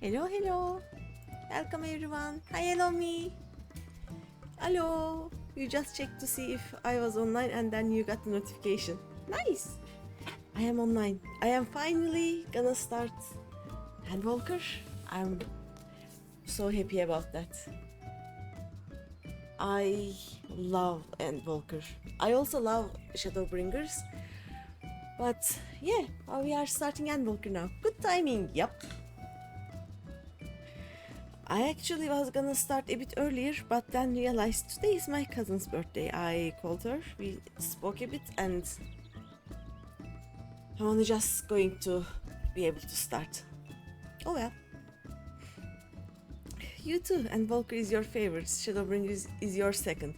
Hello, hello. Welcome everyone. Hi, hello me. Hello. You just checked to see if I was online and then you got the notification. Nice. I am online. I am finally gonna start Endwalker. I'm so happy about that. I love Endwalker. I also love Shadowbringers. But yeah, we are starting Endwalker now. Good timing, yep. I actually was gonna start a bit earlier, but then realized today is my cousin's birthday. I called her, we spoke a bit, and I'm only just going to be able to start. Oh well. You too, and Volker is your favorite, Shadowbringers is your second.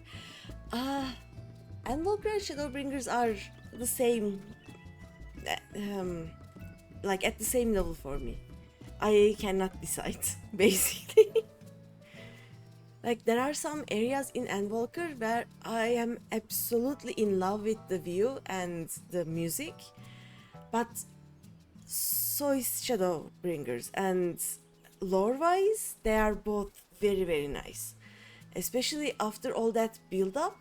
And Volker and Shadowbringers are the same, like at the same level for me. I cannot decide, basically. Like there are some areas in Endwalker where I am absolutely in love with the view and the music, but so is Shadowbringers, and lore-wise they are both very nice. Especially after all that build-up,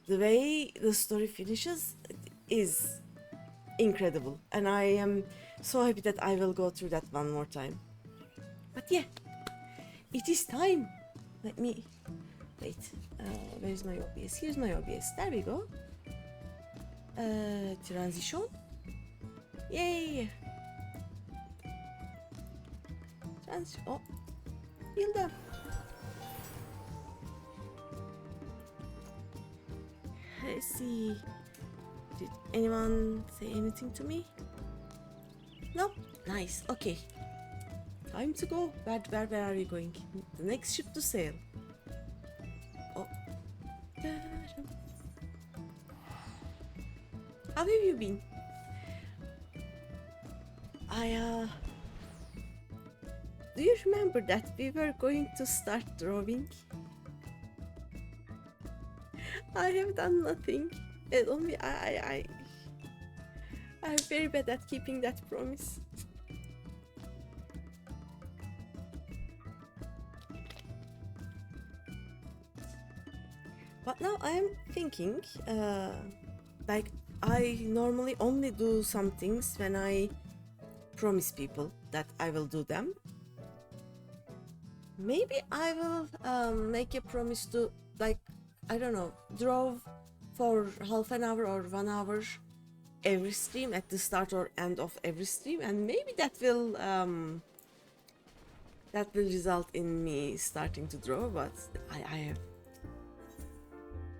the way the story finishes is incredible, and I am so happy that I will go through that one more time. But yeah, it is time. Let me wait. Where's my OBS? Here's my OBS. There we go. Transition. Yay! Oh, Hilda. Let's see. Did anyone say anything to me? No? Nice. Okay. Time to go. Where are you going? The next ship to sail. Oh. How have you been? Do you remember that we were going to start drawing? I have done nothing. I'm very bad at keeping that promise. But now I am thinking, like I normally only do some things when I promise people that I will do them. Maybe I will make a promise to, like, I don't know, draw for half an hour or 1 hour every stream, at the start or end of every stream, and maybe that will result in me starting to draw, but I have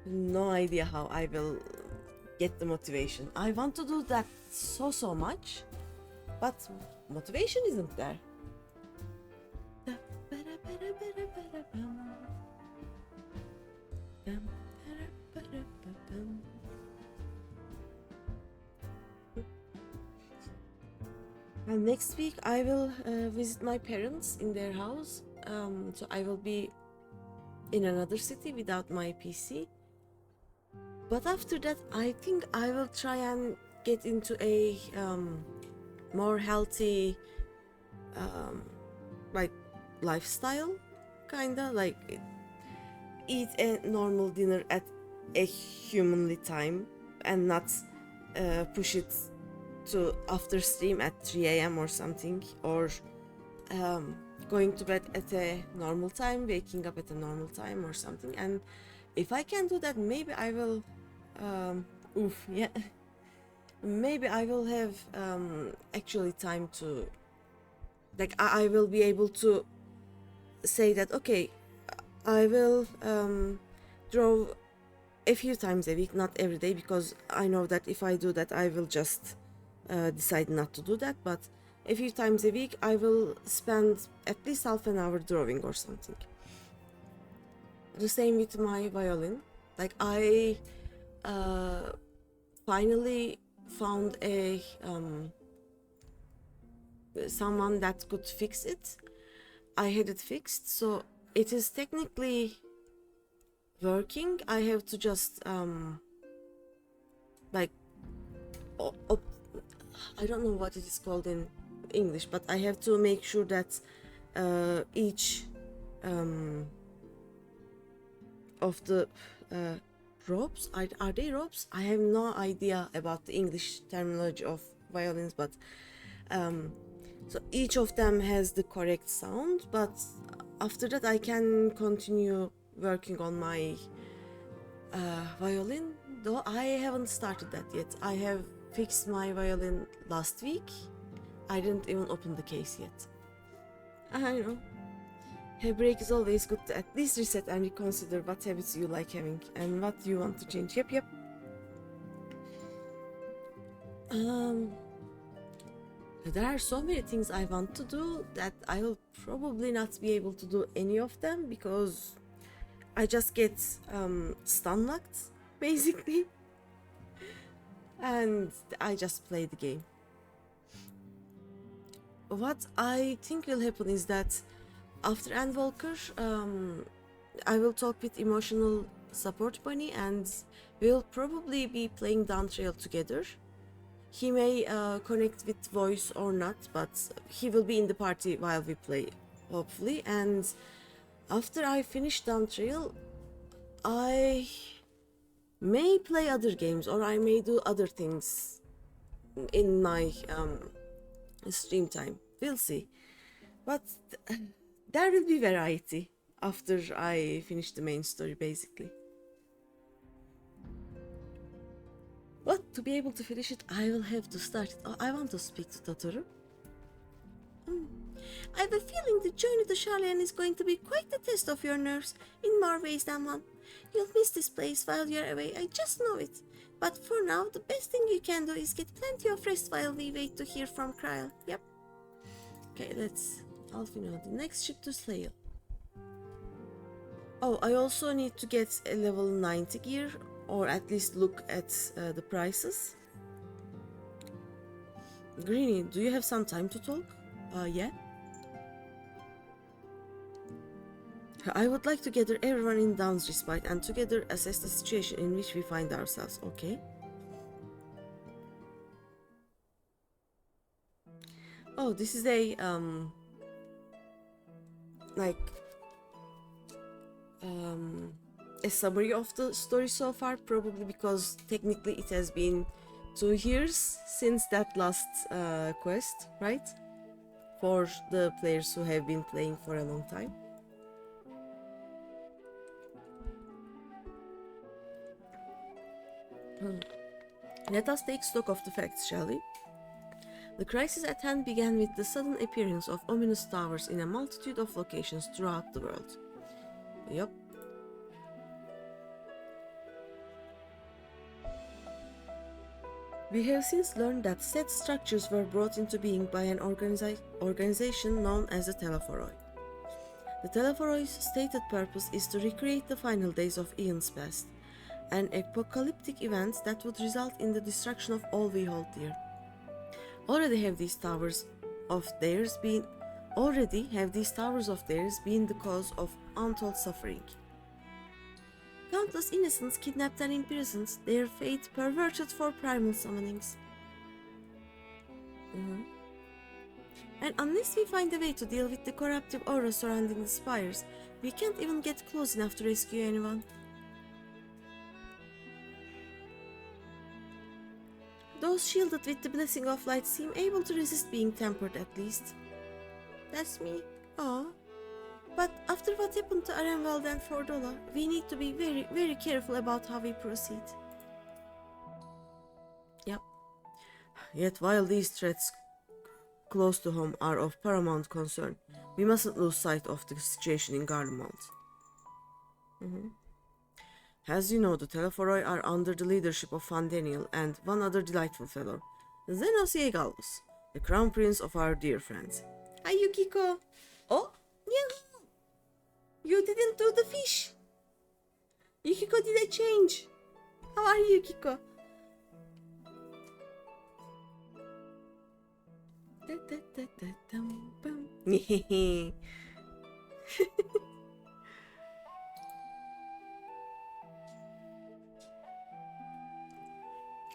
no idea how I will get the motivation. I want to do that so much, but motivation isn't there. And next week I will visit my parents in their house, so I will be in another city without my PC. But after that I think I will try and get into a more healthy like lifestyle, kinda like eat a normal dinner at a humanly time and not push it to after stream at 3 a.m. or something, or going to bed at a normal time, waking up at a normal time or something. And if I can do that, maybe I will maybe I will have actually time to, like, I will be able to say that okay, I will draw a few times a week, not every day, because I know that if I do that I will just decide not to do that, but a few times a week I will spend at least half an hour drawing or something. The same with my violin. Like I finally found a someone that could fix it. I had it fixed, so it is technically working. I have to just like I don't know what it is called in English, but I have to make sure that each of the ropes. Are they ropes? I have no idea about the English terminology of violins, but so each of them has the correct sound, but after that I can continue working on my violin, though I haven't started that yet. I have fixed my violin last week. I didn't even open the case yet. I know. A break is always good to at least reset and reconsider what habits you like having and what you want to change. Yep. There are so many things I want to do that I will probably not be able to do any of them because I just get stun locked, basically. And I just play the game. What I think will happen is that after Endwalker, I will talk with emotional support bunny and we'll probably be playing Down Trail together. He may connect with voice or not, but he will be in the party while we play, hopefully. And after I finish Down Trail, I may play other games or I may do other things in my stream time. We'll see. But there will be variety after I finish the main story, basically. But to be able to finish it, I will have to start it. Oh, I want to speak to Totoro. I have a feeling the journey to Sharlayan is going to be quite a test of your nerves, in more ways than one. You'll miss this place while you're away, I just know it. But for now, the best thing you can do is get plenty of rest while we wait to hear from Kryl. Yep. Okay, let's... Alfino, the next ship to sail. Oh, I also need to get a level 90 gear, or at least look at the prices. Greeny, do you have some time to talk? Yeah? I would like to gather everyone in Dawn's Respite and together assess the situation in which we find ourselves, okay? Oh, this is a, a summary of the story so far, probably because technically it has been 2 years since that last quest, right? For the players who have been playing for a long time. Let us take stock of the facts, shall we? The crisis at hand began with the sudden appearance of ominous towers in a multitude of locations throughout the world. Yup. We have since learned that said structures were brought into being by an organization known as the Telephoroi. The Telephoroi's stated purpose is to recreate the final days of eons past, an apocalyptic event that would result in the destruction of all we hold dear. Already have these towers of theirs been the cause of untold suffering. Countless innocents kidnapped and imprisoned, their fate perverted for primal summonings. And unless we find a way to deal with the corruptive aura surrounding the spires, we can't even get close enough to rescue anyone. Those shielded with the blessing of light seem able to resist being tempered at least. That's me. Aww. But after what happened to Arenvald and Fordola, we need to be very, very careful about how we proceed. Yep. Yet while these threats close to home are of paramount concern, we mustn't lose sight of the situation in Garlemald. As you know, the Telephoroi are under the leadership of Fandeniel and one other delightful fellow, Zenos Yegalus, the crown prince of our dear friends. Hi, Yukiko! Oh, yeah! You didn't do the fish! Yukiko did a change! How are you, Yukiko?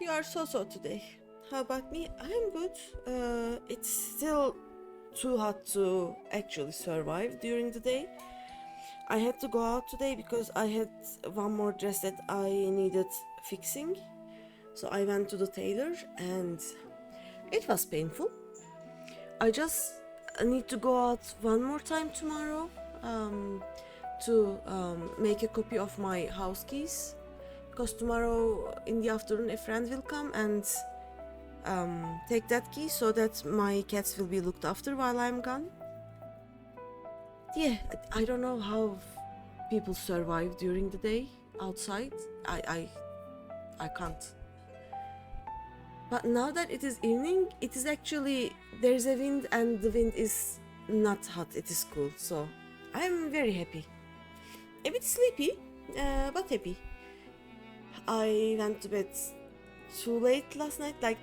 You are so today. How about me? I'm good. It's still too hot to actually survive during the day. I had to go out today because I had one more dress that I needed fixing. So I went to the tailor and it was painful. I just need to go out one more time tomorrow to make a copy of my house keys, because tomorrow in the afternoon a friend will come and take that key so that my cats will be looked after while I'm gone. Yeah, I don't know how people survive during the day outside. I can't. But now that it is evening, it is actually, there's a wind and the wind is not hot, it is cool. So I'm very happy. A bit sleepy, but happy. I went to bed too late last night. Like,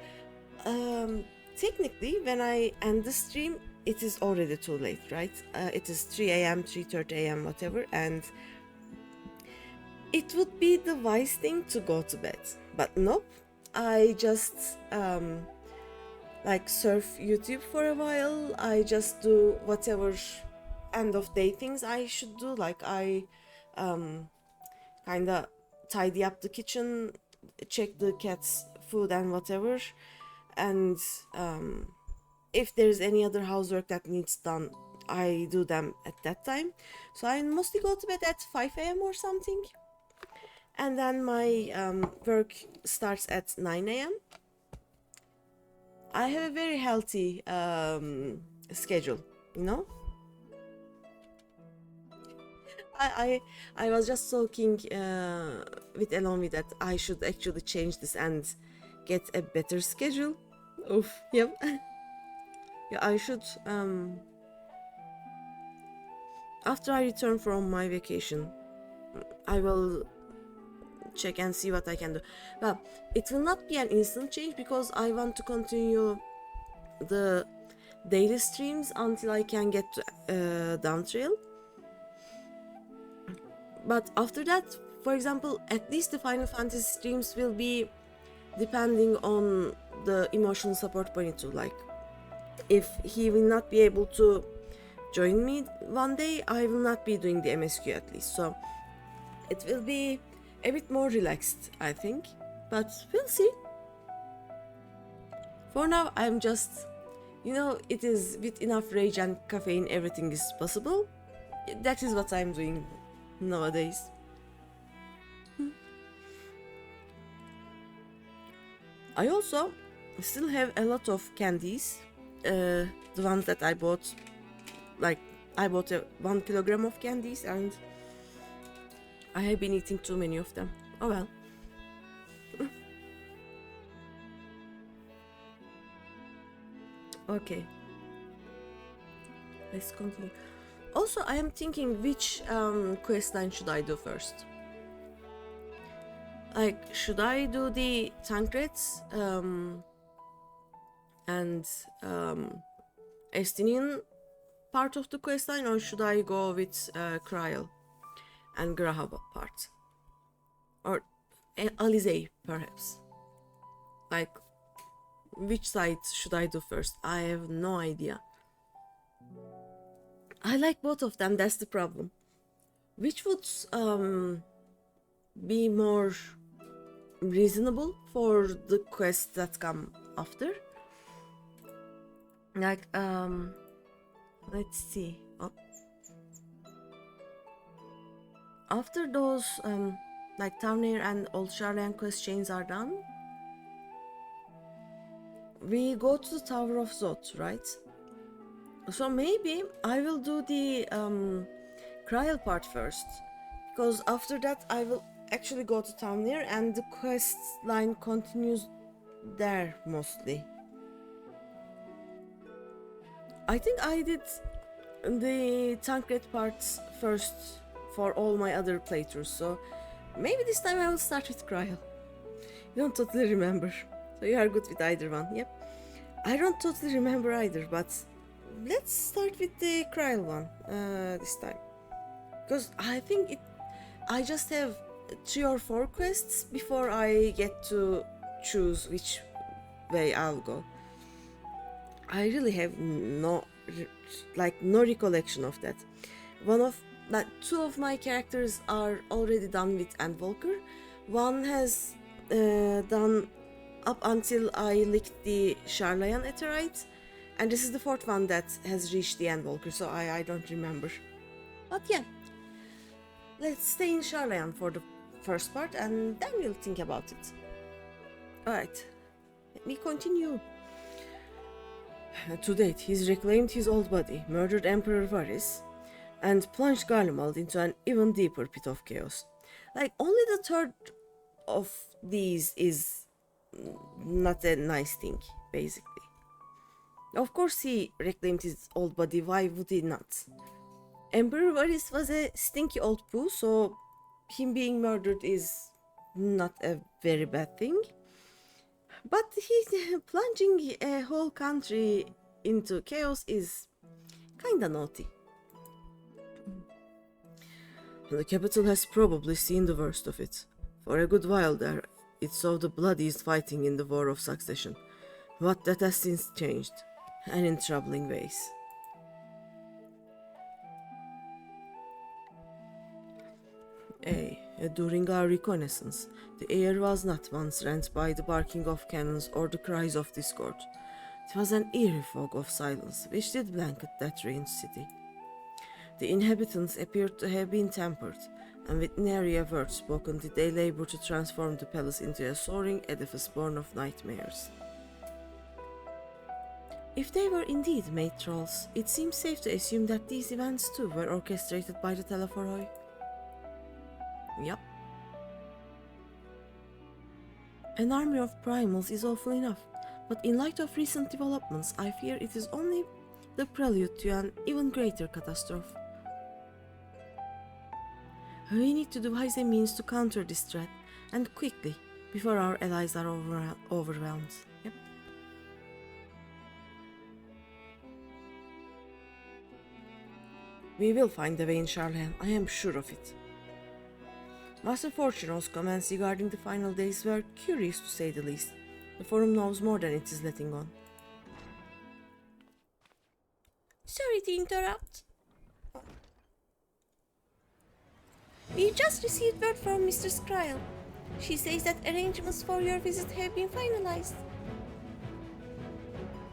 technically, when I end the stream, it is already too late, right? It is 3 a.m., 3:30 a.m., whatever, and it would be the wise thing to go to bed. But nope, I just like surf YouTube for a while. I just do whatever end of day things I should do. Like I kinda tidy up the kitchen, check the cat's food and whatever, and if there's any other housework that needs done, I do them at that time. So I mostly go to bed at 5 a.m. or something, and then my work starts at 9 a.m. I have a very healthy schedule, you know. I was just talking with Elomi that I should actually change this and get a better schedule. Oof, yep. Yeah, I should. After I return from my vacation, I will check and see what I can do. Well, it will not be an instant change because I want to continue the daily streams until I can get to Down Trail. But after that, for example, at least the Final Fantasy streams will be depending on the emotional support Bonito. Like, if he will not be able to join me one day, I will not be doing the MSQ at least. So it will be a bit more relaxed, I think. But we'll see. For now, I'm just, it is with enough rage and caffeine, everything is possible. That is what I'm doing nowadays. I also still have a lot of candies, the ones that I bought. Like, I bought 1 kilogram of candies and I have been eating too many of them. Oh well. Okay, let's continue. Also, I am thinking which quest line should I do first. Like, should I do the Tankreds and Estinian part of the quest line, or should I go with Kryl and Graha part? Or Alizé, perhaps? Like, which side should I do first? I have no idea. I like both of them, that's the problem. Which would be more reasonable for the quests that come after? Like, let's see. After those, like Tavnir and Old Sharlayan quest chains are done, we go to the Tower of Zot, right? So maybe I will do the Kryl part first, because after that I will actually go to Tavnir and the quest line continues there mostly. I think I did the Tankred parts first for all my other playthroughs, so maybe this time I will start with Kryl. You don't totally remember, so you are good with either one. Yep, I don't totally remember either, but let's start with the Kryl one this time, because I think I just have 3 or 4 quests before I get to choose which way I'll go. I really have no like no recollection of that. Two of my characters are already done with Endwalker. One has done up until I licked the Sharlayan Etherite, and this is the fourth one that has reached the Endwalker, so I don't remember. But yeah, let's stay in Sharlayan for the first part and then we'll think about it. Alright, let me continue. To date, he's reclaimed his old body, murdered Emperor Varys, and plunged Garlemald into an even deeper pit of chaos. Like, only the third of these is not a nice thing, basically. Of course he reclaimed his old body, why would he not? Emperor Varys was a stinky old poo, so him being murdered is not a very bad thing. But he plunging a whole country into chaos is kinda naughty. The capital has probably seen the worst of it. For a good while there, it saw the bloodiest fighting in the War of Succession. But that has since changed, and in troubling ways. During our reconnaissance, the air was not once rent by the barking of cannons or the cries of discord. It was an eerie fog of silence which did blanket that ruined city. The inhabitants appeared to have been tempered, and with nary a word spoken did they labor to transform the palace into a soaring edifice born of nightmares. If they were indeed made trolls, it seems safe to assume that these events too were orchestrated by the Telephoroi. Yup. An army of primals is awful enough, but in light of recent developments, I fear it is only the prelude to an even greater catastrophe. We need to devise a means to counter this threat, and quickly, before our allies are overwhelmed. Yep. We will find a way in Sharlayan, I am sure of it. Master Fortuno's comments regarding the final days were curious to say the least. The forum knows more than it is letting on. Sorry to interrupt. We just received word from Mr. Skryl. She says that arrangements for your visit have been finalized.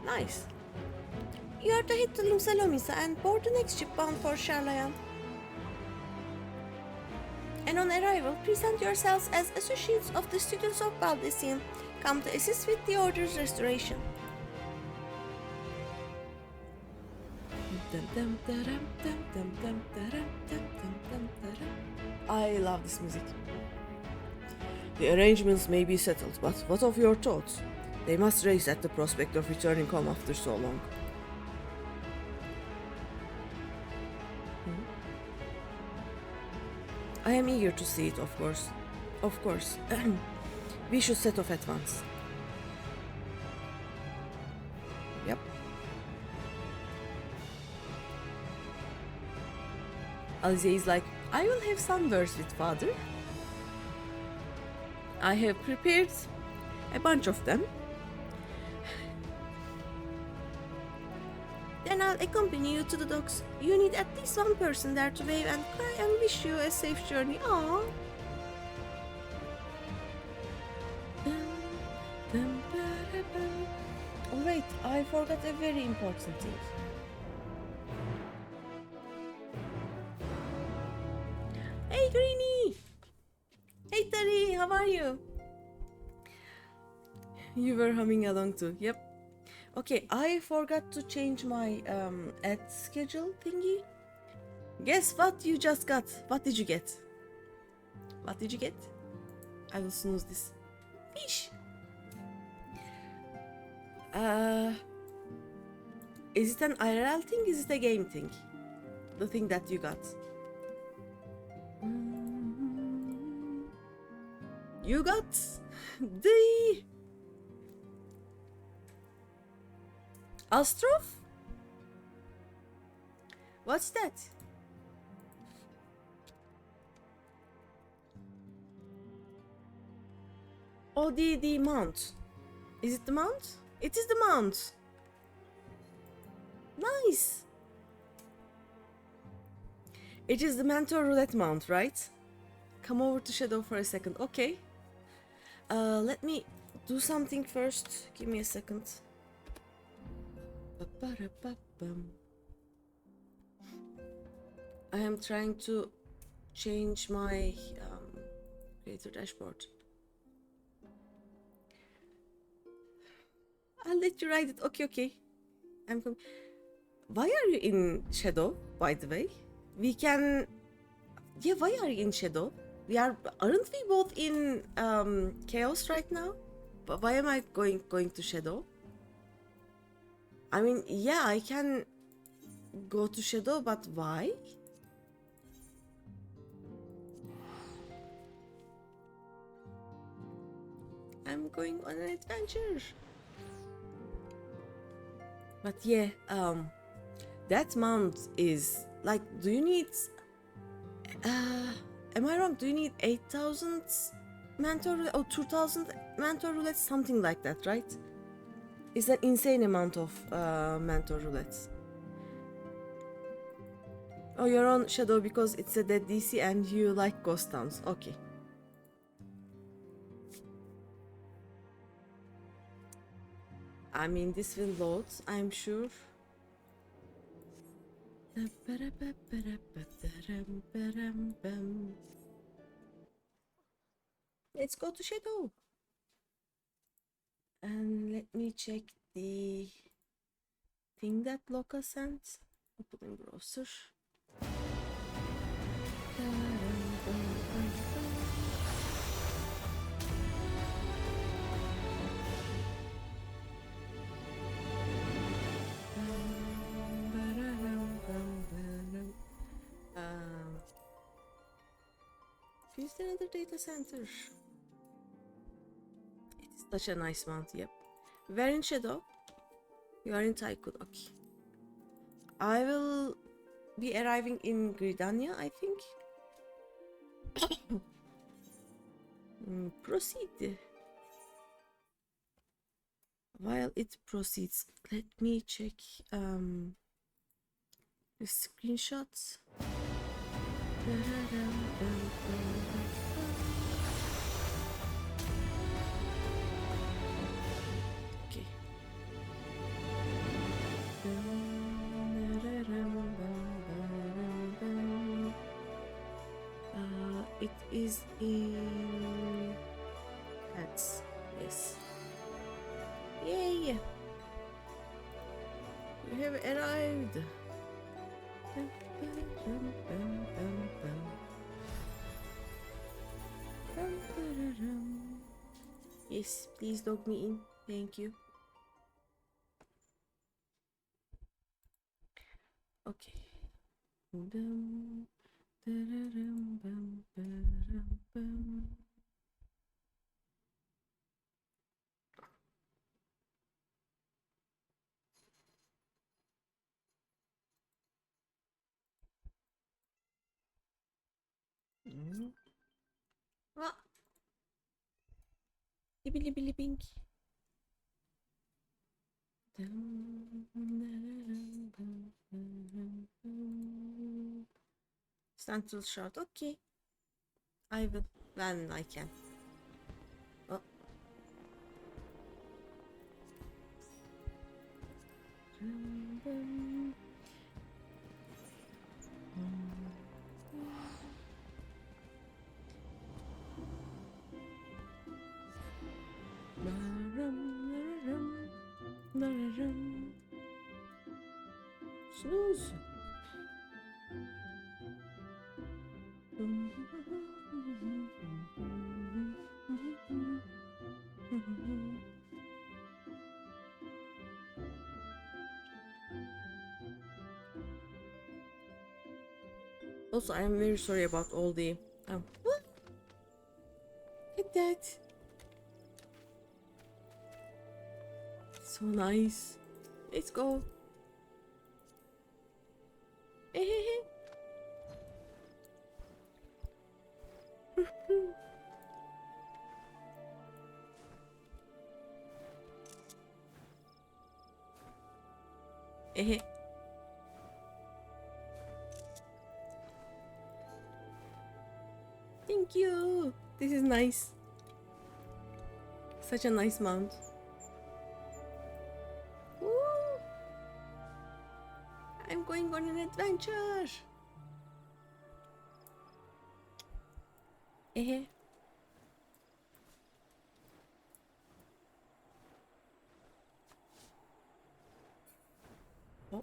Nice. You are to head to Lumsalomisa and board the next ship bound for Sharlayan. And on arrival, present yourselves as associates of the students of Baldessian, come to assist with the order's restoration. I love this music. The arrangements may be settled, but what of your thoughts? They must race at the prospect of returning home after so long. I am eager to see it, of course. Of course. We should set off at once. Yep. Alize is like, I will have some words with father. I have prepared a bunch of them. Then I'll accompany you to the docks. You need at least one person there to wave and cry and wish you a safe journey. Aww. Oh wait, I forgot a very important thing. Hey Greeny! Hey Tari, how are you? You were humming along too, yep. Okay, I forgot to change my ad schedule thingy. Guess what you just got? What did you get? What did you get? I will snooze this. Fish! Is it an IRL thing? Is it a game thing? The thing that you got. You got the Astroph? What's that? Oh, the mount. Is it the mount? It is the mount. Nice. It is the mentor roulette mount, right? Come over to Shadow for a second. Okay. Let me do something first. Give me a second. I am trying to change my creator dashboard. I'll let you ride it. Okay, okay. I'm coming. Why are you in Shadow, by the way? We can... Yeah, why are you in Shadow? Aren't we both in Chaos right now? But why am I going to Shadow? I mean, yeah, I can go to Shadow, but why? I'm going on an adventure. But yeah, that mount is like, do you need... am I wrong? Do you need 8,000 mentor or 2,000 mentor roulettes? Something like that, right? It's an insane amount of mentor roulettes. Oh, you're on Shadow because it's a dead DC and you like ghost towns. Okay. I mean, this will load, I'm sure. Let's go to Shadow. And let me check the thing that Loka sent. Open in browser. Used another data center. It is such a nice mount, yep. We're in Shadow. You are in Tycoon, okay. I will be arriving in Gridania, I think. Proceed. While it proceeds, let me check the screenshots. Okay. It is in hats. Yes. Yay! We have arrived. Yes, please log me in. Thank you. Okay. Ah, libby libby libbing. Central shot. Okay. I will when I can. Oh. Snooze. Also, I am very sorry about all the what? Look at that. So nice. Let's go. Thank you. This is nice. Such a nice mount. Woo! I'm going on an adventure. Eh. Oh.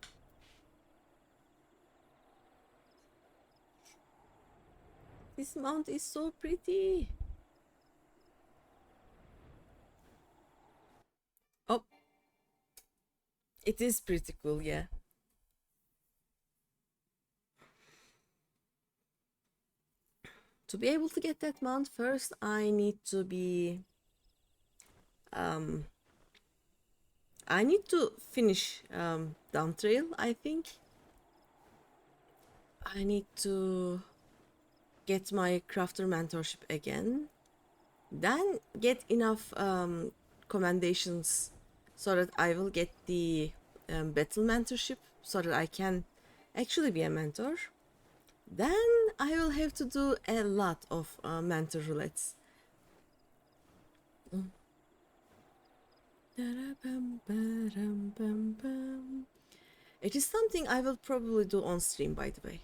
This mount is so pretty. Oh. It is pretty cool, yeah. To be able to get that mount first, I need to be... I need to finish Down Trail, I think. I need to get my crafter mentorship again. Then get enough commendations so that I will get the battle mentorship so that I can actually be a mentor. Then I will have to do a lot of mentor roulettes. It is something I will probably do on stream, by the way.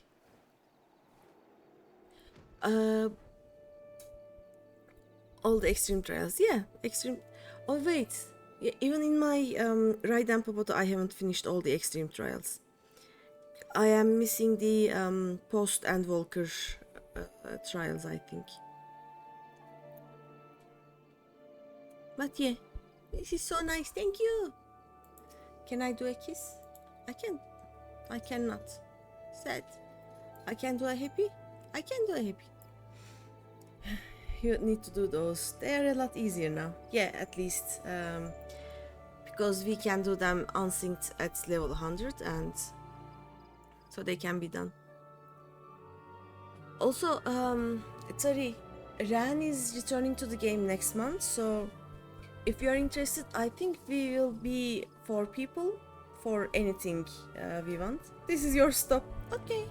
All the extreme trials, yeah, extreme. Oh wait, yeah, even in my Ride and Popoto, I haven't finished all the extreme trials. I am missing the post Endwalker trials, I think. But yeah, this is so nice. Thank you. Can I do a kiss? I can. I cannot. Sad. I can do a happy. I can do a happy. You need to do those. They are a lot easier now. Yeah, at least because we can do them unsynced at level 100, and so they can be done. Also, Tari, Ran is returning to the game next month, so if you are interested, I think we will be 4 people for anything we want. This is your stop. Okay.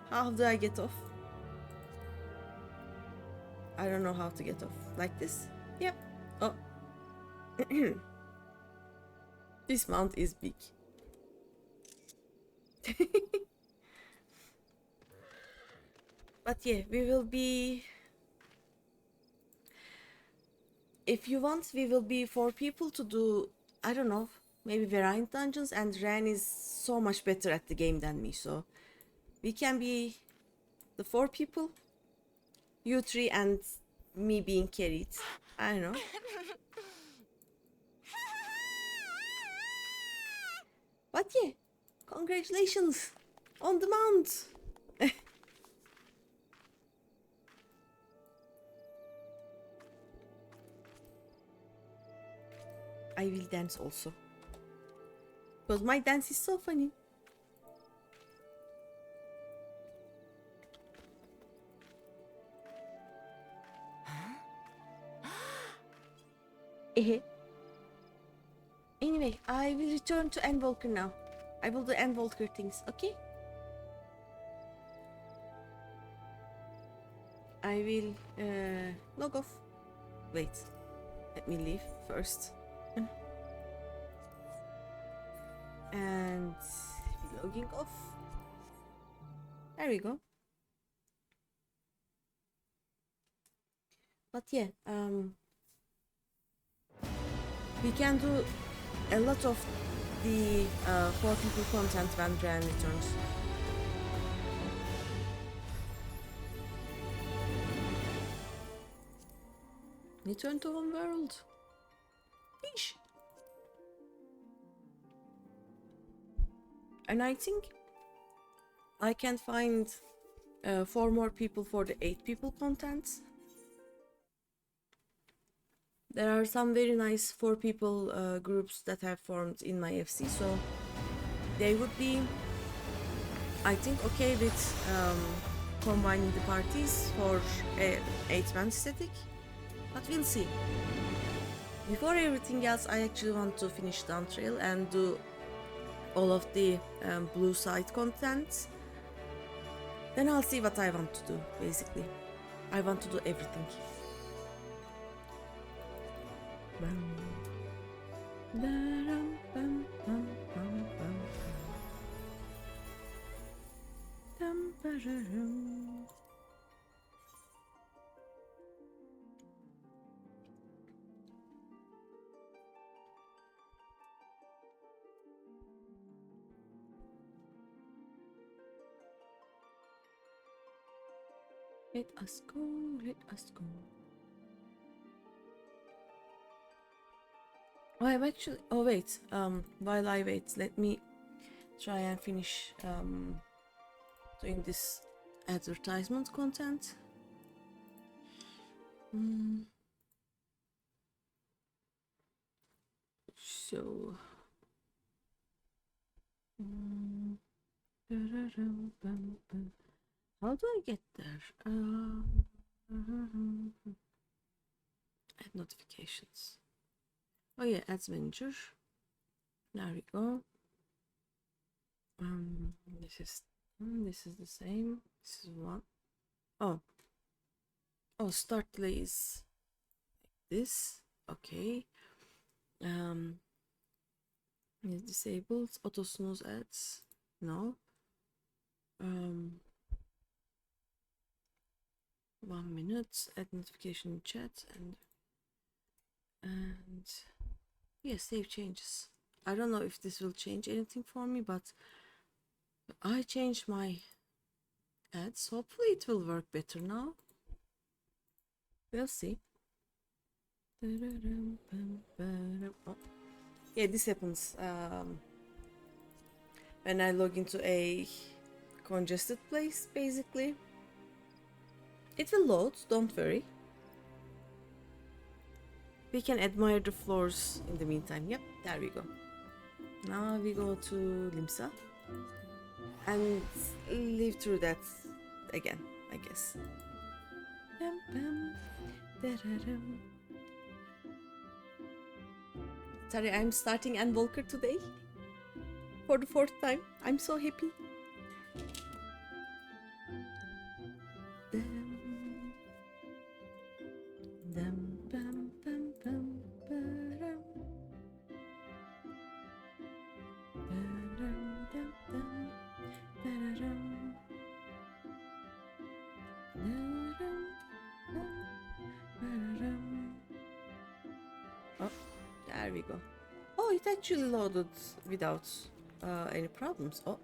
How do I get off? I don't know how to get off. Like this? Yep. Oh. This mount is big. But yeah, we will be... If you want, we will be 4 people to do, I don't know, maybe variant dungeons, and Ran is so much better at the game than me, so we can be the 4 people, you 3 and me being carried. I don't know. But yeah, congratulations on the mount. I will dance also, because my dance is so funny. Anyway, I will return to Endwalker now. I will do Endwalker things, okay? I will log off. Wait, let me leave first. And logging off. There we go. But yeah, we can do a lot of the 4 people content when Dran returns. Return to home world. Eesh. And I think I can find 4 more people for the 8 people content. There are some very nice 4 people groups that have formed in my FC, so they would be, I think, okay with combining the parties for a 8-man static, but we'll see. Before everything else, I actually want to finish Down Trail and do all of the blue side content. Then I'll see what I want to do, basically. I want to do everything. Let us go, let us go. Oh, I'm actually. Oh wait. While I wait, let me try and finish doing this advertisement content. So. How do I get there? Add notifications. Oh yeah, ads manager. There we go. This is the same. This is one. Oh, start delay is this. Okay. Is disabled. Auto snooze ads. No. 1 minute. Add notification chat and yeah, save changes. I don't know if this will change anything for me, but I changed my ads. Hopefully it will work better now. We'll see. Oh. Yeah, this happens when I log into a congested place, basically. It will load, don't worry. We can admire the floors in the meantime. Yep, there we go. Now we go to Limsa and live through that again, I guess. Sorry, I'm starting Endwalker today for the 4th time. I'm so happy. Oh, there we go. Oh, it actually loaded without any problems. Oh.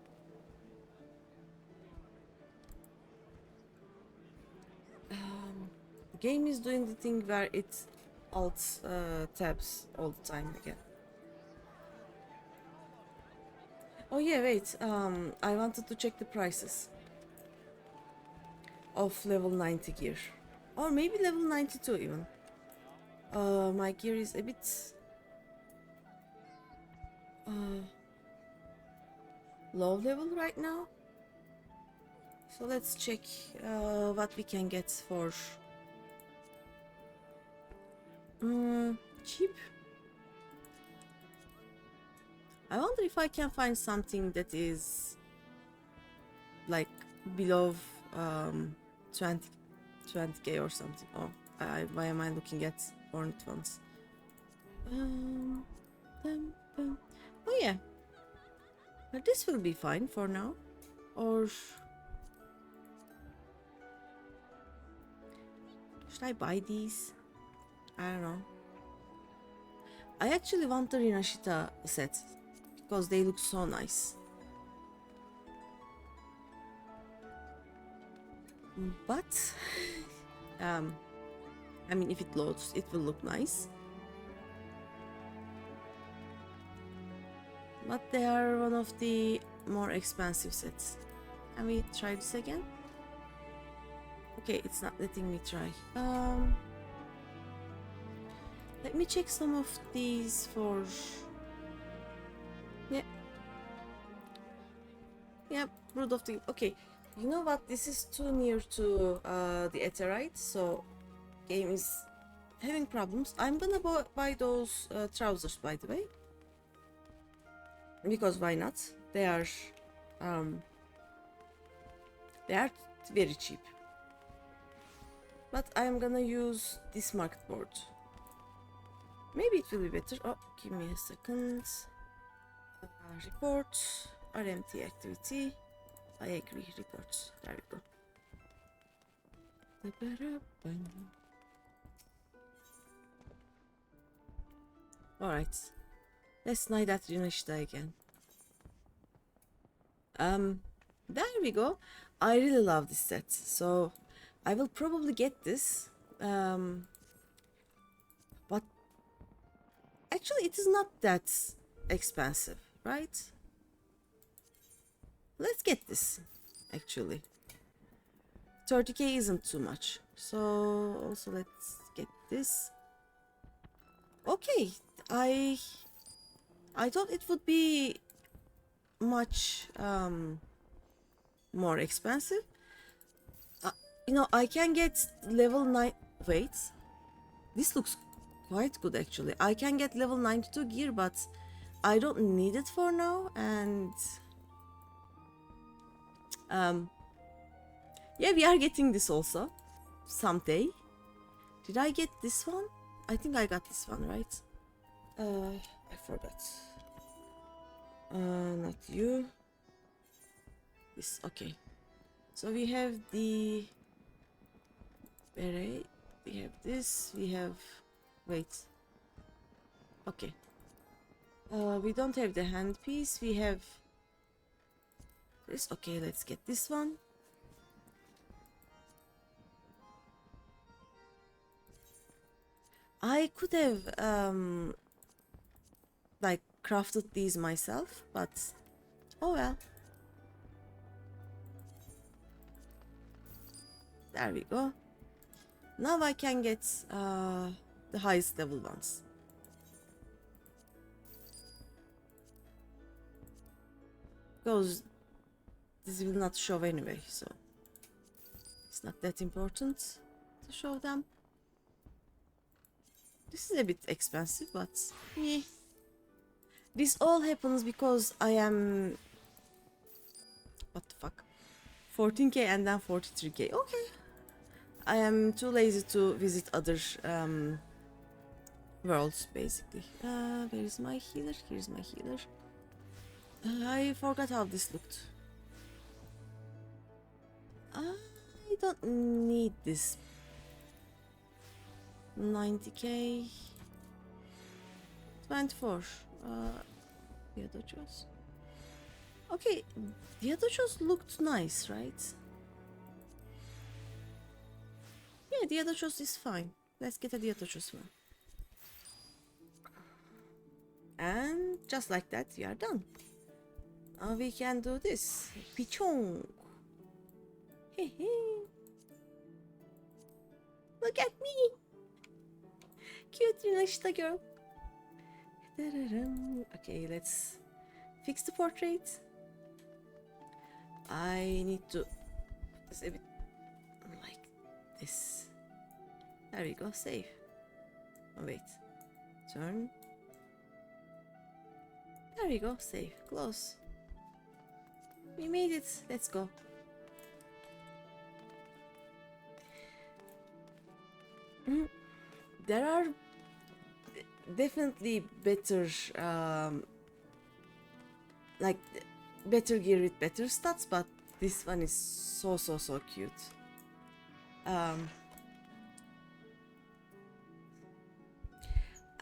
Game is doing the thing where it alt tabs all the time again. Oh yeah, wait. I wanted to check the prices of level 90 gear, or maybe level 92 even. My gear is a bit low level right now, so let's check what we can get for cheap. I wonder if I can find something that is like below 20k or something. Oh, why am I looking at ornate ones? Oh yeah, but this will be fine for now. Or should I buy these? I don't know. I actually want the Rinashita set because they look so nice. But I mean, if it loads, it will look nice. But they are one of the more expensive sets. Can we try this again? Okay, it's not letting me try. Let me check some of these for... Yeah, Brood of the... Okay, you know what? This is too near to the Aetheryte, so game is having problems. I'm gonna buy those trousers, by the way. Because why not? They are very cheap. But I'm gonna use this market board. Maybe it will be better. Oh, give me a second. Report, RMT activity. I agree, report. There we go. Alright. Let's knight that Rinashita again. There we go. I really love this set. So I will probably get this. But actually it is not that expensive, right? Let's get this, actually. 30k isn't too much. So also let's get this. Okay, I thought it would be much more expensive. You know, I can get level 9. Wait, this looks quite good actually. I can get level 92 gear, but I don't need it for now. And yeah, we are getting this also someday. Did I get this one? I think I got this one, right? I forgot. Not you. This, okay. So we have the beret, we have this, we have, wait. Okay. We don't have the handpiece, we have this. Okay, let's get this one. I could have like crafted these myself, but oh well. There we go. Now I can get the highest level ones. Because this will not show anyway, so it's not that important to show them. This is a bit expensive, but yeah. This all happens because I am... What the fuck? 14k and then 43k. Okay. I am too lazy to visit other worlds, basically. Where is my healer? Here's my healer. I forgot how this looked. I don't need this. 90k. 24. Diadochos. Okay, Diadochos looked nice, right? Yeah, Diadochos is fine. Let's get a Diadochos one. And just like that, we are done. Now we can do this. Pichong. Look at me. Cute Rinashita girl. Okay, let's fix the portrait. I need to put this a bit like this. There we go, save. Oh wait, turn. There we go, save, close. We made it, let's go. There are definitely better like better gear with better stats, but this one is so cute. I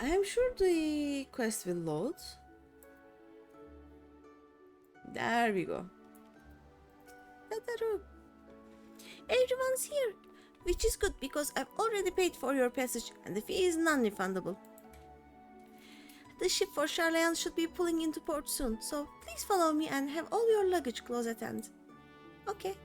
am sure the quest will load. There we go. Everyone's here, which is good because I've already paid for your passage and the fee is non-refundable. The ship for Sharlayan should be pulling into port soon, so please follow me and have all your luggage close at hand. Okay.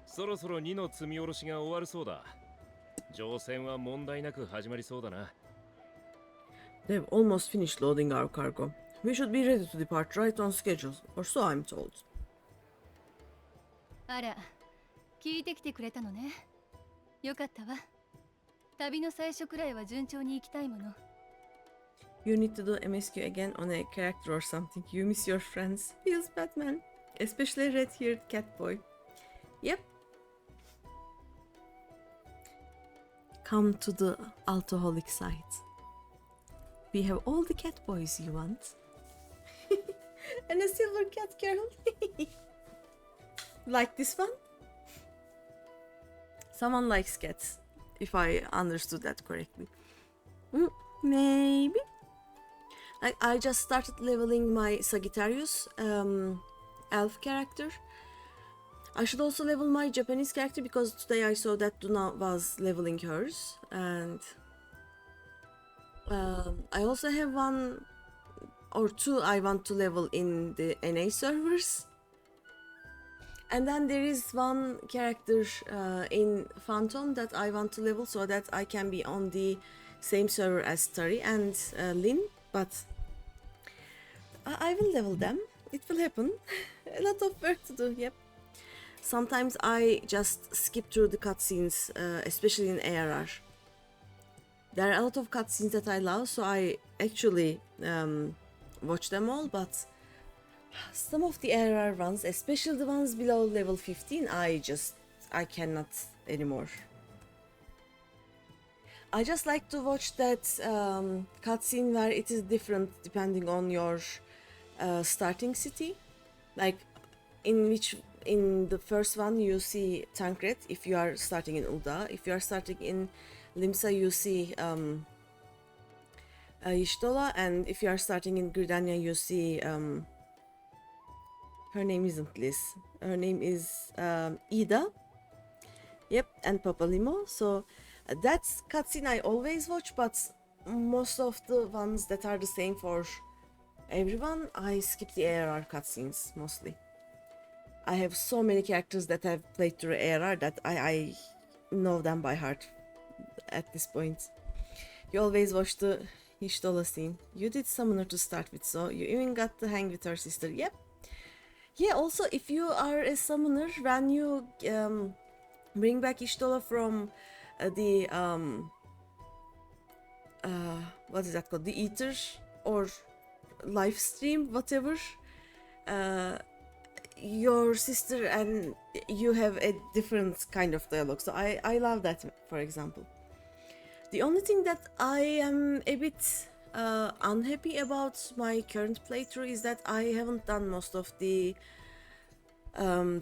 そろそろ2の積み下ろしが終わるそうだ。乗船は問題なく始まりそうだな。They've almost finished loading our cargo. We should be ready to depart right on schedule, or so I'm told. あら、聞いてきてくれたのね。よかったわ。旅の最初くらいは順調に行きたいもの。You need to do MSQ again on a character or something. You miss your friends. Feels Batman. Especially red-haired cat boy. Yep. Come to the alcoholic side. We have all the cat boys you want. And a silver cat girl. Like this one? Someone likes cats, if I understood that correctly. Maybe. I just started leveling my Sagittarius elf character. I should also level my Japanese character because today I saw that Duna was leveling hers, and I also have 1 or 2 I want to level in the NA servers. And then there is 1 character in Phantom that I want to level so that I can be on the same server as Tari and Lin, but I will level them. It will happen. A lot of work to do, yep. Sometimes I just skip through the cutscenes, especially in ARR. There are a lot of cutscenes that I love, so I actually watch them all, but some of the ARR ones, especially the ones below level 15, I cannot anymore. I just like to watch that cutscene where it is different depending on your starting city. Like in the first one you see Tancred if you are starting in Ul'dah. If you are starting in Limsa you see Y'shtola, and if you are starting in Gridania you see her name isn't Liz. Her name is Ida. Yep, and Papalimo. So that's cutscene I always watch, but most of the ones that are the same for everyone, I skip the ARR cutscenes mostly. I have so many characters that I've played through ARR that I know them by heart at this point. You always watch the Y'shtola scene. You did Summoner to start with, so you even got to hang with her sister. Yep. Yeah, also if you are a summoner, when you bring back Y'shtola from the what is that called? The Ether or live stream, whatever. Your sister and you have a different kind of dialogue. So I love that, for example. The only thing that I am a bit unhappy about my current playthrough is that I haven't done most of the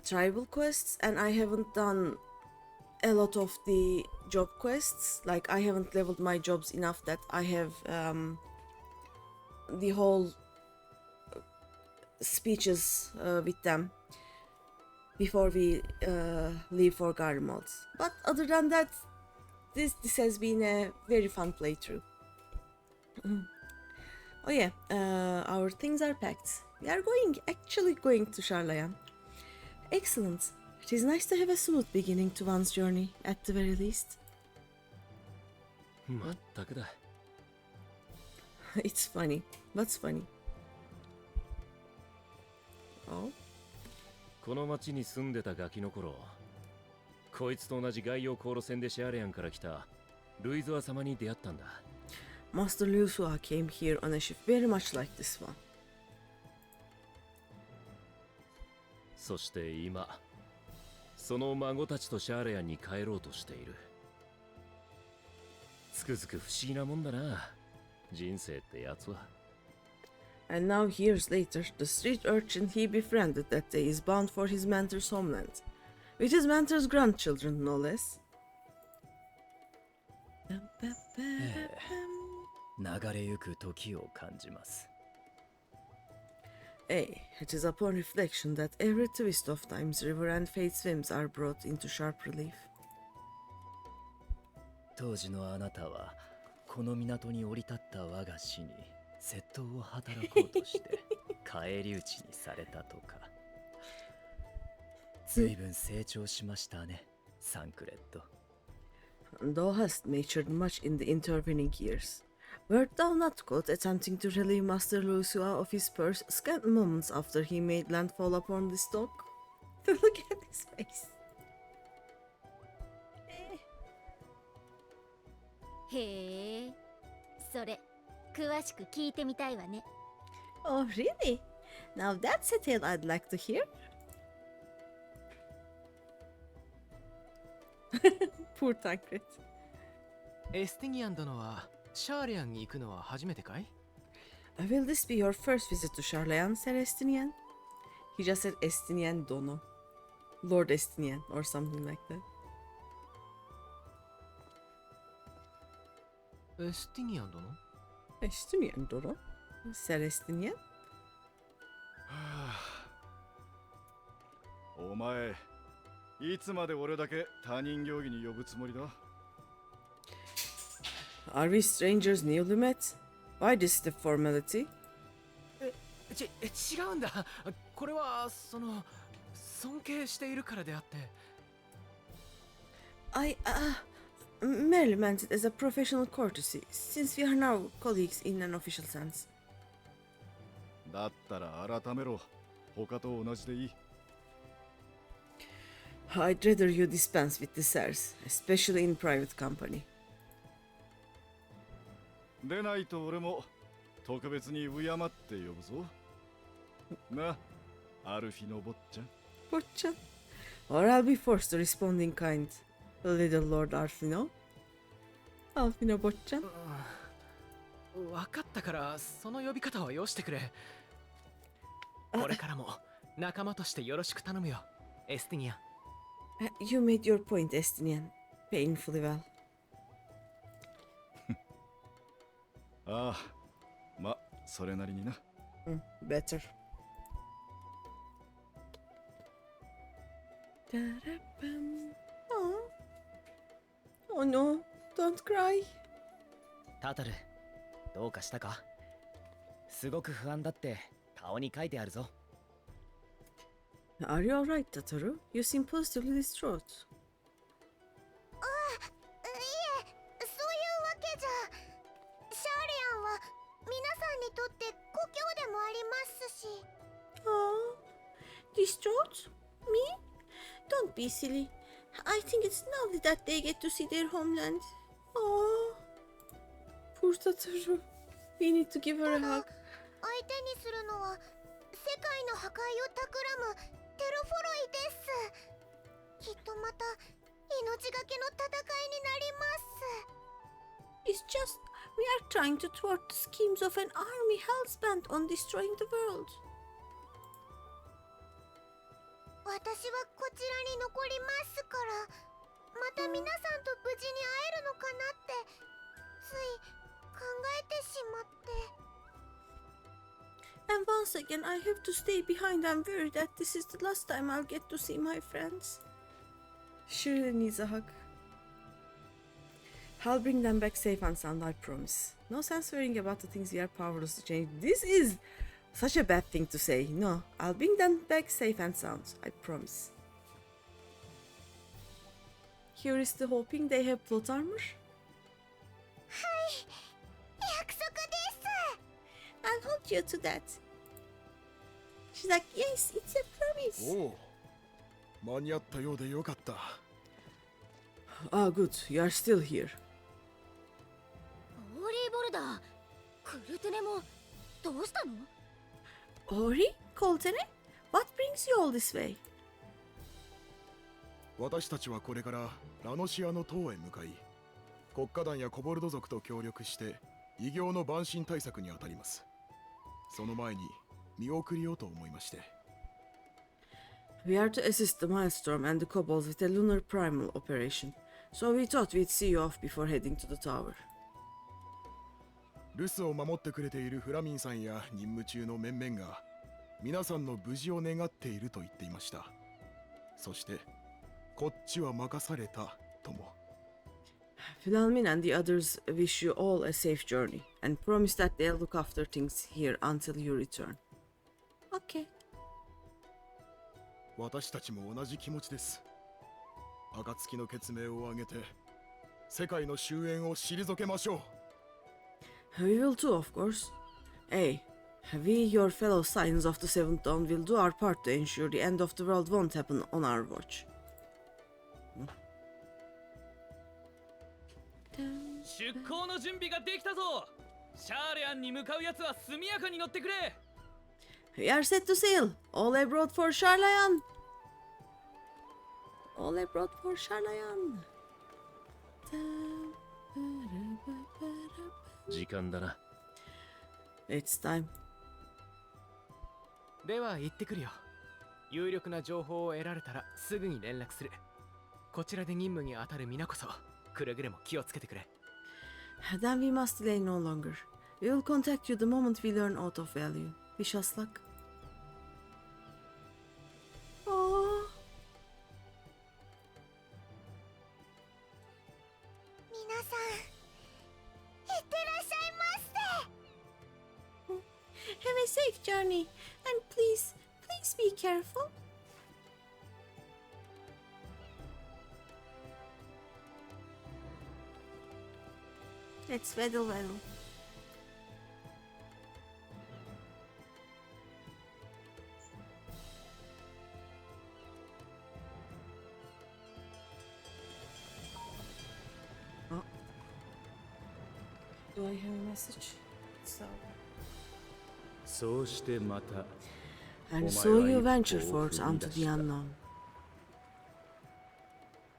tribal quests, and I haven't done a lot of the job quests. Like I haven't leveled my jobs enough that I have the whole speeches with them before we leave for Garlemald. But other than that, this has been a very fun playthrough. Oh yeah, our things are packed. We are actually going to Sharlayan. Excellent. It is nice to have a smooth beginning to one's journey, at the very least. まったくだ。It's funny. What's funny? Oh? この町に住んでたガキの頃、こいつと同じ外洋航路船でシャーレアンから来たルイズワ様に出会ったんだ。Master Liusua came here on a ship very much like this one. そして今、その孫たちとシャーレアンに帰ろうとしている。つくづく不思議なもんだな、人生ってやつは。And now years later, the street urchin he befriended that day is bound for his mentor's homeland. With his mentor's grandchildren, no less. 流れゆく時を感じます。It is upon reflection that every twist of time's river and fate's whims are brought into sharp relief. 当時のあなたはこの港に降り立った我が死に窃盗を働こうとして返り討ちにされたとか。随分成長しましたね、サンクレット。Thou hast matured much in the intervening years. Wert thou not caught attempting to relieve Master Lucia of his purse scant moments after he made landfall upon this dock? Look at his face. へえ、それ詳しく聞いてみたいわね。Oh, really? Now that's a tale I'd like to hear. Poor Tancred. エスティニアン殿はシャーレアンに行くのは初めてかい？ Will this be your first visit to Sharlayan, Sir Estinian? He just said Estinian Dono. Lord Estinian or something like that. エスティニアン殿？ Estinian Dono? Sir Estinian? お前、いつまで俺だけ他人行儀に呼ぶつもりだ？ Are we strangers newly met? Why this stiff formality? 違うんだ。これは尊敬しているからであって。I merely meant it as a professional courtesy, since we are now colleagues in an official sense. だったら改めろ。他と同じでいい。I'd rather you dispense with the sirs, especially in private company. でないと俺も特別に敬って呼ぶぞ。な、アルフィの坊ちゃん。Botchan. Or I'll be forced to respond in kind. Little Lord Alfino. Alfino Botchan. 分かったからその呼び方はよしてくれ。これからも仲間としてよろしく頼むよ、エスティニアン。You made your point, Estinian. Painfully well. ああ、ま、それなりにな。Better. Oh no, don't cry. タタル、どうかしたか？すごく不安だって顔に書いてあるぞ。Are you alright, Tataru? You seem positively distraught. いえ、そういうわけじゃ。シャーレアンは皆さんにとって故郷でもありますし。Oh, distraught? Me? Don't be silly. I think it's lovely that they get to see their homeland. Oh, poor Tataru. We need to give her a hug. 相手にするのは世界の破壊を企むテロフォロイです。きっとまた命がけの戦いになります。It's just we are trying to thwart the schemes of an army hell-bent on destroying the world. 私はこちらに残りますから、また皆さんと無事に会えるのかなってつい考えてしまって。And once again, I have to stay behind. I'm worried that this is the last time I'll get to see my friends. She really needs a hug. I'll bring them back safe and sound, I promise. No sense worrying about the things we are powerless to change. This is such a bad thing to say. No, I'll bring them back safe and sound, I promise. Here is the hoping they have plot armor. 約束です。 I'll hold you to that. She's like, yes, it's a promise. おお、間に合ったようでよかった。Ah, good, you are still here. ホーリーボルダー、クルトゥネもどうしたの？ Ori? Coltene? What brings you all this way? 私たちはこれからラノシアの塔へ向かい、国家団やコボルド族と協力して異形の蛮身対策に当たります。その前に見送りようと思いまして。We are to assist the Milestorm and the Kobolds with a lunar primal operation, so we thought we'd see you off before heading to the tower. 留守を守ってくれているフラミンさんや任務中の面々が皆さんの無事を願っていると言っていました。そしてこっちは任されたとも。Philomene and the others wish you all a safe journey and promise that they'll look after things here until you return. Okay. 私たちも同じ気持ちです。暁の血明を挙げて世界の終焉を退けましょう。 We will too, of course. Hey, we, your fellow Scions of the Seventh Dawn, will do our part to ensure the end of the world won't happen on our watch. 出航の準備ができたぞ。シャーレアンに向かうやつは速やかに乗ってくれ。 We are set to sail. All abroad for Sharlayan. All abroad for Sharlayan. 時間だな。It's time. では行ってくるよ。有力な情報を得られたらすぐに連絡する。こちらで任務に当たる皆こそくれぐれも気をつけてくれ。 Then we must delay no longer. We will contact you the moment we learn aught of value. Wish us luck. Oh. 皆さん、いってらっしゃいませ。 Have a safe journey, and please be careful. Let's waddle. Oh. Do I have a message? So. そうしてまた And so you venture forth onto the unknown.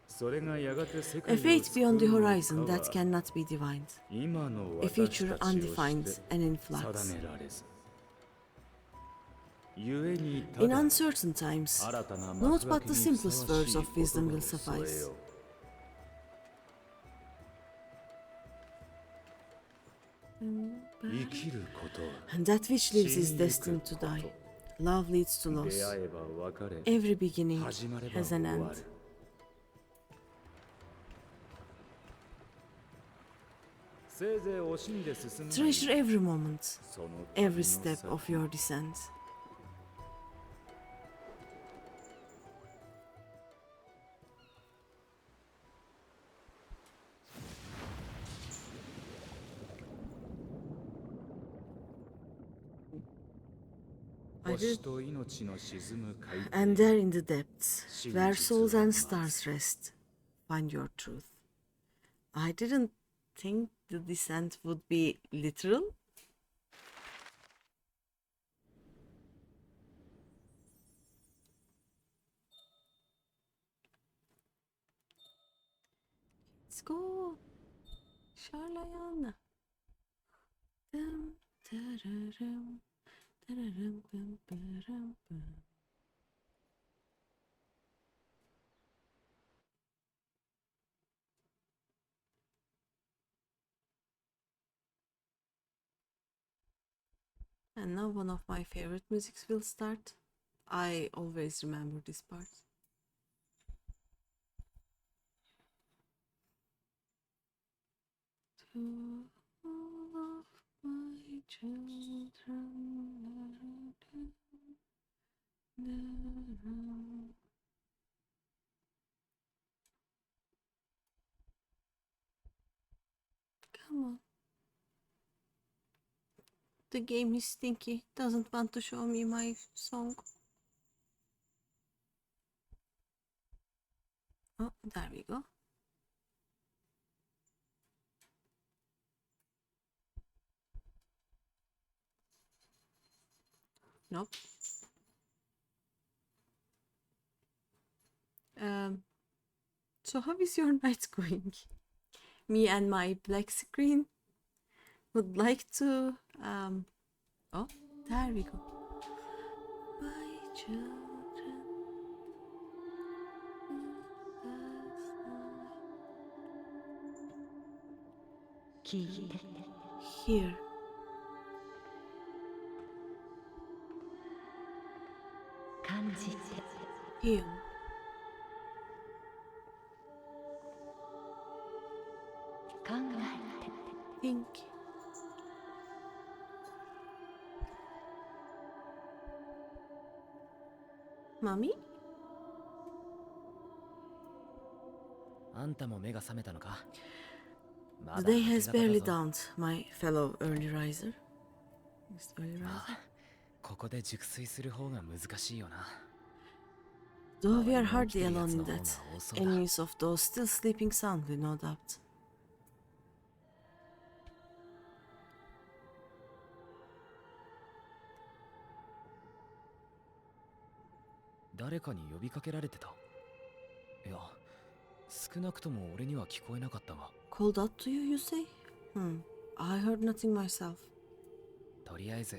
それがやがて世界 A を fate 救う beyond the の horizon かは that cannot be divined. 今の A 私 future たちをして undefined and in 定 flux. められず故にた In だ uncertain times, 新たな note 幕 but 開 the けにふさわ simplest し words い of 言 wisdom 葉 will を添え suffice. よう 生きること And that which lives is destined to die. Love leads to 出 loss. 会えば別れ Every beginning 始まれば has 終 an わ end. るせいぜい惜しんで進むがいい Treasure every moment, その旅の every step 先 of your descent. I 星 did, と命の沈む海底 and there in the depths, where souls and stars rest, find your truth. I didn't think the descent would be literal. Let's go, Sharlayan. Dum, da-da-dum, da-da-dum, bum, ba-dum, bum. And now one of my favorite musics will start. I always remember this part. To all of my children, come on. The game is stinky. Doesn't want to show me my song. Oh, there we go. Nope. So how is your night going? Me and my black screen would like to oh, there we go. My children, here. Here. Mommy? あんたも目が覚めたのか？ The day has barely dawned, my fellow early riser. Is it early ま riser? あ、ここで熟睡する方が難しいよな。 Though we are 周りに起き hardly てるや alone つ in の方が that, 多そうだ。 enemies of those still sleeping soundly, no doubt. 誰かに呼びかけられてた。いや、少なくとも俺には聞こえなかったが。 Called out to you, you say? I heard nothing myself. とりあえず、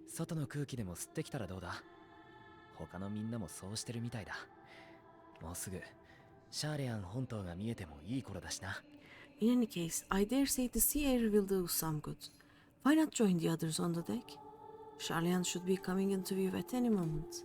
外の空気でも吸ってきたらどうだ？他のみんなもそうしてるみたいだ。もうすぐ、シャーレアン本島が見えてもいい頃だしな。 In any case, I dare say the sea air will do some good. Why not join the others on the deck? Sharlayan should be coming into view at any moment.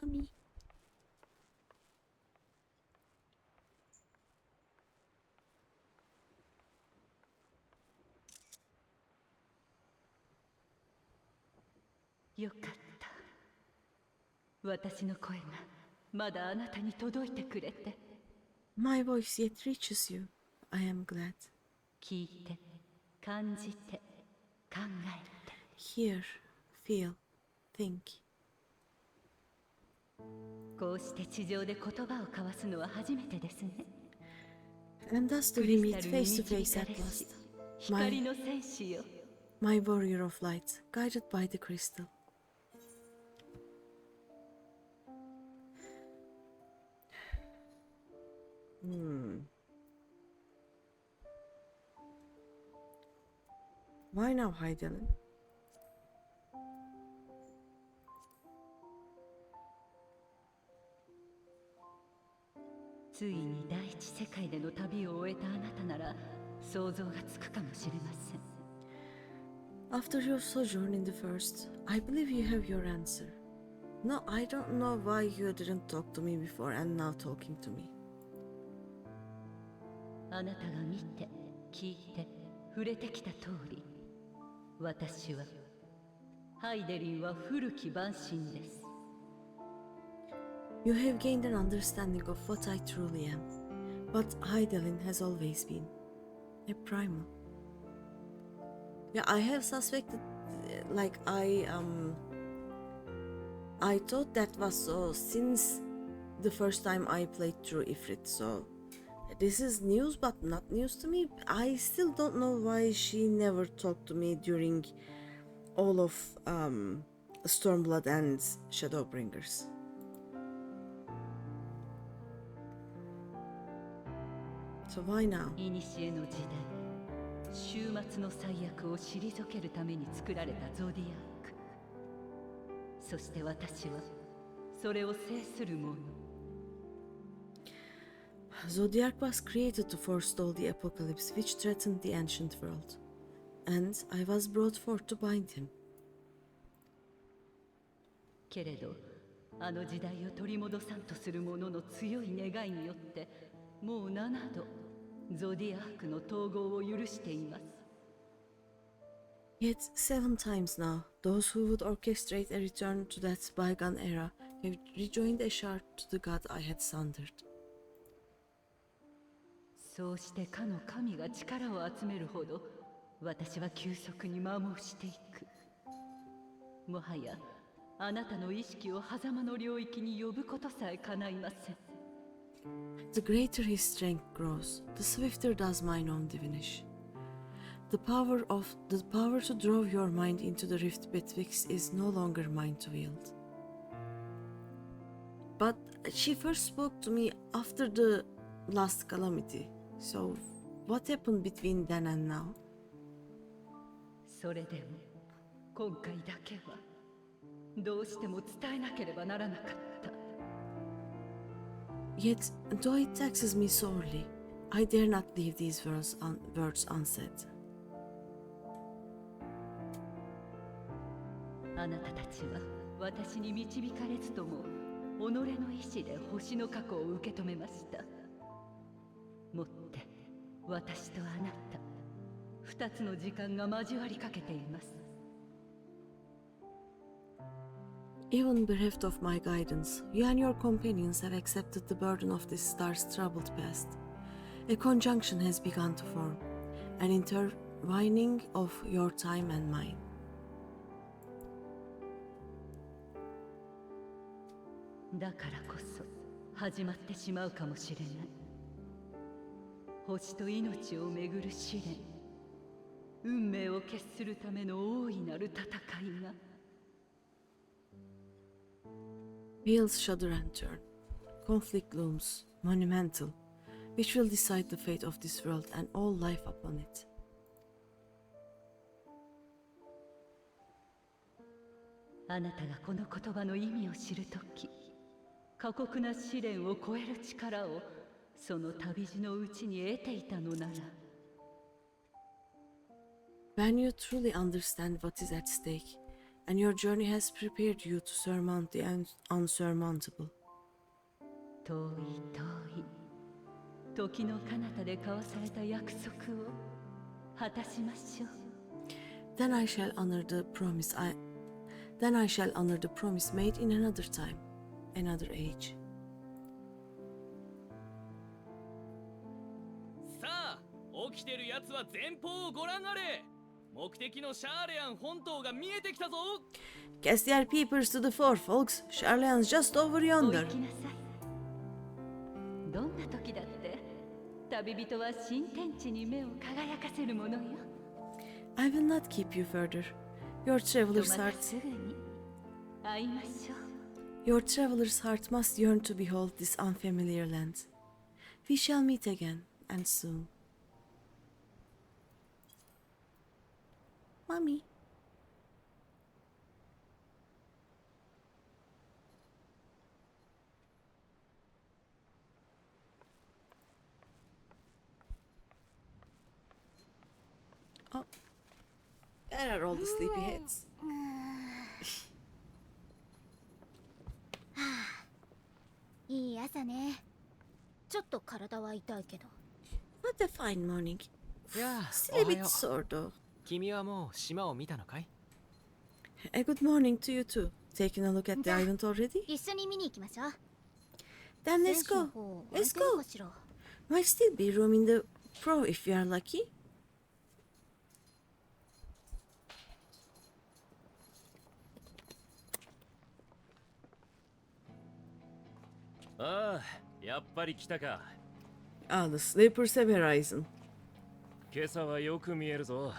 Mommy. よかった。私の声がまだあなたに届いてくれて。 My voice yet reaches you. I am glad. 聞いて、感じて、考えて。 Hear, feel, think. こうして地上で言葉を交わすのは初めてですね。 And thus do ク we リ meet スタルに face to 導 face か at れし last. 光の戦士よ。 My warrior of light, guided by the crystal. Why now, Hydelin? ついに第一世界での旅を終えたあなたなら想像がつくかもしれません。 After your sojourn in the first, I believe you have your answer. No, I don't know why you didn't talk to me before and now talking to me. あなたが見て、聞いて、触れてきた通り、私はハイデリンは古き万神です。 You have gained an understanding of what I truly am. But Hydelin has always been a primal. Yeah, I have suspected, like I thought that was so since the first time I played through Ifrit. So this is news, but not news to me. I still don't know why she never talked to me during all of Stormblood and Shadowbringers. So why now? 古の時代、終末の最悪を退けるために作られたゾディアーク。そして私はそれを制する者。 Zodiac was created to forestall the apocalypse which threatened the ancient world, and I was brought forth to bind him. けれど、あの時代を取り戻さんとする者の強い願いによって、もう7度、ゾディアークの統合を許しています。 Yet 7 times now, those who would orchestrate a return to that bygone era have rejoined a shard to the god I had sundered. そうしてかの神が力を集めるほど、私は急速に摩耗していく。もはや、あなたの意識を狭間の領域に呼ぶことさえ叶いません。 The greater his strength grows, the swifter does mine own diminish. The power to draw your mind into the rift betwixt is no longer mine to wield. But she first spoke to me after the last calamity, so what happened between then and now? それでも今回だけはどうしても伝えなければならなかった。 Yet, though it taxes me sorely, I dare not leave these words unsaid. あなたたちは私に導かれずとも己の意志で星の過去を受け止めました。もって私とあなた二つの時間が交わりかけています。 Even bereft of my guidance, you and your companions have accepted the burden of this star's troubled past. A conjunction has begun to form, an intertwining of your time and mine. だからこそ始まってしまうかもしれない。星と命をめぐる試練、運命を決するための大いなる戦いが。 Wheels shudder and turn. Conflict looms, monumental, which will decide the fate of this world and all life upon it. あなたがこの言葉の意味を知るとき、過酷な試練を超える力をその旅路のうちに得ていたのなら。 When you truly understand what is at stake, and your journey has prepared you to surmount the unsurmountable. 遠い遠い時の彼方で交わされた約束を果たしましょう。 Then I shall honor the promise made in another time, another age. さあ、起きてるやつは前方をご覧あれ。目的のシャーレアン本島が見えてきたぞ。 Cast your peepers to the fore, folks. Sharlayan's just over お yonder. 行きなさい。どんな時だって旅人は新天地に目を輝かせるものよ。 I will not keep you further. Your と traveler's また heart, すぐに会いましょう。 your traveler's heart must yearn to behold this unfamiliar land. We shall meet again, and soon. Mommy. Oh, there are all the sleepyheads. いい朝ね。ちょっと体は痛いけど。 What a fine morning. いや Still a おは bit よう。 sore though. 君はもう島を見たのかい？ A good morning to you too. Taking a look at the island already? 一緒に見に行きましょう。 Then let's 選手の go. 方 Let's 空いてる go. かしら。 Might still be room in the pro if we are lucky. ああ、やっぱり来たか。 Ah, the sleepers have arisen. 今朝はよく見えるぞ。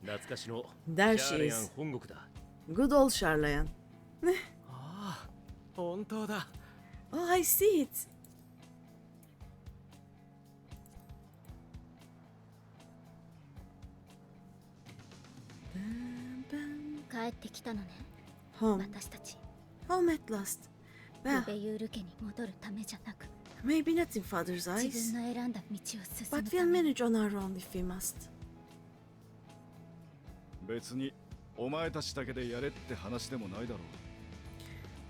懐かしの There シャ she ーレアン is. 本国だ。 Good old Sharlayan. ああ、本当だ。 Oh, I see it. 帰ってきたのね。 Home. 私たち。 Home at last. ル Well, ベユール家に戻るためじゃなく、 maybe not in father's 自 eyes. 分の選んだ道を進 But む we'll ために。 manage on our own if we must. 別にお前たちだけでやれって話でもないだろ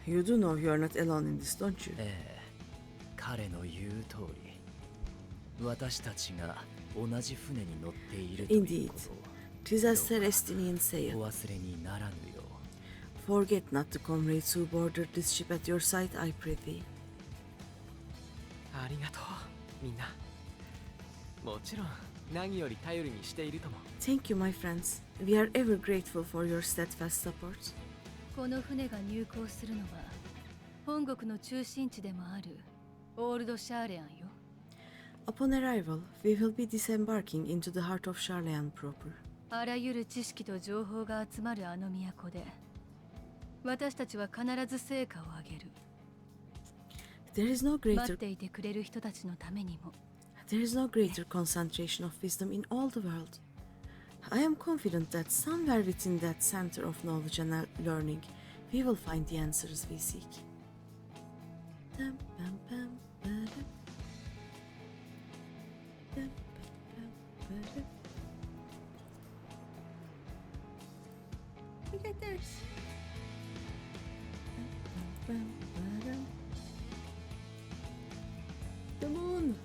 う。 You do know you are not alone in this, don't you? 彼の言う通り、私たちが同じ船に乗っていると Indeed. いうことを 'Tis as Celestinian saith. お忘れにならぬよう。 Forget not the comrades who boarded this ship at your side, I prithee. ありがとう、みんな。もちろん何より頼りにしているとも。 Thank you, my friends. We are ever grateful for your steadfast support. この船が入港するのは本国の中心地でもあるオールドシャーレアンよ。 Upon arrival, we will be disembarking into the heart of Sharlayan proper. あらゆる知識と情報が集まるあの都で私たちは必ず成果を上げる。 There is no 待っ greater ていてくれる人たちのためにも。There is no greater concentration of wisdom in all the world. I am confident that somewhere within that center of knowledge and learning, we will find the answers we seek. Dum, bum, bum, ba-dum. Dum, bum, bum, ba-dum. Look at this. Dum, bum, bum, ba-dum. The moon.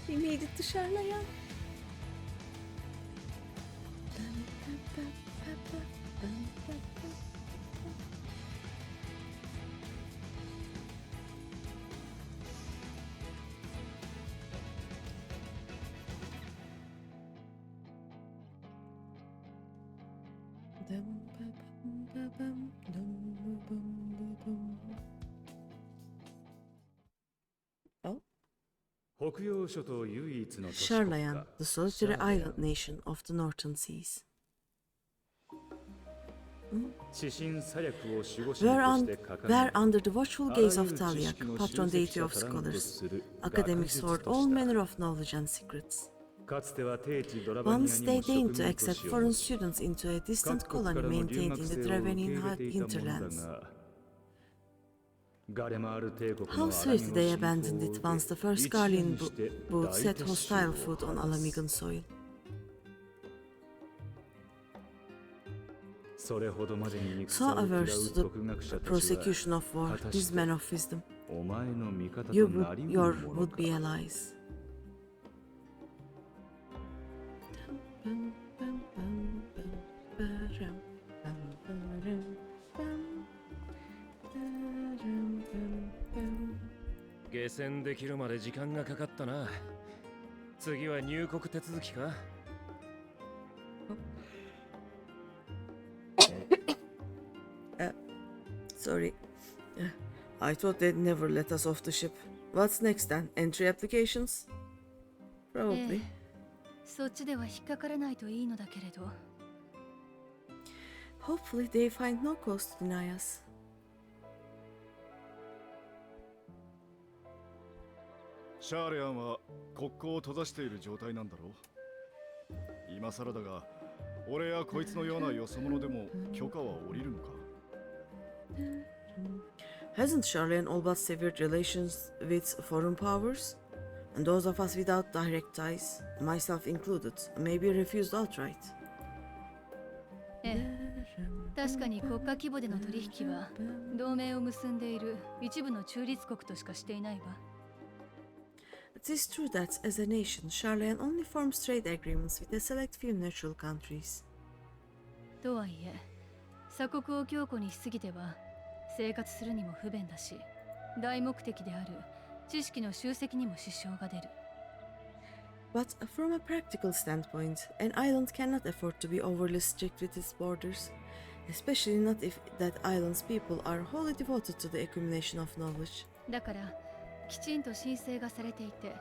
We made it to Sharlayan. Oh. Sharlayan, the solitary island nation of the northern seas. Where under the watchful gaze of Taliak, patron deity of scholars, academics hoard all manner of knowledge and secrets. Once they deigned to accept foreign students into a distant colony maintained in the Dravenian hinterlands. How swiftly they abandoned it once the first Garlean boot set hostile foot on Alamigan soil. So averse to the prosecution of war, these men of wisdom, your would-be allies. Sorry. I thought they'd never let us off the ship. What's next then? Entry applications? Probably. そっちでは引っかからないといいのだけれど。Hopefully they find no cause to deny us. シャーレアンは国交を閉ざしている状態なんだろう。今更だが、俺やこいつのようなよそ者でも許可は下りるのか。Hasn't Sharlayan all but severed relations with foreign powers? And those of us without direct ties, myself included, may be refused outright. ええ、確かに国家規模での取引は同盟を結んでいる一部の中立国としかしていないわ。It is true that, as a nation, Sharlayan only forms trade agreements with a select few neutral countries. とはいえ、鎖国を強固にしすぎては生活するにも不便だし、大目的である知識の集積にも支障が出る。But from a practical standpoint, an island cannot afford to be overly strict with its borders, especially not if that island's people are wholly devoted to the accumulation of knowledge. だから、きちんと申請がされていて、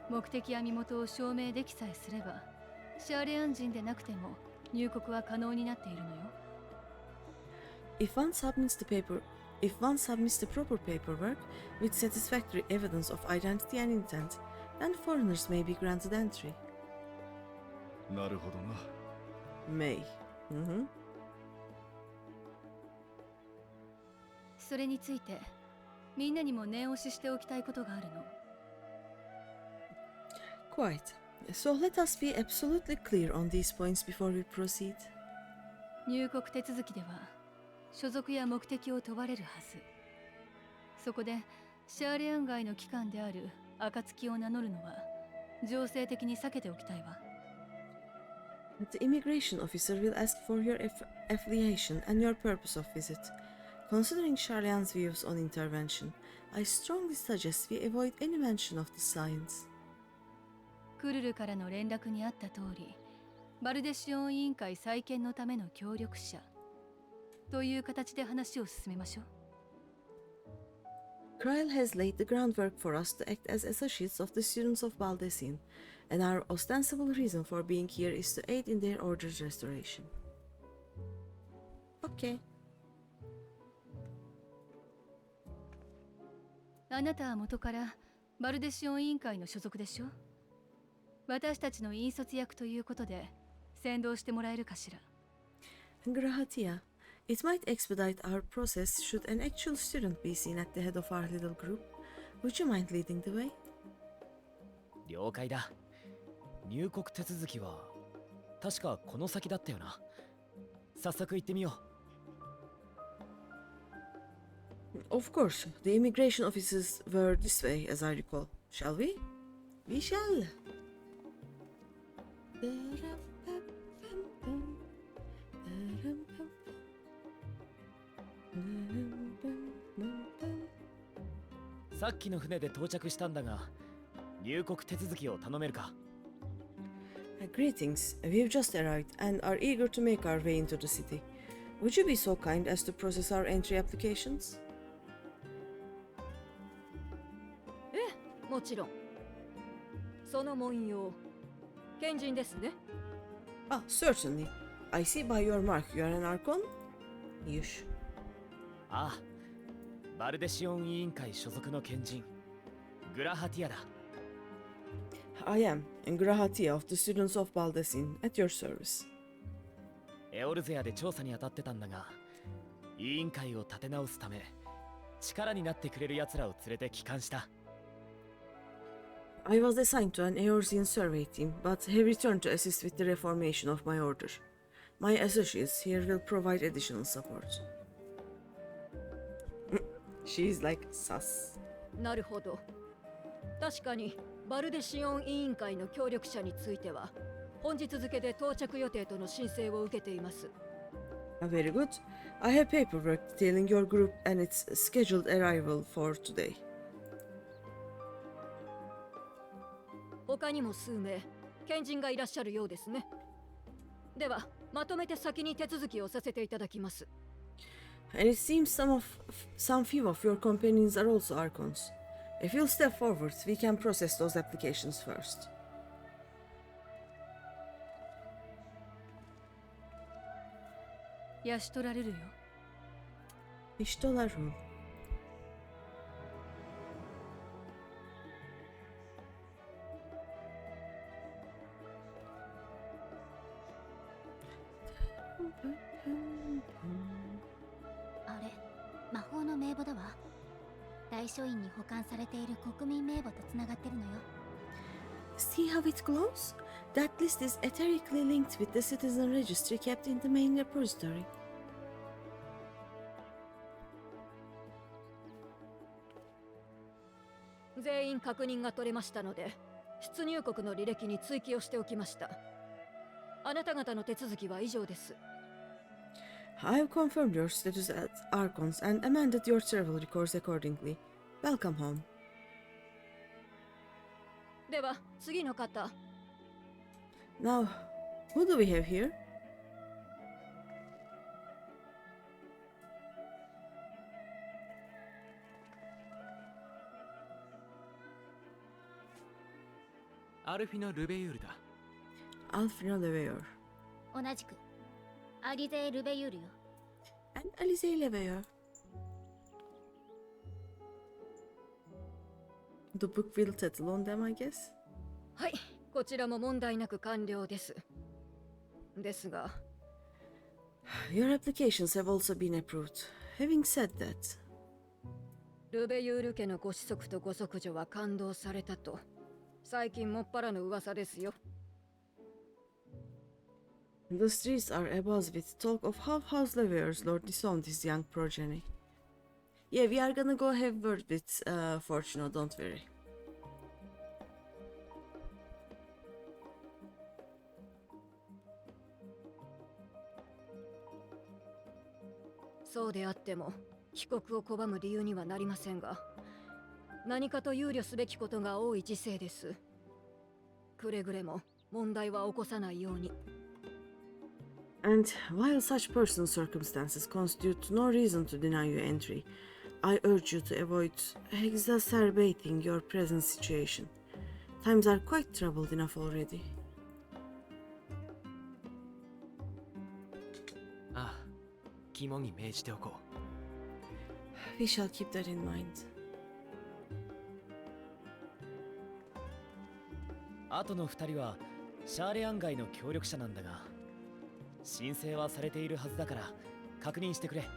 目的や身元を証明できさえすれば、シャーレアン人でなくても入国は可能になっているのよ。If one submits the proper paperwork with satisfactory evidence of identity and intent, then foreigners may be granted entry. なるほどな。May. それについて、みんなにも念押ししておきたいことがあるの。Quite. So let us be absolutely clear on these points before we proceed. 入国手続きでは所属や目的を問われるはず。そこでシャーレアン外の機関である暁を名乗るのは情勢的に避けておきたいわ。The immigration officer will ask for your affiliation and your purpose of visit. Considering Sharlayan's views on intervention, I strongly suggest we avoid any mention of the science. クルルからの連絡にあった通り、バルデシオン委員会再建のための協力者という形で話を進めましょう。Kryl has laid the groundwork for us to act as associates of the students of Baldessian, and our ostensible reason for being here is to aid in their order's restoration. Okay. あなたは元からバルデシオン委員会の所属でしょ。私たちの引率役ということで先導してもらえるかしら。Grahatia, it might expedite our process should an actual student be seen at the head of our little group. Would you mind leading the way? 了解だ。入国手続きは確かこの先だったよな。早速行ってみよう。 Of course, the immigration offices were this way, as I recall. Shall we? We shall. .さっきの船で到着したんだが、入国手続きを頼めるか。Greetings. We've just arrived and are eager to make our way into the city. Would you be so kind as to process our entry applications? もちろん。その文様、賢人ですね。Ah, certainly. I see by your mark you are an Archon? Yush. ああ、バルデシオン委員会所属の賢人、グラハティアだ。I am, Grahatia of the students of Baldesin, at your service. エオルゼアで調査に当たってたんだが、委員会を立て直すため、力になってくれる奴らを連れて帰還した。I was assigned to an Eorzean survey team, but have returned to assist with the reformation of my order. My associates here will provide additional support. She's like sus. なるほど。確かにバルデシオン委員会の協力者については本日付で到着予定との申請を受けています。Very good. I have paperwork detailing your group and its scheduled arrival for today. 他にも数名賢人がいらっしゃるようですね。ではまとめて先に手続きをさせていただきます。And it seems some few of your companions are also Archons. If you'll step forward, we can process those applications first. 養られるよ。İştolarım. See how it glows? That list is etherically linked with the citizen registry kept in the main repository. 全員確認が取れましたので、出入国の履歴に追記をしておきました。あなた方の手続きは以上です。I have confirmed your status as Archons and amended your travel records accordingly. Welcome home. では、次の方。Now, who do we have here? アルフィノ・ルベユールだ。Alfrina Leveyor. 同じくアリゼ・ルベユールよ。 And Alize Leveyor. The book will settle on them, I guess. はい、こちらも問題なく完了です。ですが、Your applications have also been approved. Having said that, ルベユール家のご子息とご息女は感動されたと、最近もっぱらの噂ですよ。the streets are abuzz with talk of how House Leveyor's Lord disowned his young progeny. Yeah, we are gonna go have word with Fortuno, don't worry. そうであっても帰国を拒む理由にはなりませんが、何かと憂慮すべきことが多い時世です。くれぐれも問題は起こさないように。And while such personal circumstances constitute no reason to deny you entry, I urge you to avoid exacerbating your present situation. Times are quite troubled enough already. ああ、聞肝に銘じておこ We shall keep that in mind. あとの2人はシャーレアン街の協力者なんだが、申請はされているはずだから確認してくれ。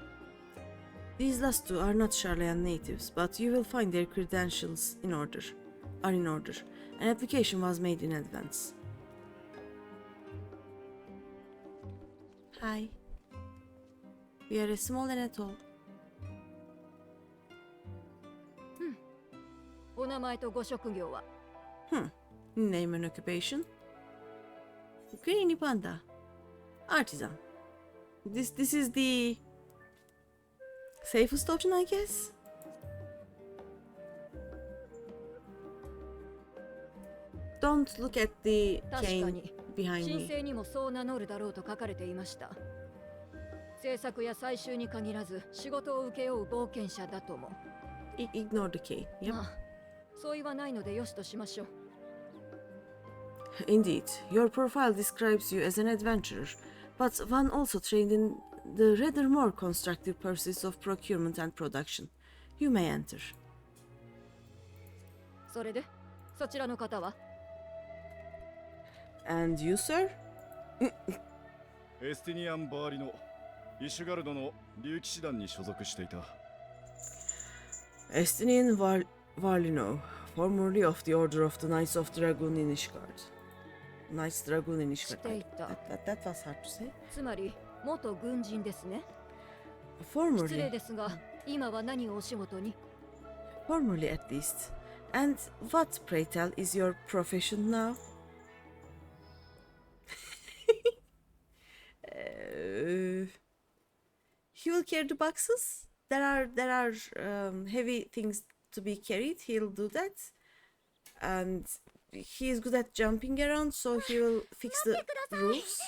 These last two are not Sharlayan natives, but you will find their credentials in order. An application was made in advance. Hi. We are a small and atoll. お名前とご職業は？ Name and occupation? GreenyThePanda. Artisan. This is the safest option, I guess. Don't look at the 確か cane に behind 申 me. 請にもそう名乗るだろうと書かれていました。制作や採集に限らず仕事を請け負う冒険者だとも。 Ignore the cane. Yep. まあ、そう言わないのでよしとしましょう。 Indeed, your profile describes you as an adventurer, but one also trained in the rather more constructive pursuits of procurement and production. You may enter. それで、そちらの方は？ And you, sir? エスティニアン・バーリのイシュガルドの竜騎士団に所属していた。 Estinian Varlino, formerly of the Order of the Knights of Dragoon in Ishgard. Knights Dragoon in Ishgard. That was hard to say. つまり、元軍人ですね。失 Formerly. 礼ですが、今は何をお仕事に？ Formerly at least. And what, pray tell, is your profession now? He will carry the boxes. There are heavy things to be carried. He'll do that, and he is good at jumping around, so he will fix the roofs.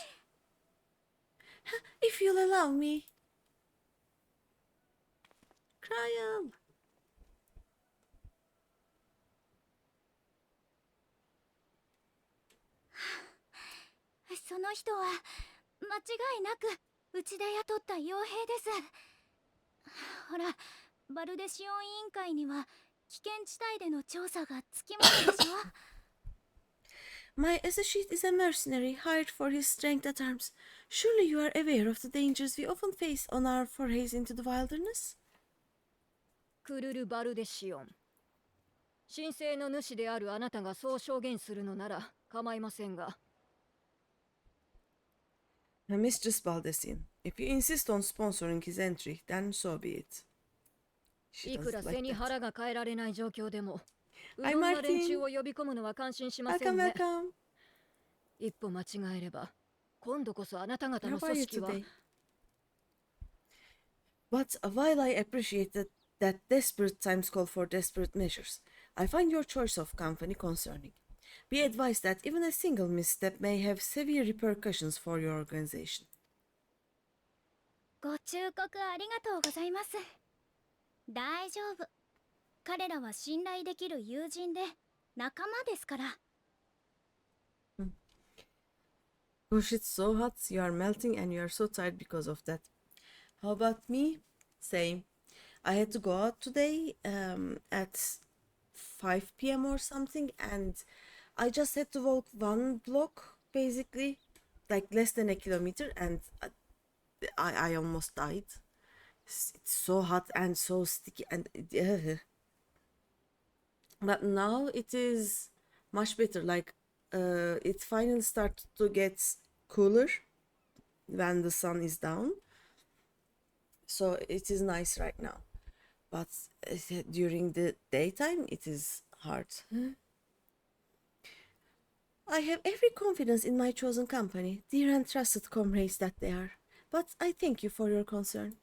If you'll allow me, Cryle. その人は間違いなくうちで雇った傭兵です。ほら、バルデシオン委員会には危険地帯での調査がつきものでしょ。My associate is a mercenary hired for his strength at arms. Surely you are aware of the dangers we often face on our forays into the wilderness? クルル・バルデシオン。申請の主であるあなたがそう証言するのなら構いませんが。Mistress Baldessian, if you insist on sponsoring his entry, then so be it. いくら背に腹が変えられない状況でも、う Hi, どんな Martin. 連中を呼び込むのは感心しませ Welcome, んね。 welcome. 一歩間違えれば、今度こそあなた方 How の are 組 you 織は。 today? But while I appreciate that desperate times call for desperate measures, I find your choice of company concerning. Be advised that even a single misstep may have severe repercussions for your organization. ご忠告ありがとうございます。大丈夫。彼らは信頼できる友人で仲間ですから。Gosh, it's so hot, you are melting and you are so tired because of that. How about me? Same. I had to go out today at 5 p.m. or something, and I just had to walk one block, basically, like less than a kilometer, and I almost died. It's so hot and so sticky, and but now it is much better. Like it finally started to get cooler when the sun is down, so it is nice right now. But during the daytime, it is hard. I have every confidence in my chosen company, dear and trusted comrades that they are. But I thank you for your concern.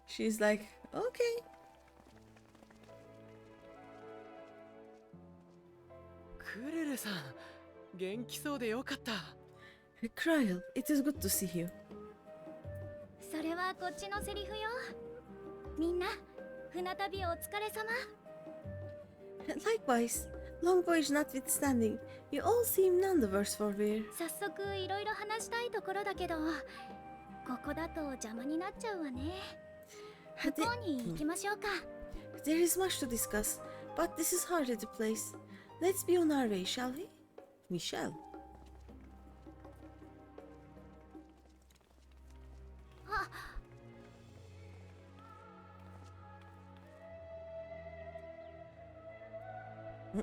She's like, okay. クルルさん、元気そうでよかった。Cryle, it is good to see you. それはこっちのセリフよ。みんな、船旅お疲れ様。Likewise, Long voyage notwithstanding, you all seem none the worse for wear. 早速いろいろ話したいところだけど、ここだと邪魔になっちゃうわね。向こうに行きましょうか。There is much to discuss, but this is hardly the place. Let's be on our way, shall we? We shall.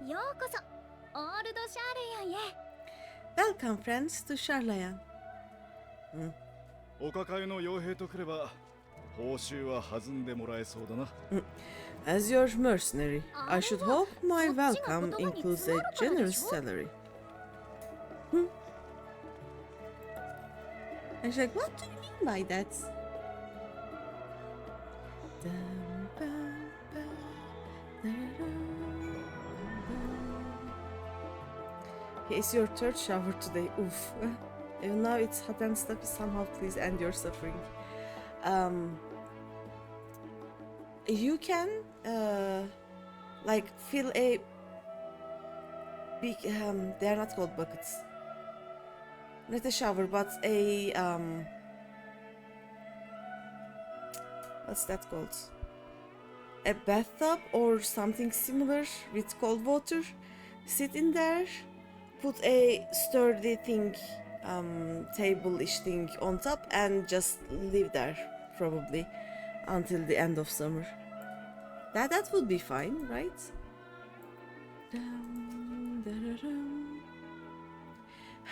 ようこそオールドシャーレヤンへ。 Welcome, friends, to Sharlayan. お抱えの傭兵とくれば報酬は弾んでもらえそうだな。As your mercenary, I should hope my welcome includes a generous salary. I was like, what do you mean by that? It's your third shower today. Oof. Even now it's hot and stuffy. Somehow please end your suffering. You can like fill a big they are not called buckets. Not a shower, but a what's that called? A bathtub or something similar with cold water. Sit in there, put a sturdy thing, table-ish thing on top, and just live there probably until the end of summer. That would be fine, right?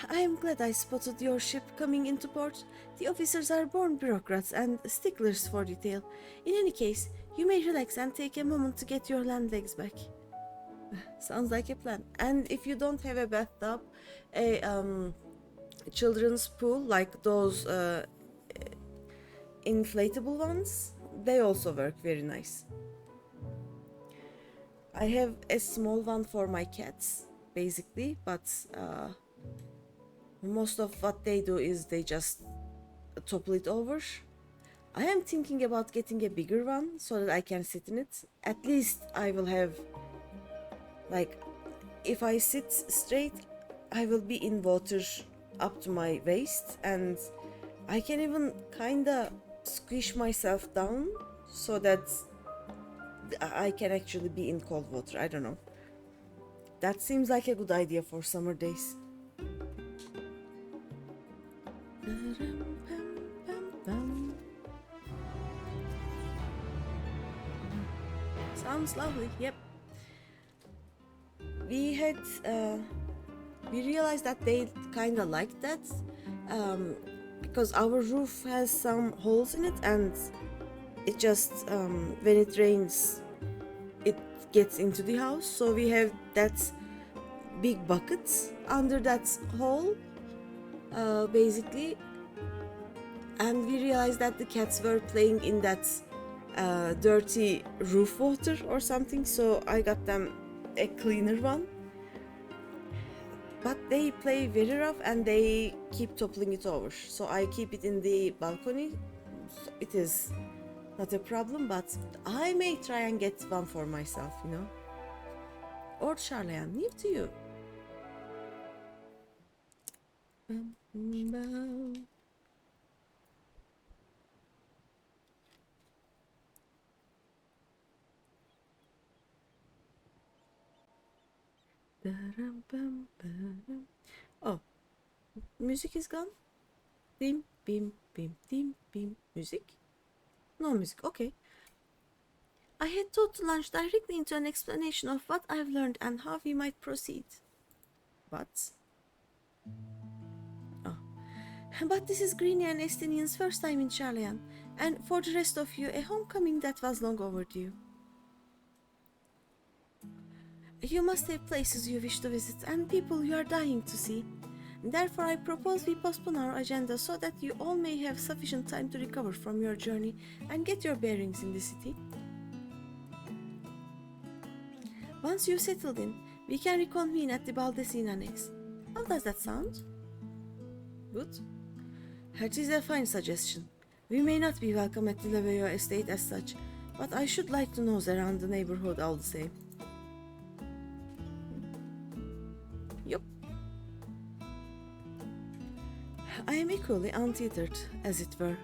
I am glad I spotted your ship coming into port. The officers are born bureaucrats and sticklers for detail. In any case, you may relax and take a moment to get your land legs back. Sounds like a plan. And if you don't have a bathtub, a children's pool like those inflatable ones, they also work very nice. I have a small one for my cats, basically, but most of what they do is they just topple it over. I am thinking about getting a bigger one so that I can sit in it. At least I will have, like, if I sit straight, I will be in water up to my waist, and I can even kinda squish myself down so that I can actually be in cold water. I don't know. That seems like a good idea for summer days. Sounds lovely. Yep. We had we realized that they kind of liked that because our roof has some holes in it, and it just when it rains it gets into the house, so we have that big bucket under that hole basically, and we realized that the cats were playing in that dirty roof water or something, so I got them a cleaner one. But they play very rough and they keep toppling it over, so I keep it in the balcony. So it is not a problem, but I may try and get one for myself, you know. Or Sharlayan, leave to you. Oh, music is gone. Bim, bim, bim, bim, bim. Music? No music, okay. I had thought to launch directly into an explanation of what I've learned and how we might proceed. What? Oh. But this is Greeny and Estinian's first time in Sharlayan, and for the rest of you, a homecoming that was long overdue. You must have places you wish to visit and people you are dying to see. Therefore, I propose we postpone our agenda so that you all may have sufficient time to recover from your journey and get your bearings in the city. Once you've settled in, we can reconvene at the Baldacin Annex. How does that sound? Good. That is a fine suggestion. We may not be welcome at the Leveo estate as such, but I should like to nose around the neighborhood all the same. I am equally untethered, as it were.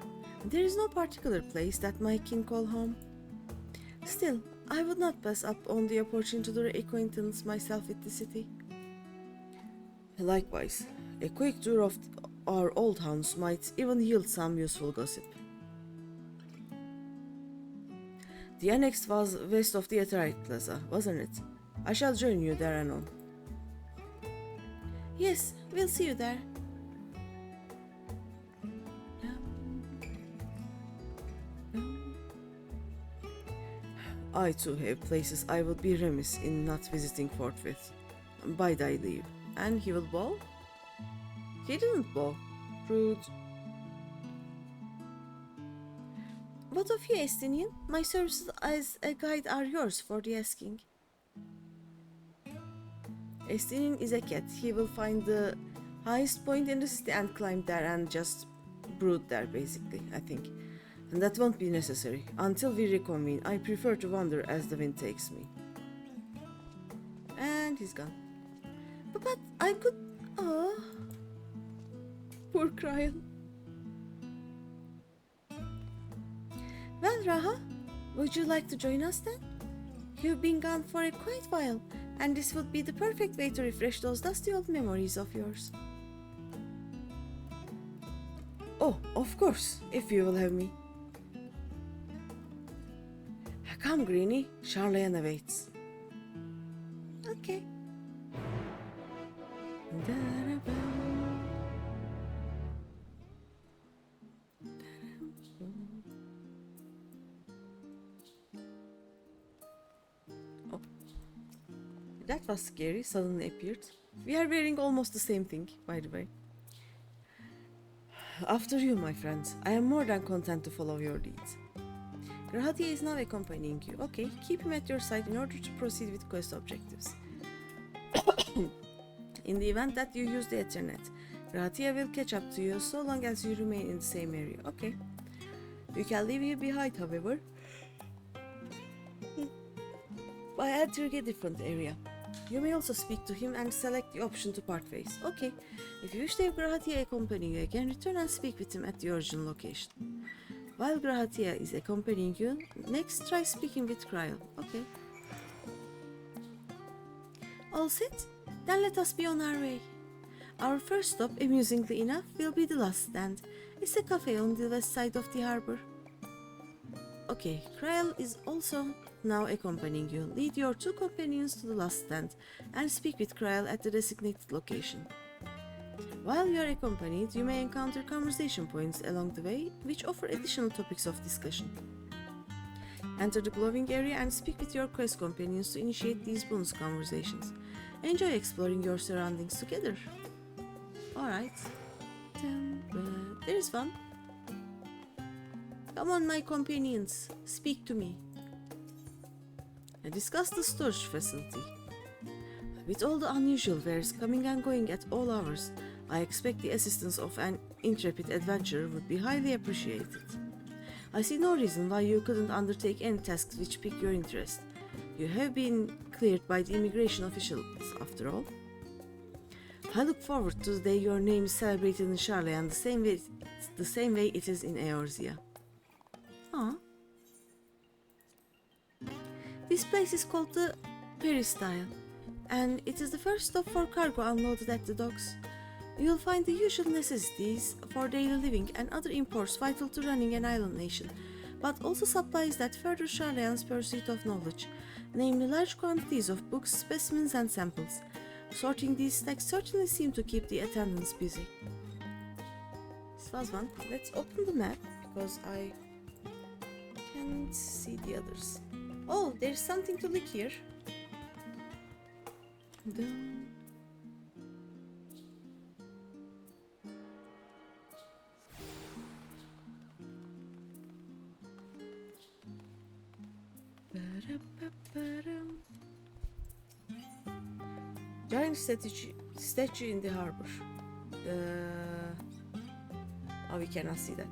There is no particular place that my kin call home. Still, I would not pass up on the opportunity to reacquaintance myself with the city. Likewise, a quick tour of our old house might even yield some useful gossip. The annex was west of the Atari Plaza, wasn't it? I shall join you there anon. Yes, we'll see you there. I too have places I would be remiss in not visiting forthwith. By thy leave. And he will bow? He didn't bow. Rude. What of you, Estinian? My services as a guide are yours for the asking. Estinian is a cat. He will find the highest point in the city and climb there and just brood there, basically, I think. And that won't be necessary. Until we reconvene, I prefer to wander as the wind takes me. And he's gone. But I could... Oh, poor Kryle. Well, Raha, would you like to join us then? You've been gone for a quite while, and this would be the perfect way to refresh those dusty old memories of yours. Oh, of course, if you will have me. Come, Greeny, Sharlayan awaits. Okay. Oh, that was scary, suddenly appeared. We are wearing almost the same thing, by the way. After you, my friends. I am more than content to follow your leads. Grahatia is now accompanying you. Okay, keep him at your side in order to proceed with quest objectives. In the event that you use the Ethernet, Grahatia will catch up to you so long as you remain in the same area. Okay. You can leave him behind, however, by entering a different area. You may also speak to him and select the option to part ways. Okay. If you wish to have Grahatia accompany you again, return and speak with him at the original location. While Grahatia is accompanying you, next try speaking with Kryle. Okay. All set? Then let us be on our way. Our first stop, amusingly enough, will be the last stand. It's a cafe on the west side of the harbor. Okay, Kryle is also now accompanying you. Lead your two companions to the last stand and speak with Kryle at the designated location. While you are accompanied, you may encounter conversation points along the way, which offer additional topics of discussion. Enter the glowing area and speak with your quest companions to initiate these bonus conversations. Enjoy exploring your surroundings together. Alright. There is one. Come on, my companions, speak to me. Discuss the storage facility. With all the unusual wares coming and going at all hours, I expect the assistance of an intrepid adventurer would be highly appreciated. I see no reason why you couldn't undertake any tasks which pique your interest. You have been cleared by the immigration officials, after all. I look forward to the day your name is celebrated in Sharlayan the same way it is in Eorzea. Ah. This place is called the Peristyle, and it is the first stop for cargo unloaded at the docks. You'll find the usual necessities for daily living and other imports vital to running an island nation, but also supplies that further Sharlayan's pursuit of knowledge, namely large quantities of books, specimens and samples. Sorting these stacks certainly seemed to keep the attendants busy. This was one. Let's open the map, because I can't see the others. Oh, there's something to look here. Giant statue in the harbor. Oh, we cannot see that.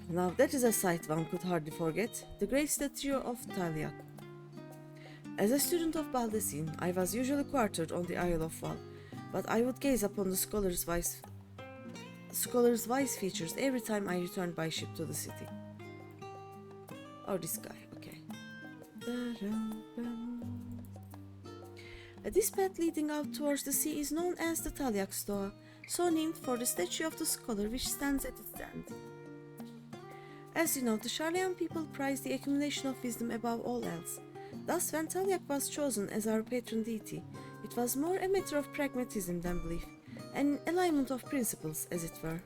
Now that is a sight one could hardly forget. The great statue of Talyak. As a student of Baldacin, I was usually quartered on the Isle of Val, but I would gaze upon the scholar's Scholar's Vice features every time I return by ship to the city. Oh, this guy, okay. This path leading out towards the sea is known as the Talyak Stoa, so named for the statue of the scholar which stands at its end. As you know, the Sharlayan people prize the accumulation of wisdom above all else. Thus, when Talyak was chosen as our patron deity, it was more a matter of pragmatism than belief, an alignment of principles, as it were.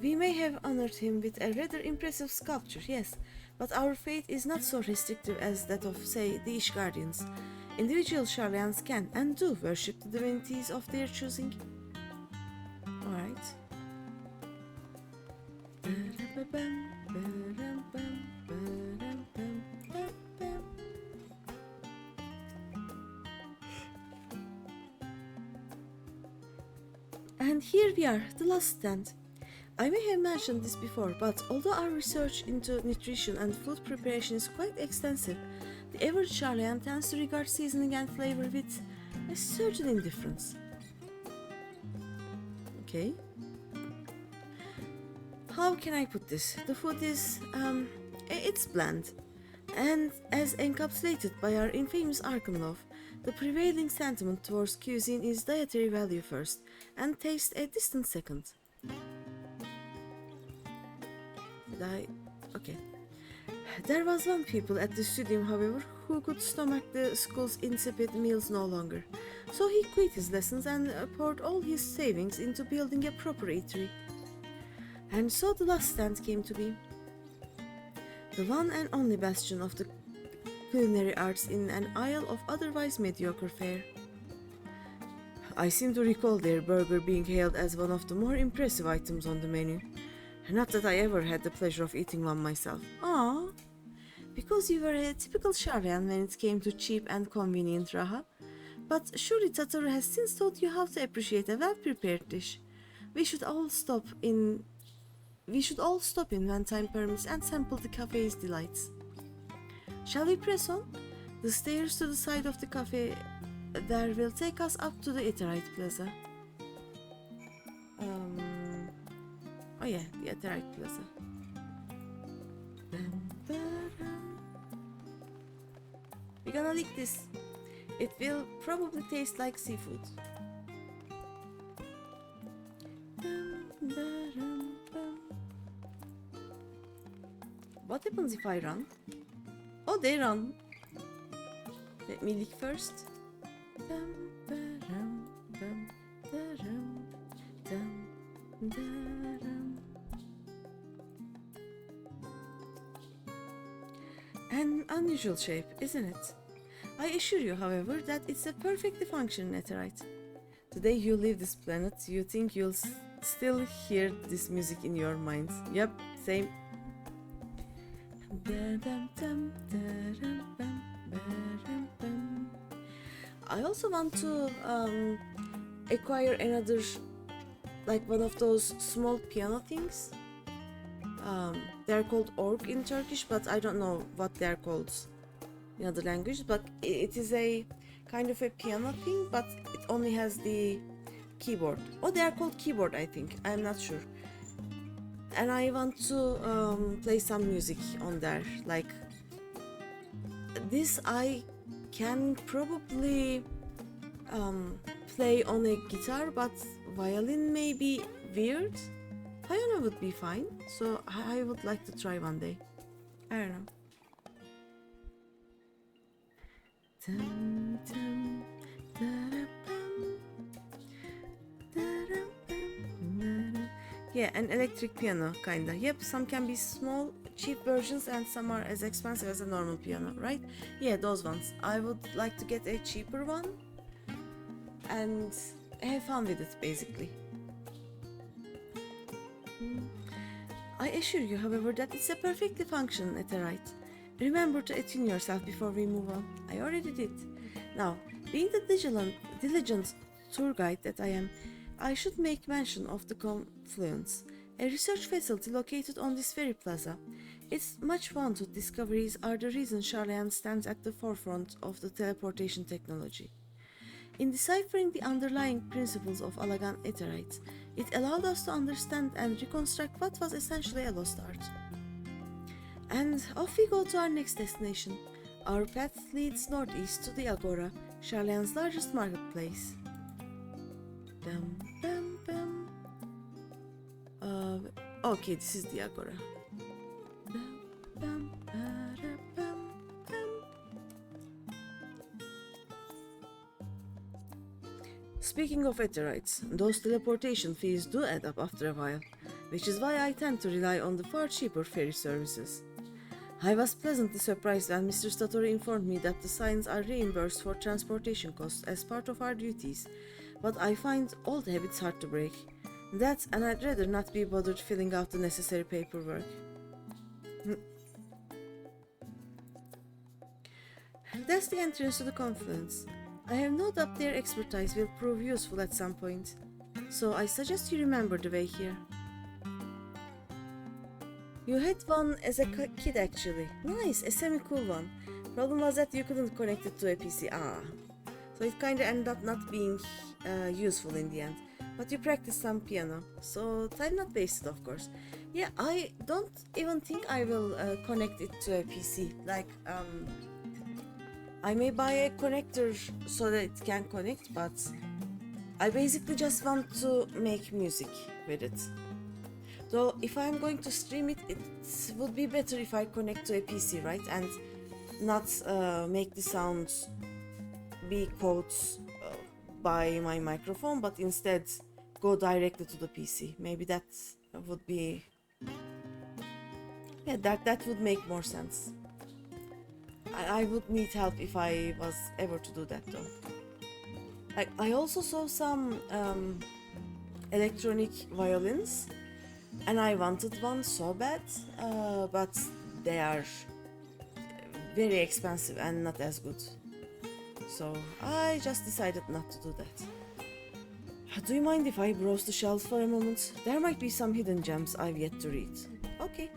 We may have honored him with a rather impressive sculpture, yes, but our faith is not so restrictive as that of, say, the Ishgardians. Individual Sharlayans can and do worship the divinities of their choosing. Alright. And here we are, the last stand. I may have mentioned this before, but although our research into nutrition and food preparation is quite extensive, the average Sharlayan tends to regard seasoning and flavor with a certain indifference. Okay. How can I put this? The food is, it's bland. And as encapsulated by our infamous Arkham the prevailing sentiment towards cuisine is dietary value first, and taste a distant second. Okay. There was one pupil at the studium, however, who could stomach the school's insipid meals no longer. So he quit his lessons and poured all his savings into building a proper eatery. And so the last stand came to be. The one and only bastion of the culinary arts in an isle of otherwise mediocre fare. I seem to recall their burger being hailed as one of the more impressive items on the menu. Not that I ever had the pleasure of eating one myself. Ah, because you were a typical Sharlayan when it came to cheap and convenient raha. But surely Tataru has since taught you how to appreciate a well-prepared dish. We should all stop in when time permits and sample the cafe's delights. Shall we press on? The stairs to the side of the cafe there will take us up to the Eterite Plaza. Oh yeah, the Eterite Plaza. We're gonna lick this. It will probably taste like seafood. What happens if I run? Oh, they run. Let me lick first. An unusual shape, isn't it? I assure you, however, that it's a perfectly functioning Netherite. The day you leave this planet, you think you'll still hear this music in your mind. Yep, same. I also want to acquire another, like one of those small piano things. They're called org in Turkish, but I don't know what they're called in other language. But it is a kind of a piano thing, but it only has the keyboard. Oh, they're called keyboard, I think. I'm not sure. And I want to play some music on there. Like this, I can probably play on a guitar, but violin may be weird. Piano would be fine, so I would like to try one day. I don't know. Dum, dum, da-da-bum, da-da-bum. Yeah, an electric piano, kinda. Yep, some can be small, cheap versions, and some are as expensive as a normal piano, right? Yeah, those ones. I would like to get a cheaper one and have fun with it, basically. I assure you, however, that it's a perfectly functional Netherite. Remember to attune yourself before we move on. I already did. Now, being the diligent tour guide that I am, I should make mention of the Confluence, a research facility located on this very plaza. Its much vaunted discoveries are the reason Sharlayan stands at the forefront of the teleportation technology. In deciphering the underlying principles of Alagan Aetherites, it allowed us to understand and reconstruct what was essentially a lost art. And off we go to our next destination. Our path leads northeast to the Agora, Sharlayan's largest marketplace. Bam, bam, bam. Okay, this is the Agora. Bam, bam, bada, bam, bam. Speaking of Aetherites, those teleportation fees do add up after a while, which is why I tend to rely on the far cheaper ferry services. I was pleasantly surprised when Mr. Statori informed me that the signs are reimbursed for transportation costs as part of our duties, but I find old habits hard to break. That, and I'd rather not be bothered filling out the necessary paperwork. That's the entrance to the confluence. I have no doubt their expertise will prove useful at some point, so I suggest you remember the way here. You had one as a kid actually. Nice, a semi-cool one. Problem was that you couldn't connect it to a PC. So it kinda ended up not being useful in the end. But you practiced some piano, so time not wasted, of course. Yeah, I don't even think I will connect it to a PC. Like, I may buy a connector so that it can connect, but I basically just want to make music with it. Though if I'm going to stream it, it would be better if I connect to a PC, right? And not make the sounds be caught by my microphone, but instead go directly to the PC. Maybe that would be... yeah, that would make more sense. I would need help if I was ever to do that though. Like, I also saw some electronic violins, and I wanted one so bad, but they are very expensive and not as good. So I just decided not to do that. Do you mind if I browse the shelves for a moment? There might be some hidden gems I've yet to read. Okay.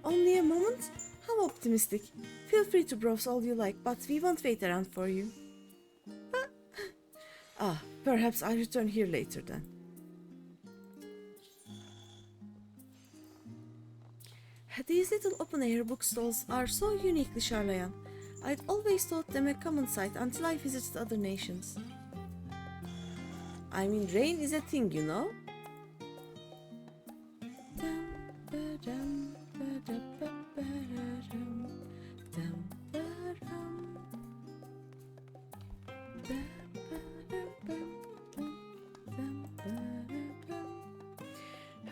Only a moment? How optimistic. Feel free to browse all you like, but we won't wait around for you. Perhaps I'll return here later then. These little open-air bookstalls are so uniquely Sharlayan. I'd always thought them a common sight until I visited other nations. I mean, rain is a thing, you know?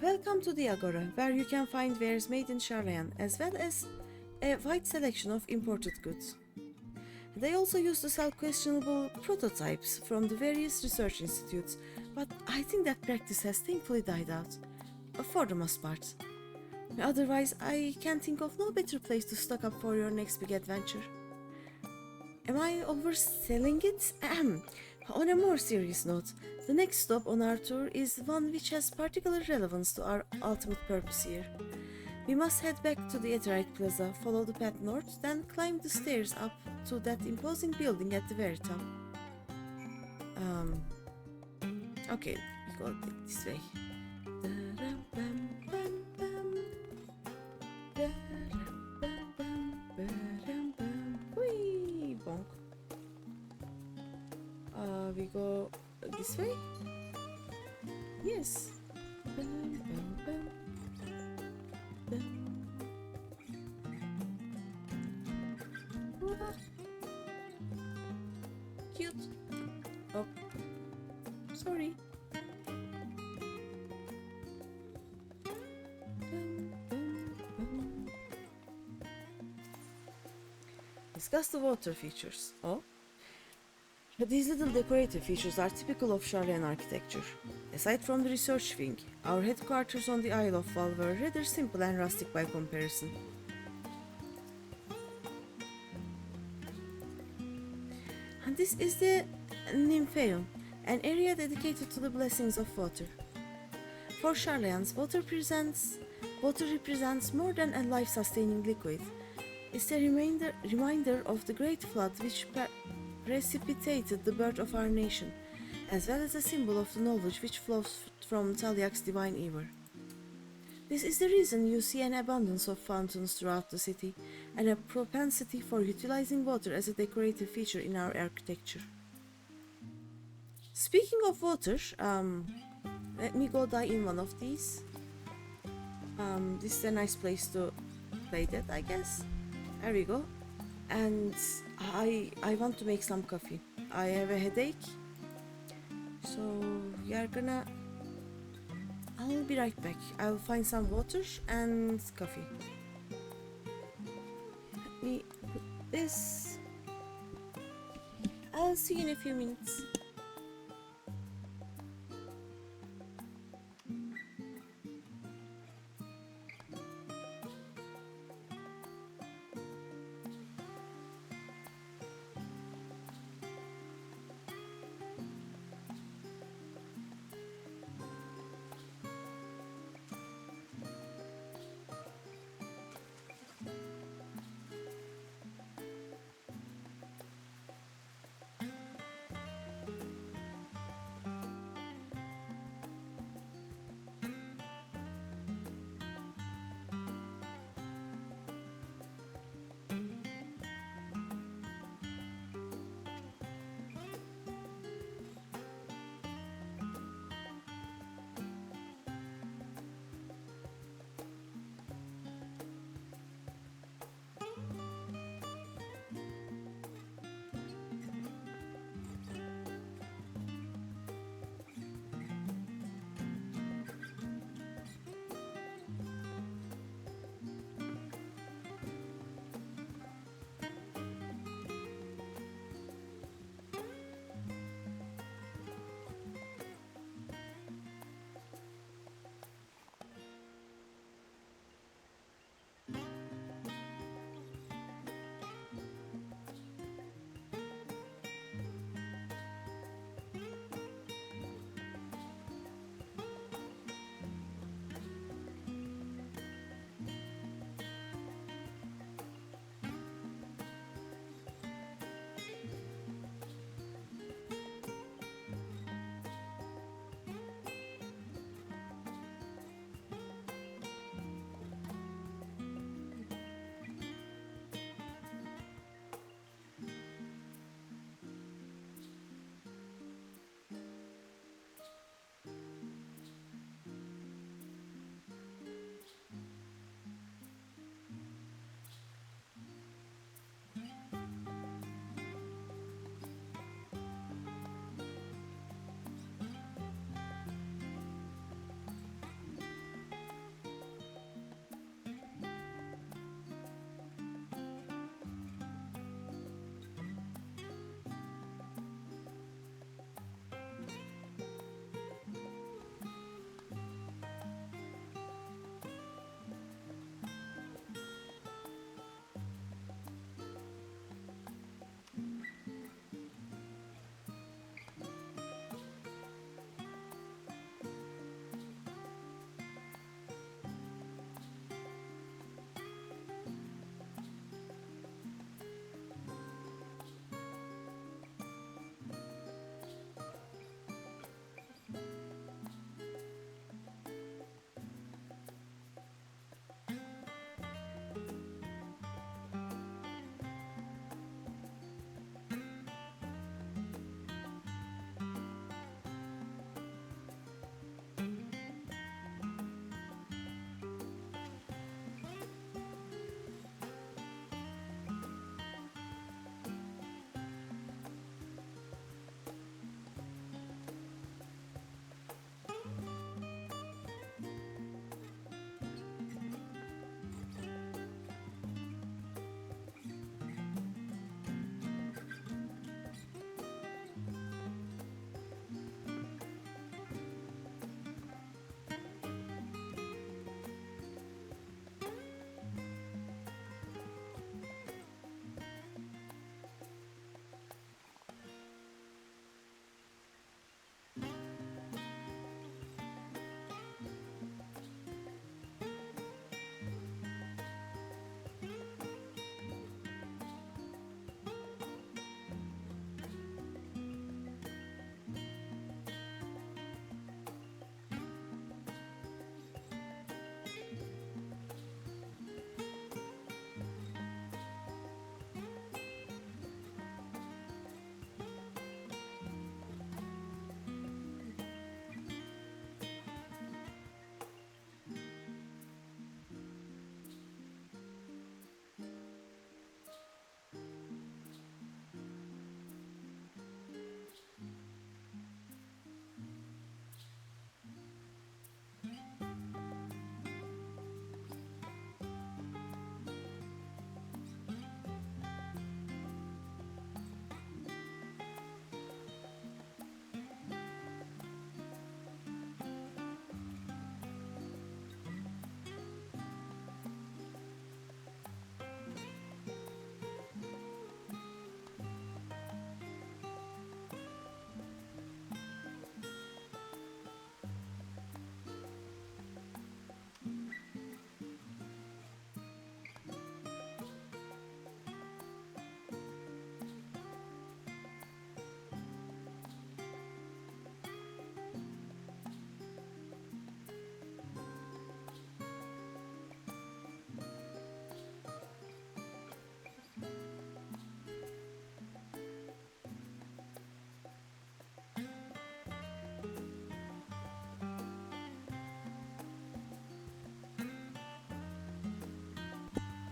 Welcome to the Agora, where you can find wares made in Sharlayan, as well as a wide selection of imported goods. They also used to sell questionable prototypes from the various research institutes, but I think that practice has thankfully died out, for the most part. Otherwise, I can think of no better place to stock up for your next big adventure. Am I overselling it? On a more serious note, the next stop on our tour is one which has particular relevance to our ultimate purpose here. We must head back to the Aetherite Plaza, follow the path north, then climb the stairs up to that imposing building at the very top. Okay, we go this way. Whee, bonk. We go this way? Yes. Cute. Oh, sorry. Discuss the water features. Oh? These little decorative features are typical of Sharlayan architecture. Aside from the research wing, our headquarters on the Isle of Val were rather simple and rustic by comparison. And this is the Nymphaeum, an area dedicated to the blessings of water. For Sharlayans, water represents more than a life-sustaining liquid. It's a reminder of the great flood which precipitated the birth of our nation, as well as a symbol of the knowledge which flows from Talyak's divine ear. This is the reason you see an abundance of fountains throughout the city, and a propensity for utilizing water as a decorative feature in our architecture. Speaking of water, let me go die in one of these. This is a nice place to play that, I guess. There we go. And I want to make some coffee. I have a headache, so we are gonna. I'll be right back. I'll find some water and coffee. Let me put this. I'll see you in a few minutes.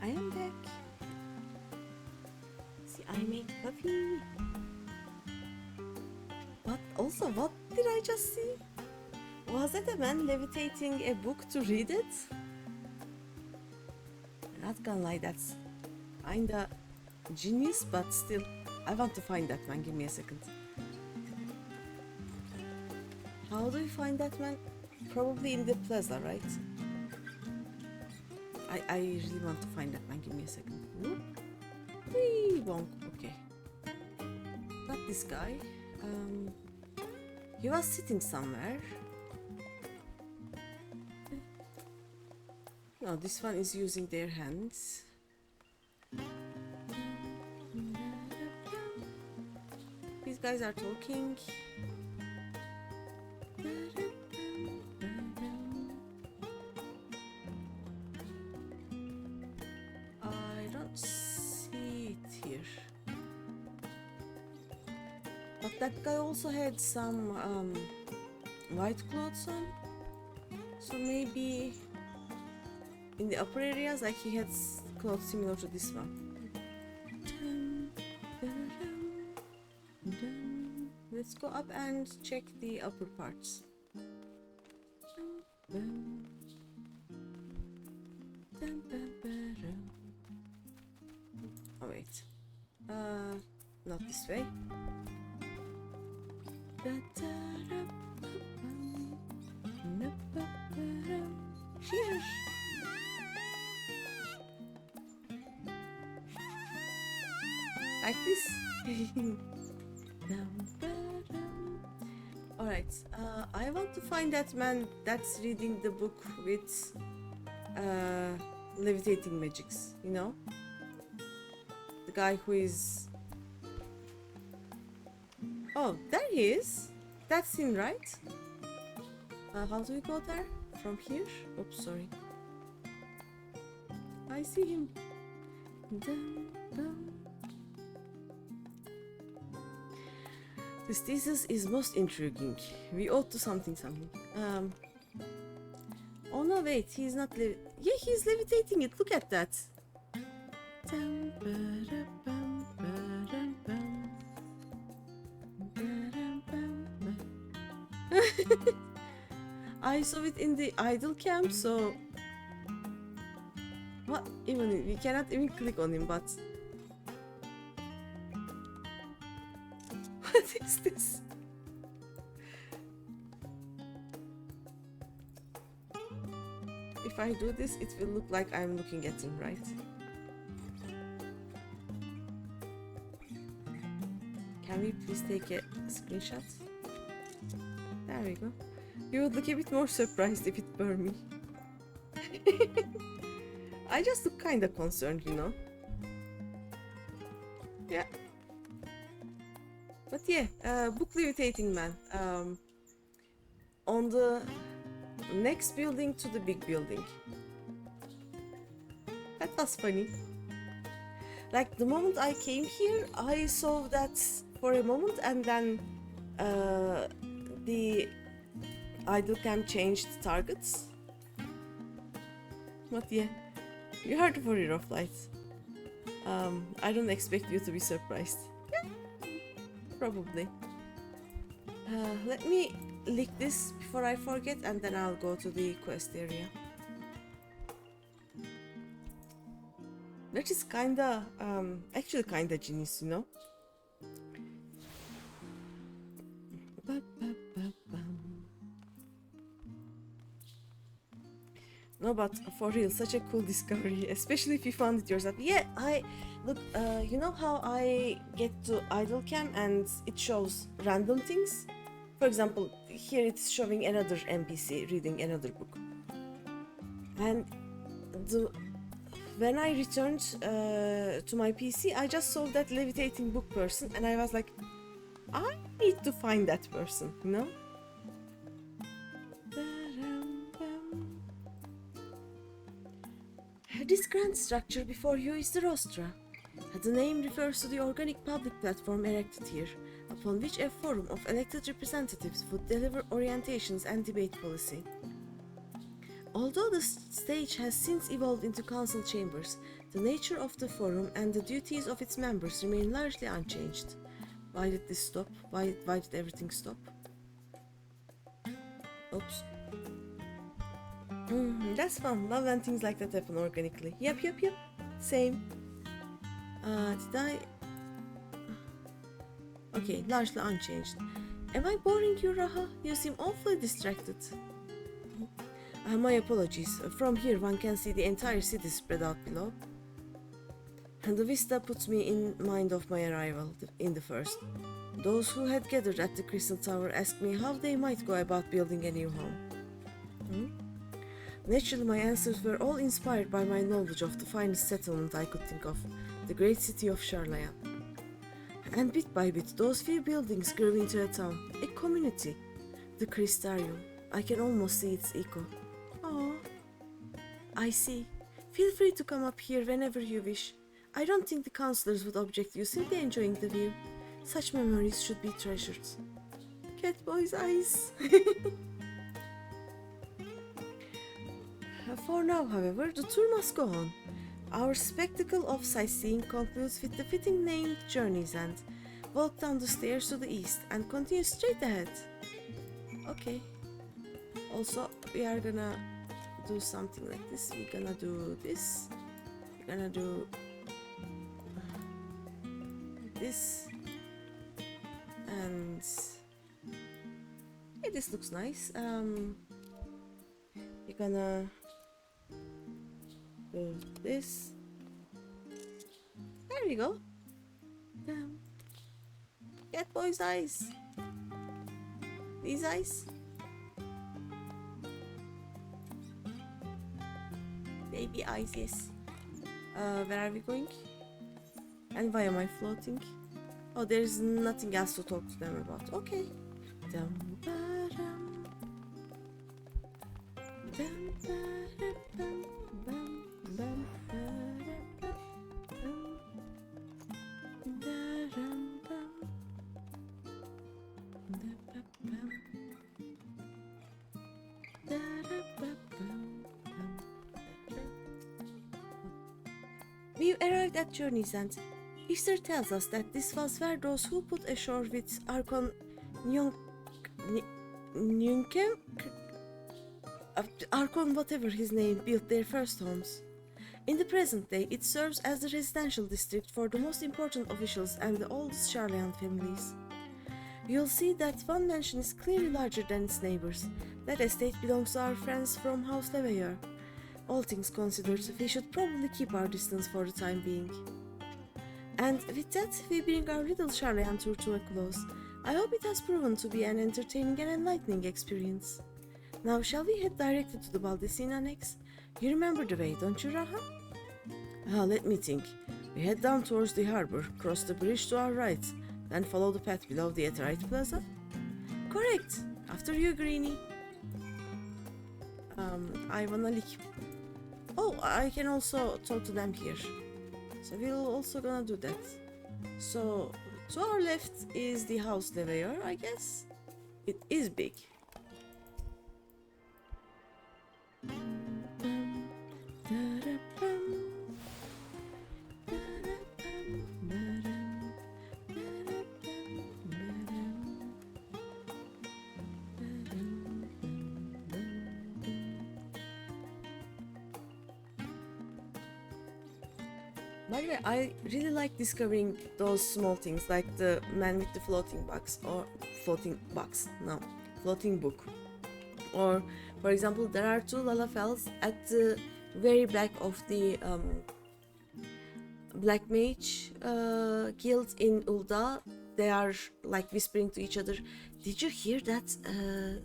I am back. See, I make coffee. What? Also, what did I just see? Was it a man levitating a book to read it? Not gonna lie, that's kinda genius, but still, I want to find that man. Give me a second. How do you find that man? Probably in the plaza, right? I really want to find that man. Give me a second. Whoop. Whee, bonk. Okay. Not this guy. He was sitting somewhere. No, this one is using their hands. These guys are talking. I don't see it here. But that guy also had some white clothes on. So maybe in the upper areas, like he had clothes similar to this one. Let's go up and check the upper parts. Oh wait, not this way. Here. Like this. Alright, I want to find that man that's reading the book with levitating magics, you know? The guy who is... Oh, there he is! That's him, right? How do we go there? From here? Oops, sorry. I see him. This thesis is most intriguing. We ought to something. Oh no, wait, he's not yeah, he's levitating it. Look at that. I saw it in the idol camp, so what even we cannot even click on him, but what is this? If I do this, it will look like I'm looking at him, right? Can we please take a screenshot? There we go. You would look a bit more surprised if it were me. I just look kinda concerned, you know? Yeah. But yeah, book levitating man. On the next building to the big building. That was funny. Like the moment I came here, I saw that for a moment, and then the idol camp changed targets. But yeah, you heard the warrior of light. I don't expect you to be surprised. Yeah, probably. Let me lick this before I forget, and then I'll go to the quest area. That is kinda, actually kinda genius, you know? No, but for real, such a cool discovery, especially if you found it yourself. Yeah, look, you know how I get to idle cam and it shows random things? For example, here it's showing another NPC reading another book. And when I returned to my PC, I just saw that levitating book person, and I was like, I need to find that person, you know? This grand structure before you is the rostra. The name refers to the organic public platform erected here, upon which a forum of elected representatives would deliver orientations and debate policy. Although the stage has since evolved into council chambers, the nature of the forum and the duties of its members remain largely unchanged. Why did this stop? Why did everything stop? Oops. That's fun. Love when things like that happen organically. Yep. Same. Did I... Okay, largely unchanged. Am I boring you, Raha? You seem awfully distracted. My apologies. From here one can see the entire city spread out below. And the vista puts me in mind of my arrival in the first. Those who had gathered at the Crystal Tower asked me how they might go about building a new home. Naturally, my answers were all inspired by my knowledge of the finest settlement I could think of, the great city of Sharlayan. And bit by bit, those few buildings grew into a town, a community, the Crystarium. I can almost see its echo. Oh, I see. Feel free to come up here whenever you wish. I don't think the counselors would object to you simply enjoying the view. Such memories should be treasured. Catboy's eyes. For now, however, the tour must go on. Our spectacle of sightseeing concludes with the fitting named Journey's End. Walk down the stairs to the east and continue straight ahead. Okay. Also, we are gonna do something like this. We're gonna do this. We're gonna do this. And hey, this looks nice. We're gonna do this. There we go. Catboy's eyes. These eyes. Baby eyes, yes. Where are we going? And why am I floating? Oh, there's nothing else to talk to them about. Okay. We've arrived at Journey's End. History tells us that this was where those who put ashore with Archon Archon whatever his name built their first homes. In the present day, it serves as the residential district for the most important officials and the oldest Sharlayan families. You'll see that one mansion is clearly larger than its neighbors. That estate belongs to our friends from House Leveilleur. All things considered, we should probably keep our distance for the time being. And with that, we bring our little Sharlayan tour to a close. I hope it has proven to be an entertaining and enlightening experience. Now, shall we head directly to the Baldacin Annex? You remember the way, don't you, Raha? Let me think. We head down towards the harbor, cross the bridge to our right, then follow the path below the Etherite Plaza? Correct! After you, Greeny. I wanna lick. Oh, I can also talk to them here. So we're also gonna do that. So, to our left is the House Leveilleur, I guess. It is big. By the way, I really like discovering those small things, like the man with the floating box, or floating book. Or, for example, there are two Lalafels at the very back of the Black Mage guild in Ul'dah. They are like whispering to each other. Did you hear that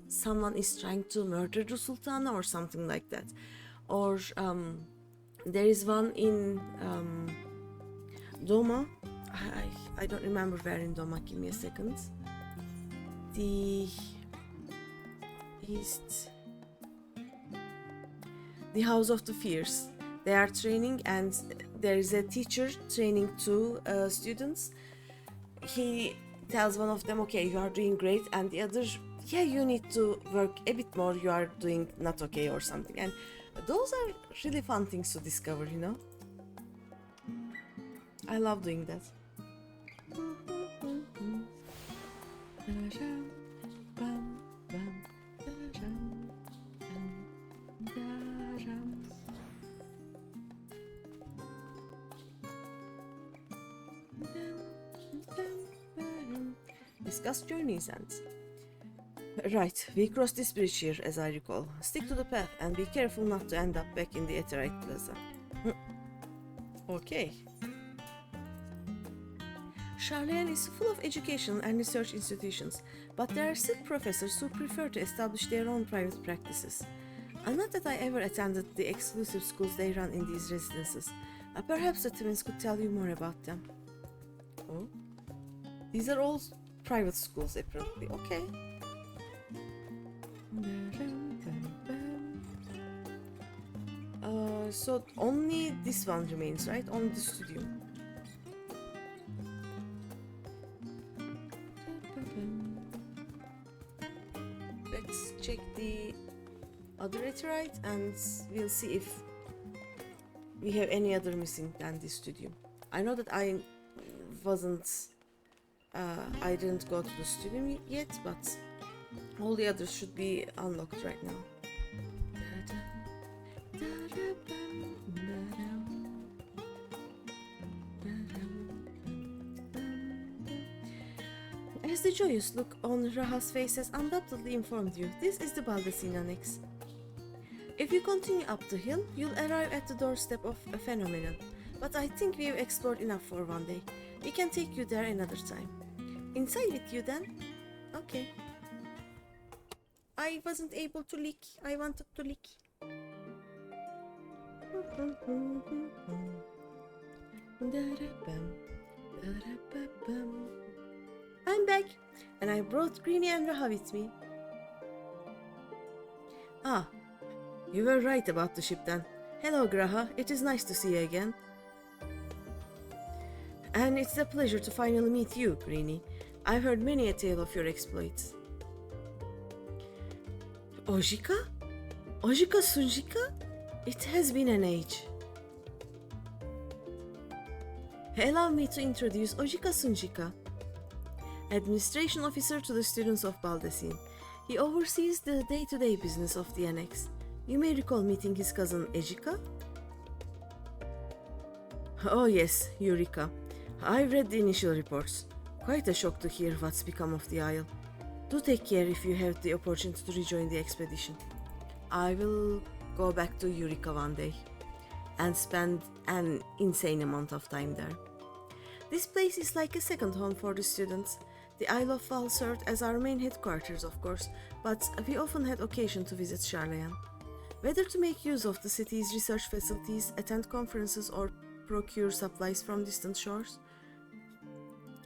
someone is trying to murder the Sultana or something like that? Or there is one in Doma. I don't remember where in Doma. Give me a second. The East. The House of the Fierce. They are training, and there is a teacher training two students. He tells one of them, okay, you are doing great, and the other yeah, you need to work a bit more, you are doing not okay or something. And those are really fun things to discover, you know? I love doing that. Discuss journeys and... Right, we crossed this bridge here, as I recall. Stick to the path and be careful not to end up back in the Etherite Plaza. Okay. Sharlayan is full of educational and research institutions, but there are still professors who prefer to establish their own private practices. Not that I ever attended the exclusive schools they run in these residences. Perhaps the twins could tell you more about them. Oh? These are all private schools, apparently. Okay. So only this one remains, right? Only the studio. Let's check the other Etherite and we'll see if we have any other missing than this studio. I know that I didn't go to the studio yet, but all the others should be unlocked right now. As the joyous look on Raha's face has undoubtedly informed you, this is the Baldacin Annex. If you continue up the hill, you'll arrive at the doorstep of a phenomenon, but I think we've explored enough for one day. We can take you there another time. Inside with you then? Okay. I wasn't able to leak. I wanted to leak. I'm back, and I brought Greeny and Raha with me. Ah, you were right about the ship then. Hello, Graha. It is nice to see you again. And it's a pleasure to finally meet you, Greeny. I've heard many a tale of your exploits. Ojika? Ojika Sunjika? It has been an age. Allow me to introduce Ojika Sunjika, Administration Officer to the students of Baldacin. He oversees the day-to-day business of the annex. You may recall meeting his cousin Ejika? Oh yes, Eureka. I've read the initial reports. Quite a shock to hear what's become of the Isle. Do take care if you have the opportunity to rejoin the expedition. I will go back to Eureka one day and spend an insane amount of time there. This place is like a second home for the students. The Isle of Val served as our main headquarters, of course, but we often had occasion to visit Sharlayan. Whether to make use of the city's research facilities, attend conferences, or procure supplies from distant shores.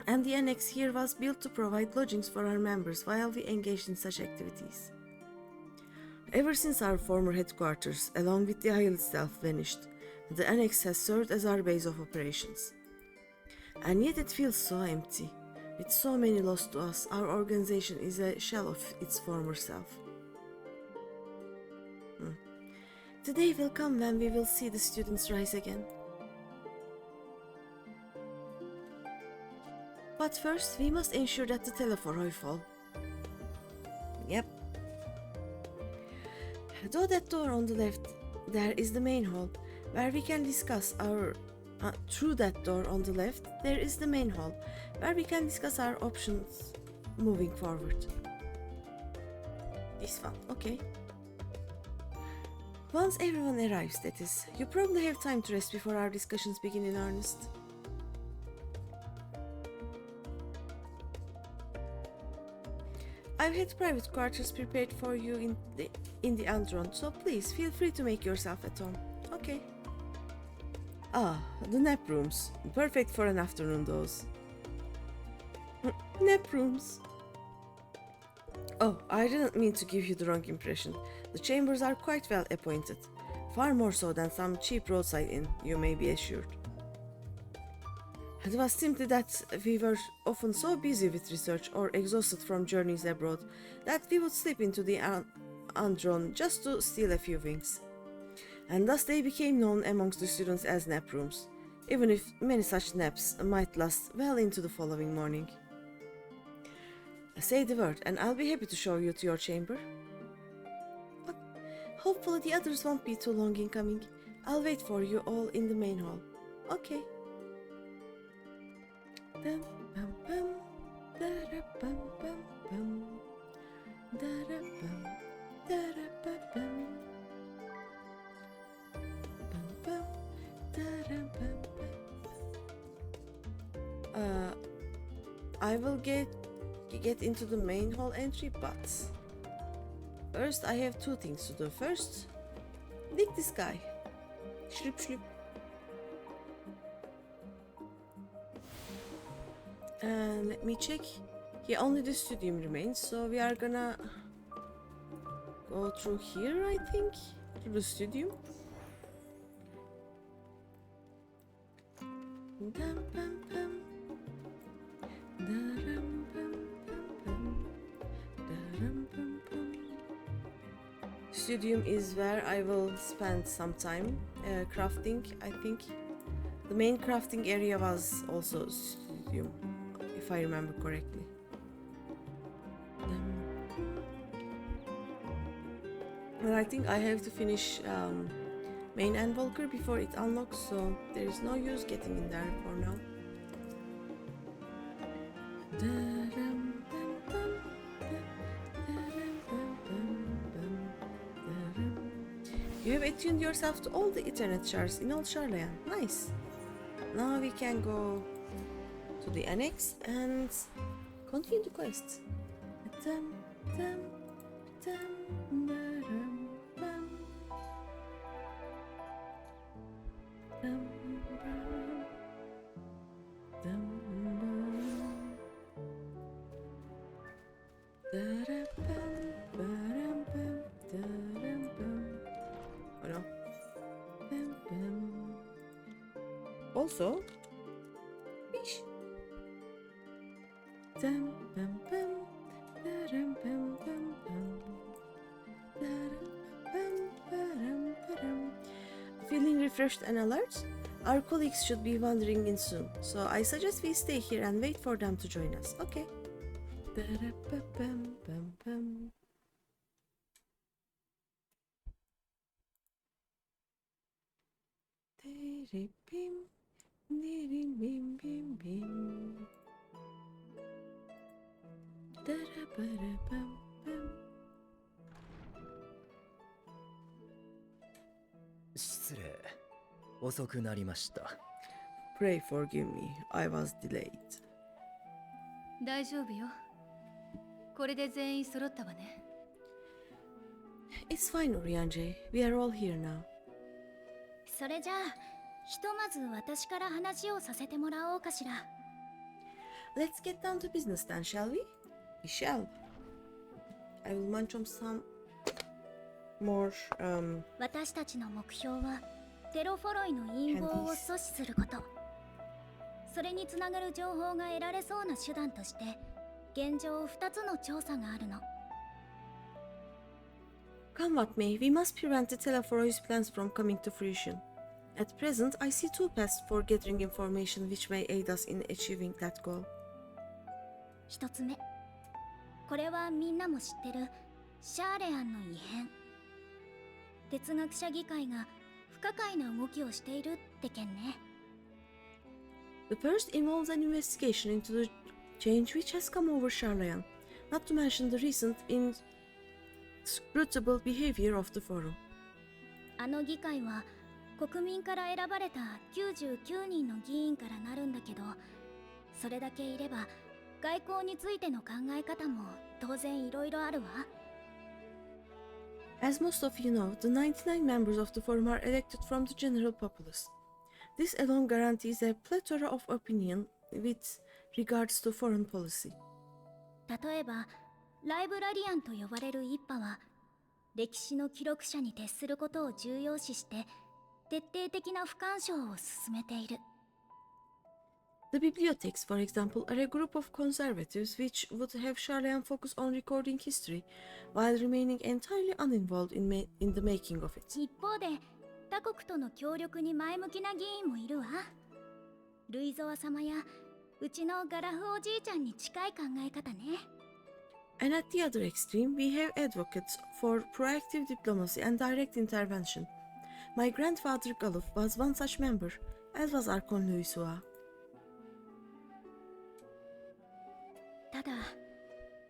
And the annex here was built to provide lodgings for our members while we engaged in such activities. Ever since our former headquarters, along with the Isle itself, vanished, the annex has served as our base of operations. And yet it feels so empty. With so many lost to us, our organization is a shell of its former self. The day will come when we will see the students rise again. But first, we must ensure that the telephoroi fall. Yep. Though that door on the left, there is the main hall, where we can discuss our... through that door on the left, there is the main hall, where we can discuss our options moving forward. This one, okay. Once everyone arrives, that is, you probably have time to rest before our discussions begin in earnest. I've had private quarters prepared for you in the Andron, so please feel free to make yourself at home. Okay. Ah, the nap rooms. Perfect for an afternoon dose. Nap rooms. Oh, I didn't mean to give you the wrong impression. The chambers are quite well appointed. Far more so than some cheap roadside inn, you may be assured. It was simply that we were often so busy with research or exhausted from journeys abroad that we would slip into the Andron just to steal a few wings. And thus they became known amongst the students as nap rooms, even if many such naps might last well into the following morning. Say the word and I'll be happy to show you to your chamber. But hopefully the others won't be too long in coming. I'll wait for you all in the main hall. Okay. Dum, bum, bum, da-da, bum, bum, bum. Da-da, bum, da-da, bum, bum. Bum, bum, da-da, bum, bum. I will get into the main hall entry, but first I have two things to do. First, dig this guy. Shloop shloop. And let me check. Yeah, only the studium remains, so we are gonna go through here, I think, through the studium. Dum, bum, bum. Da-dum, bum, bum, bum. Da-dum, bum, bum. Studium is where I will spend some time crafting, I think. The main crafting area was also studium, if I remember correctly. But I think I have to finish main Endwalker before it unlocks, so there is no use getting in there for now. You have attuned yourself to all the Ethernet shards in old Sharlayan. Nice. Now we can go to the annex and continue the quest. Dum, dum, dum, da-dum, bum. Dum, bum, dum, bum. Da-da-bum, ba-dum-bum, da-dum-bum. Oh no. Bum, bum. Also, fish. Dum, bum, bum, da-dum, bum, bum, bum. Da-dum, bum, ba-dum, ba-dum. Feeling refreshed and alert? Our colleagues should be wandering in soon, so I suggest we stay here and wait for them to join us. Okay. Da-da-ba-bum, bum, bum. Dee-dee-bim, dee-dee-bim-bim-bim. Da-da-ba-da-bum-bum. 失礼。遅くなりました。Pray forgive me, I was delayed. 大丈夫よ。これで全員揃ったわね。It's fine, Orianjay. We are all here now. それじゃあひとまず私から話をさせてもらおうかしら。 Let's get down to business then, shall we? We shall. I will munch on some more 私たちの目標はテロフォロイの陰謀を阻止すること。それにつながる情報が得られそうな手段として現状2つの調査があるの。 Come what may, we must prevent the Teleforoi's plans from coming to fruition. At present, I see two paths for gathering information which may aid us in achieving that goal. 1つ目、これはみんなも知ってるシャーレアンの異変。哲学者議会が不可解な動きをしているって件ね。 The first involves an investigation into the change which has come over Sharlayan, not to mention the recent inscrutable behavior of the forum. あの議会は国民から選ばれた99人の議員からなるんだけど、それだけいれば外交についての考え方も当然いろいろあるわ。 As most of you know, the 99 members of the forum are elected from the general populace. This alone guarantees a plethora of opinion with regards to foreign policy. 例えば、ライブラリアンと呼ばれる一派は、歴史の記録者に徹することを重要視して、徹底的な不干渉を進めている。The bibliotheques, for example, are a group of conservatives which would have Sharlayan focus on recording history while remaining entirely uninvolved in the making of it. 一方で他国との協力に前向きな議員もいるわ。ルイゾワ様やうちのガラフおじいちゃんに近い考え方ね。And at the other extreme, we have advocates for proactive diplomacy and direct intervention. My grandfather Galuf was one such member, as was Arkon Luisua. ただ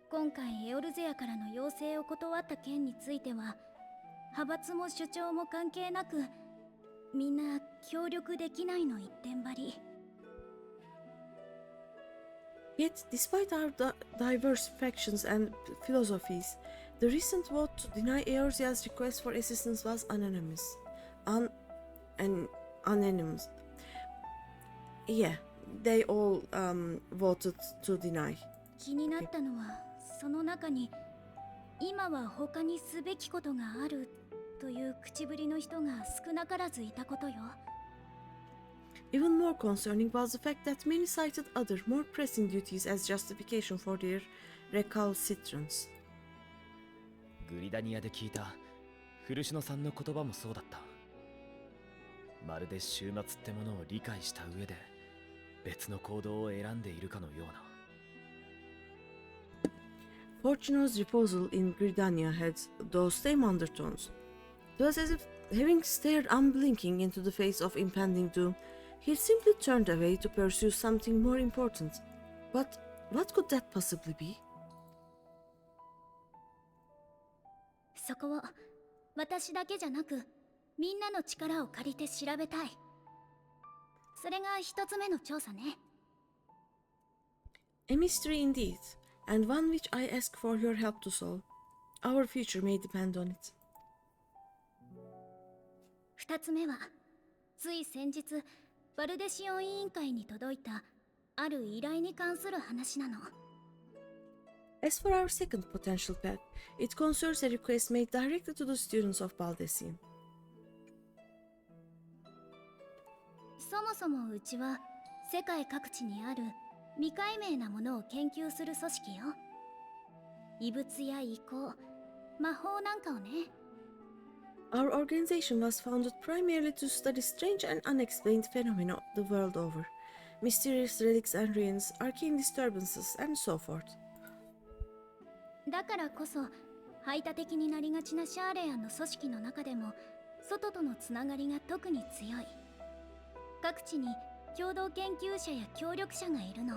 今回エオルゼアからの要請を断った件については派閥も主張も関係なくみんな協力できないの一点張り。 Yet, despite our diverse factions and philosophies, the recent vote to deny Eorzea's request for assistance was unanimous. Unanimous. Yeah, they all voted to deny. 気になったのはその中に今は他にすべきことがあるという口ぶりの人が少なからずいたことよ。 Even more concerning was the fact that many cited other, more pressing duties as justification for their recalcitrance. グリダニアで聞いた古篠さんの言葉もそうだった。まるで終末ってものを理解した上で別の行動を選んでいるかのような。Fortuno's proposal in Gridania had those same undertones. It was as if, having stared unblinking into the face of impending doom, he had simply turned away to pursue something more important. But what could that possibly be? そこを私だけじゃなくみんなの力を借りて調べたい。それが一つ目の調査ね。 A mystery indeed, and one which I ask for your help to solve. Our future may depend on it. 二つ目はつい先日バルデシオン委員会に届いたある依頼に関する話なの。 As for our second potential path, it concerns a request made directly to the students of Baldessian. そもそもうちは世界各地にある未解明なものを研究する組織よ。異物や異行、魔法なんかをね。 Our organization was founded primarily to study strange and unexplained phenomena the world over. Mysterious relics and ruins, arcane disturbances, and so forth. だからこそ排他的になりがちなシャーレアンの組織の中でも外とのつながりが特に強い。各地に共同研究者や協力者がいるの。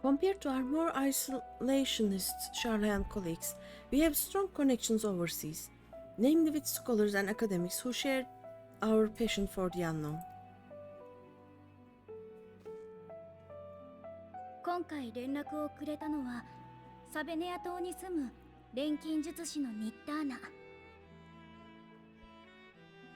Compared to our more isolationist Sharlayan colleagues, we have strong connections overseas, namely with scholars and academics who share our passion for the unknown. 今回連絡をくれたのはサベネア島に住む錬金術師のニッターナ。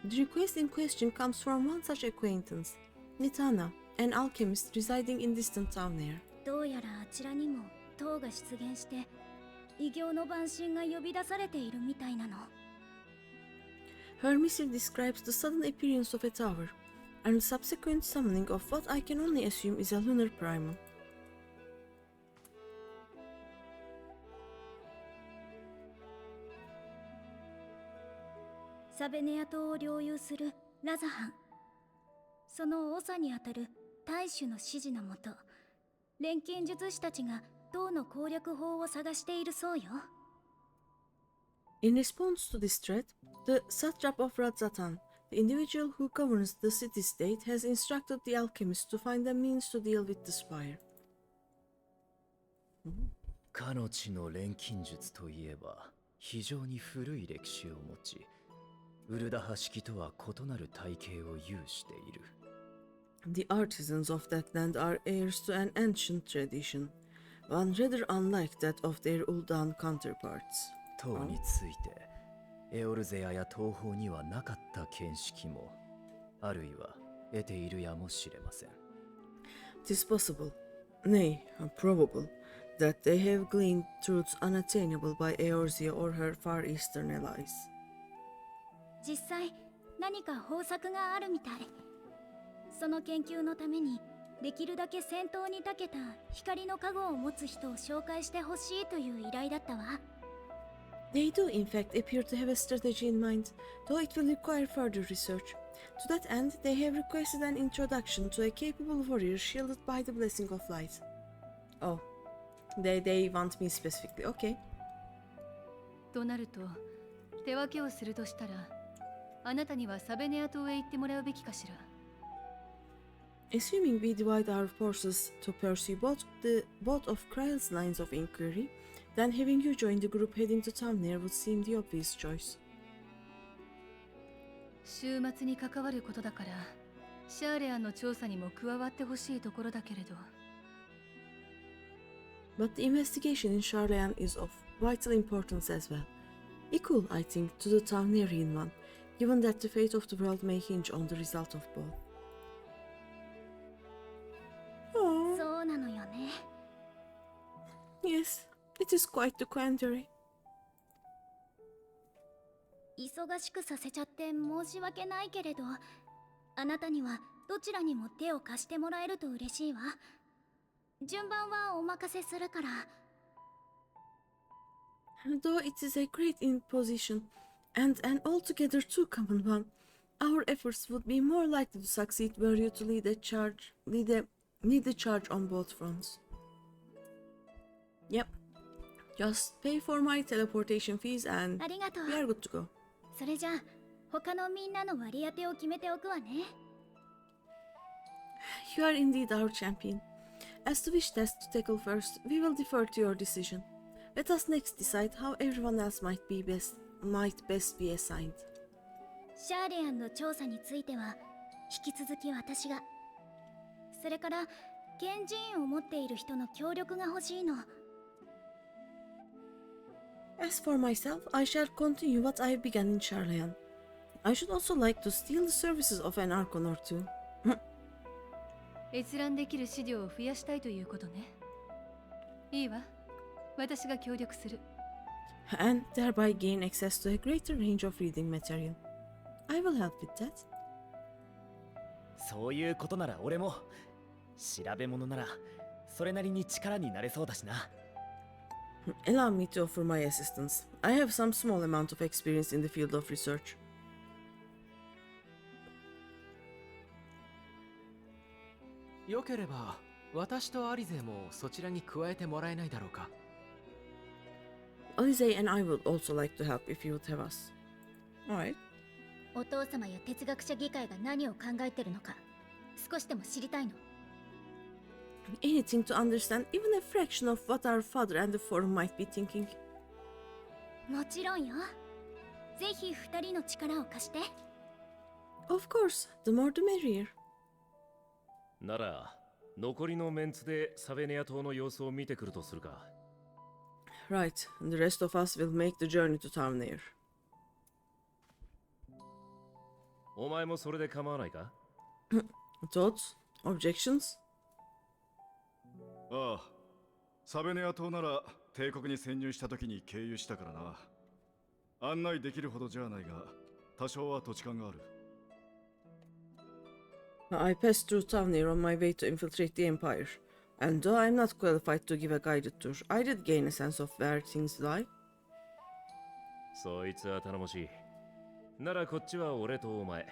The request in question comes from one such acquaintance, Nitana, an alchemist residing in distant town there. どうやらあちらにも塔が出現して異形の万神が呼び出されているみたいなの。 Her missive describes the sudden appearance of a tower and the subsequent summoning of what I can only assume is a lunar primal. サベネア島を領有するラザハン、その長にあたる大主の指示のもと錬金術師たちが塔の攻略法を探しているそうよ。 In response to this threat, the satrap of Radzatan, the individual who governs the city-state, has instructed the alchemist to find a means to deal with the spire. かの地の錬金術といえば非常に古い歴史を持ち、ウルダハ式とは異なる体系を有している。 The artisans of that land are heirs to an ancient tradition, one rather unlike that of their Uldan counterparts. 塔についてエオルゼアや東方にはなかった見識もあるいは得ているやもしれません。 'Tis possible, nay, probable, that they have gleaned truths unattainable by Eorzea or her far eastern allies. 実際何か方策があるみたい。その研究のためにできるだけ戦闘に長けた光の加護を持つ人を紹介してほしいという依頼だったわ。 They do, in fact, appear to have a strategy in mind, though it will require further research. To that end, they have requested an introduction to a capable warrior shielded by the blessing of light. Oh, they want me specifically, okay. となると手分けをするとしたら、あなたにはサベネア島へ行ってもらうべきかしら。Assuming we divide our forces to pursue both of Kryle's lines of inquiry, then having you join the group heading to town near would seem the obvious choice. 週末に関わることだから、シャーレアンの調査にも加わってほしいところだけれど。But the investigation in Sharlayan is of vital importance as well. Equal, I think, to the Tawnarian one, given that the fate of the world may hinge on the result of both. Oh, そうなのよね。 yes, it is quite the contrary. 忙しくさせちゃって申し訳ないけれど、あなたにはどちらにも手を貸してもらえると嬉しいわ。順番はお任せするから。 Though it is a great imposition, and an altogether too common one, our efforts would be more likely to succeed were you to lead the charge on both fronts. Yep. Just pay for my teleportation fees and ありがとう。 we are good to go. それじゃあ他のみんなの割り当てを決めておくわね。 You are indeed our champion. As to which task to tackle first, we will defer to your decision. Let us next decide how everyone else might best be assigned. シャーレアンの調査については引き続き私が。それから賢人を持っている人の協力が欲しいの。 As for myself, I shall continue what I have begun in Sharlayan. I should also like to steal the services of an Archon or two. 閲覧できる資料を増やしたいということね。いいわ。私が協力する。And thereby gain access to a greater range of reading material. I will help with that. そういうことなら俺も調べ物ならそれなりに力になれそうだしな。Allow me to offer my assistance. I have some small amount of experience in the field of research. よければ私とアリゼもそちらに加えてもらえないだろうか。 Alize and I would also like to help if you would have us. Alright. お父様や哲学者議会が何を考えてるのか少しでも知りたいの。 Anything to understand even a fraction of what our father and the forum might be thinking. もちろんよ。ぜひ二人の力を貸して。 Of course, the more the merrier. なら残りのメンツでサベネア島の様子を見てくるとするか。 Right, and the rest of us will make the journey to Tawnir. お前もそれで構わないか？ Thoughts? Objections? ああ、サベネア島なら帝国に潜入した時に経由したからな。案内できるほどじゃないが、多少は土地勘がある。I passed through Tawnir on my way to infiltrate the Empire, and though I'm not qualified to give a guided tour, I did gain a sense of where things lie. そいつは頼もしい。ならこっちは俺とお前。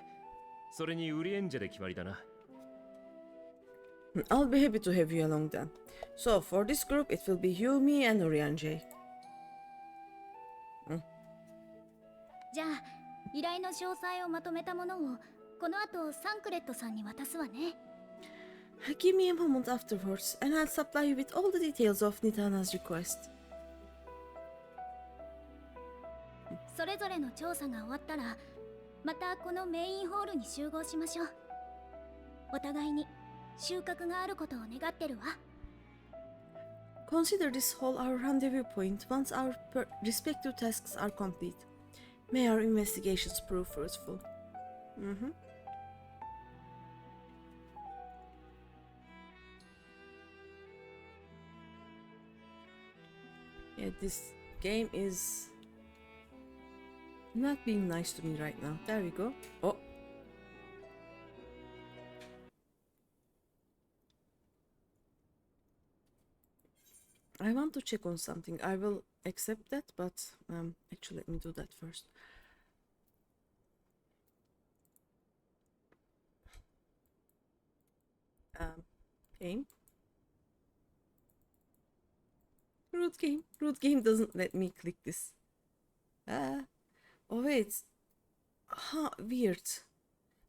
それにウリエンジェで決まりだな。I'll be happy to have you along then. So, for this group, it will be you, me, and Orianjay. じゃあ依頼の詳細をまとめたものをこの後サンクレットさんに渡すわね。 Give me a moment afterwards, and I'll supply you with all the details of Nitana's request. それぞれの調査が終わったらまたこのメインホールに集合しましょう。お互いに収穫があることを願ってるわ。 Consider this hall our rendezvous point once our respective tasks are complete. May our investigations prove fruitful. Yeah, this game is not being nice to me right now. There we go. Oh. I want to check on something. I will accept that, but actually let me do that first. Game. Root game. Root game doesn't let me click this. Oh wait. Huh, weird.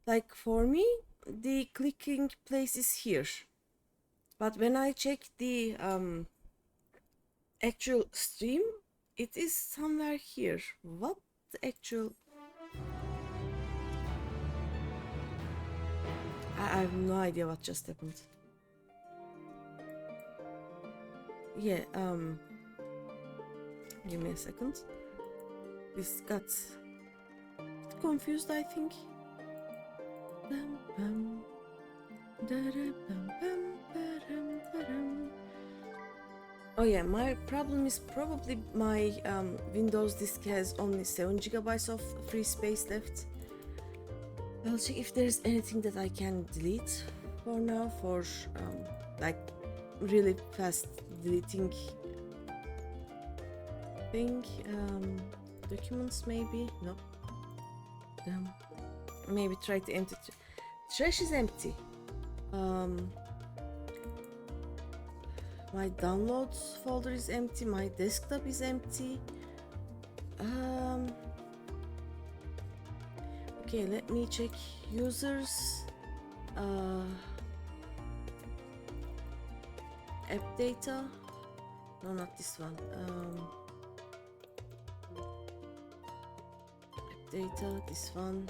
Like for me, the clicking place is here. But when I check the actual stream, it is somewhere here. What the actual... I have no idea what just happened. Yeah, give me a second. This got confused, I think. Oh yeah, my problem is probably my Windows disk has only 7 GB of free space left. I'll check if there's anything that I can delete for now, for like really fast deleting thing. Documents maybe? No. Maybe try to empty. Trash is empty. My downloads folder is empty. My desktop is empty. Okay, let me check users. App data. No, not this one. App data, this one.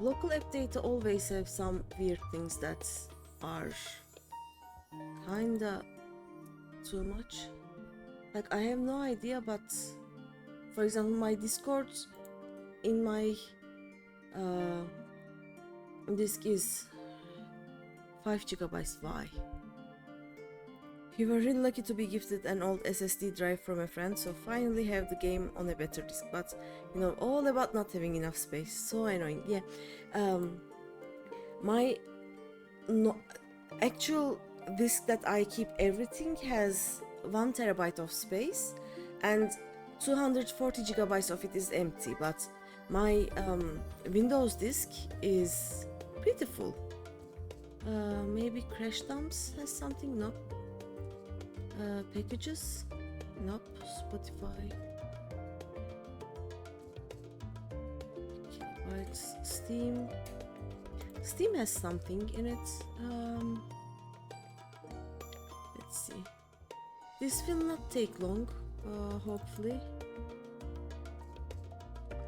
Local app data always have some weird things that are kinda too much. Like I have no idea, but for example, my Discord in my disk is 5 GB. Why? You were really lucky to be gifted an old SSD drive from a friend, so finally have the game on a better disk. But you know, all about not having enough space. So annoying. Yeah. My actual disk that I keep everything has 1 TB of space, and 240 GB of it is empty. But my Windows disk is pretty full. Maybe Crash Dumps has something. No. Packages? Nope. Spotify. Kilobytes. Steam. Steam has something in it. Let's see. This will not take long, hopefully.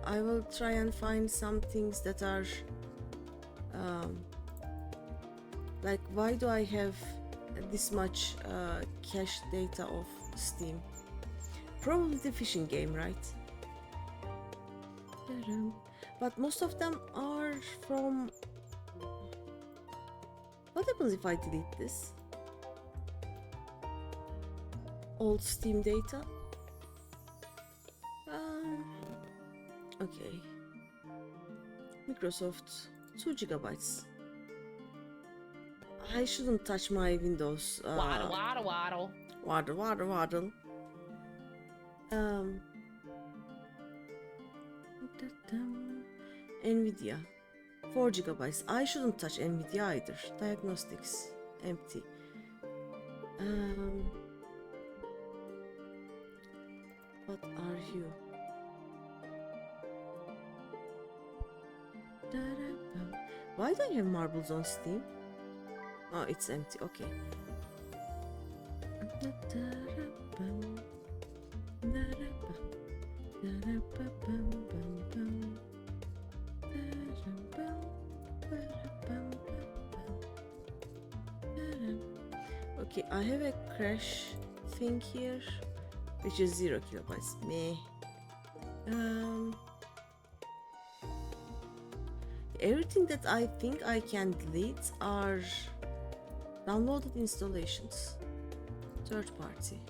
I will try and find some things that are like, why do I have this much cache data of Steam? Probably the fishing game, right? But most of them are from... What happens if I delete this? Old Steam data? Okay. Microsoft, 2 GB. I shouldn't touch my Windows. Waddle, waddle, waddle. Waddle, waddle, waddle. Nvidia, 4 GB. I shouldn't touch Nvidia either. Diagnostics, empty. What are you? Why do I have marbles on Steam? Oh, it's empty. Okay. Okay, I have a crash thing here, which is 0 kilobytes. Meh. Everything that I think I can delete are downloaded installations, third party.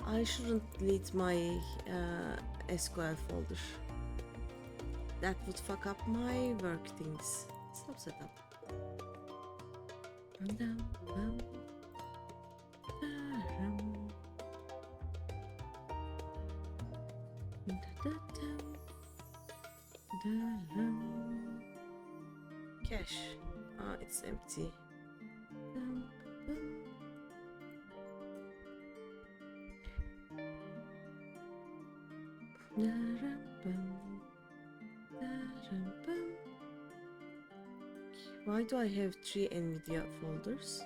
I shouldn't delete my SQL folder. That would fuck up my work things. Stop setup. Cash. Ah, it's empty. Why do I have 3 NVIDIA folders?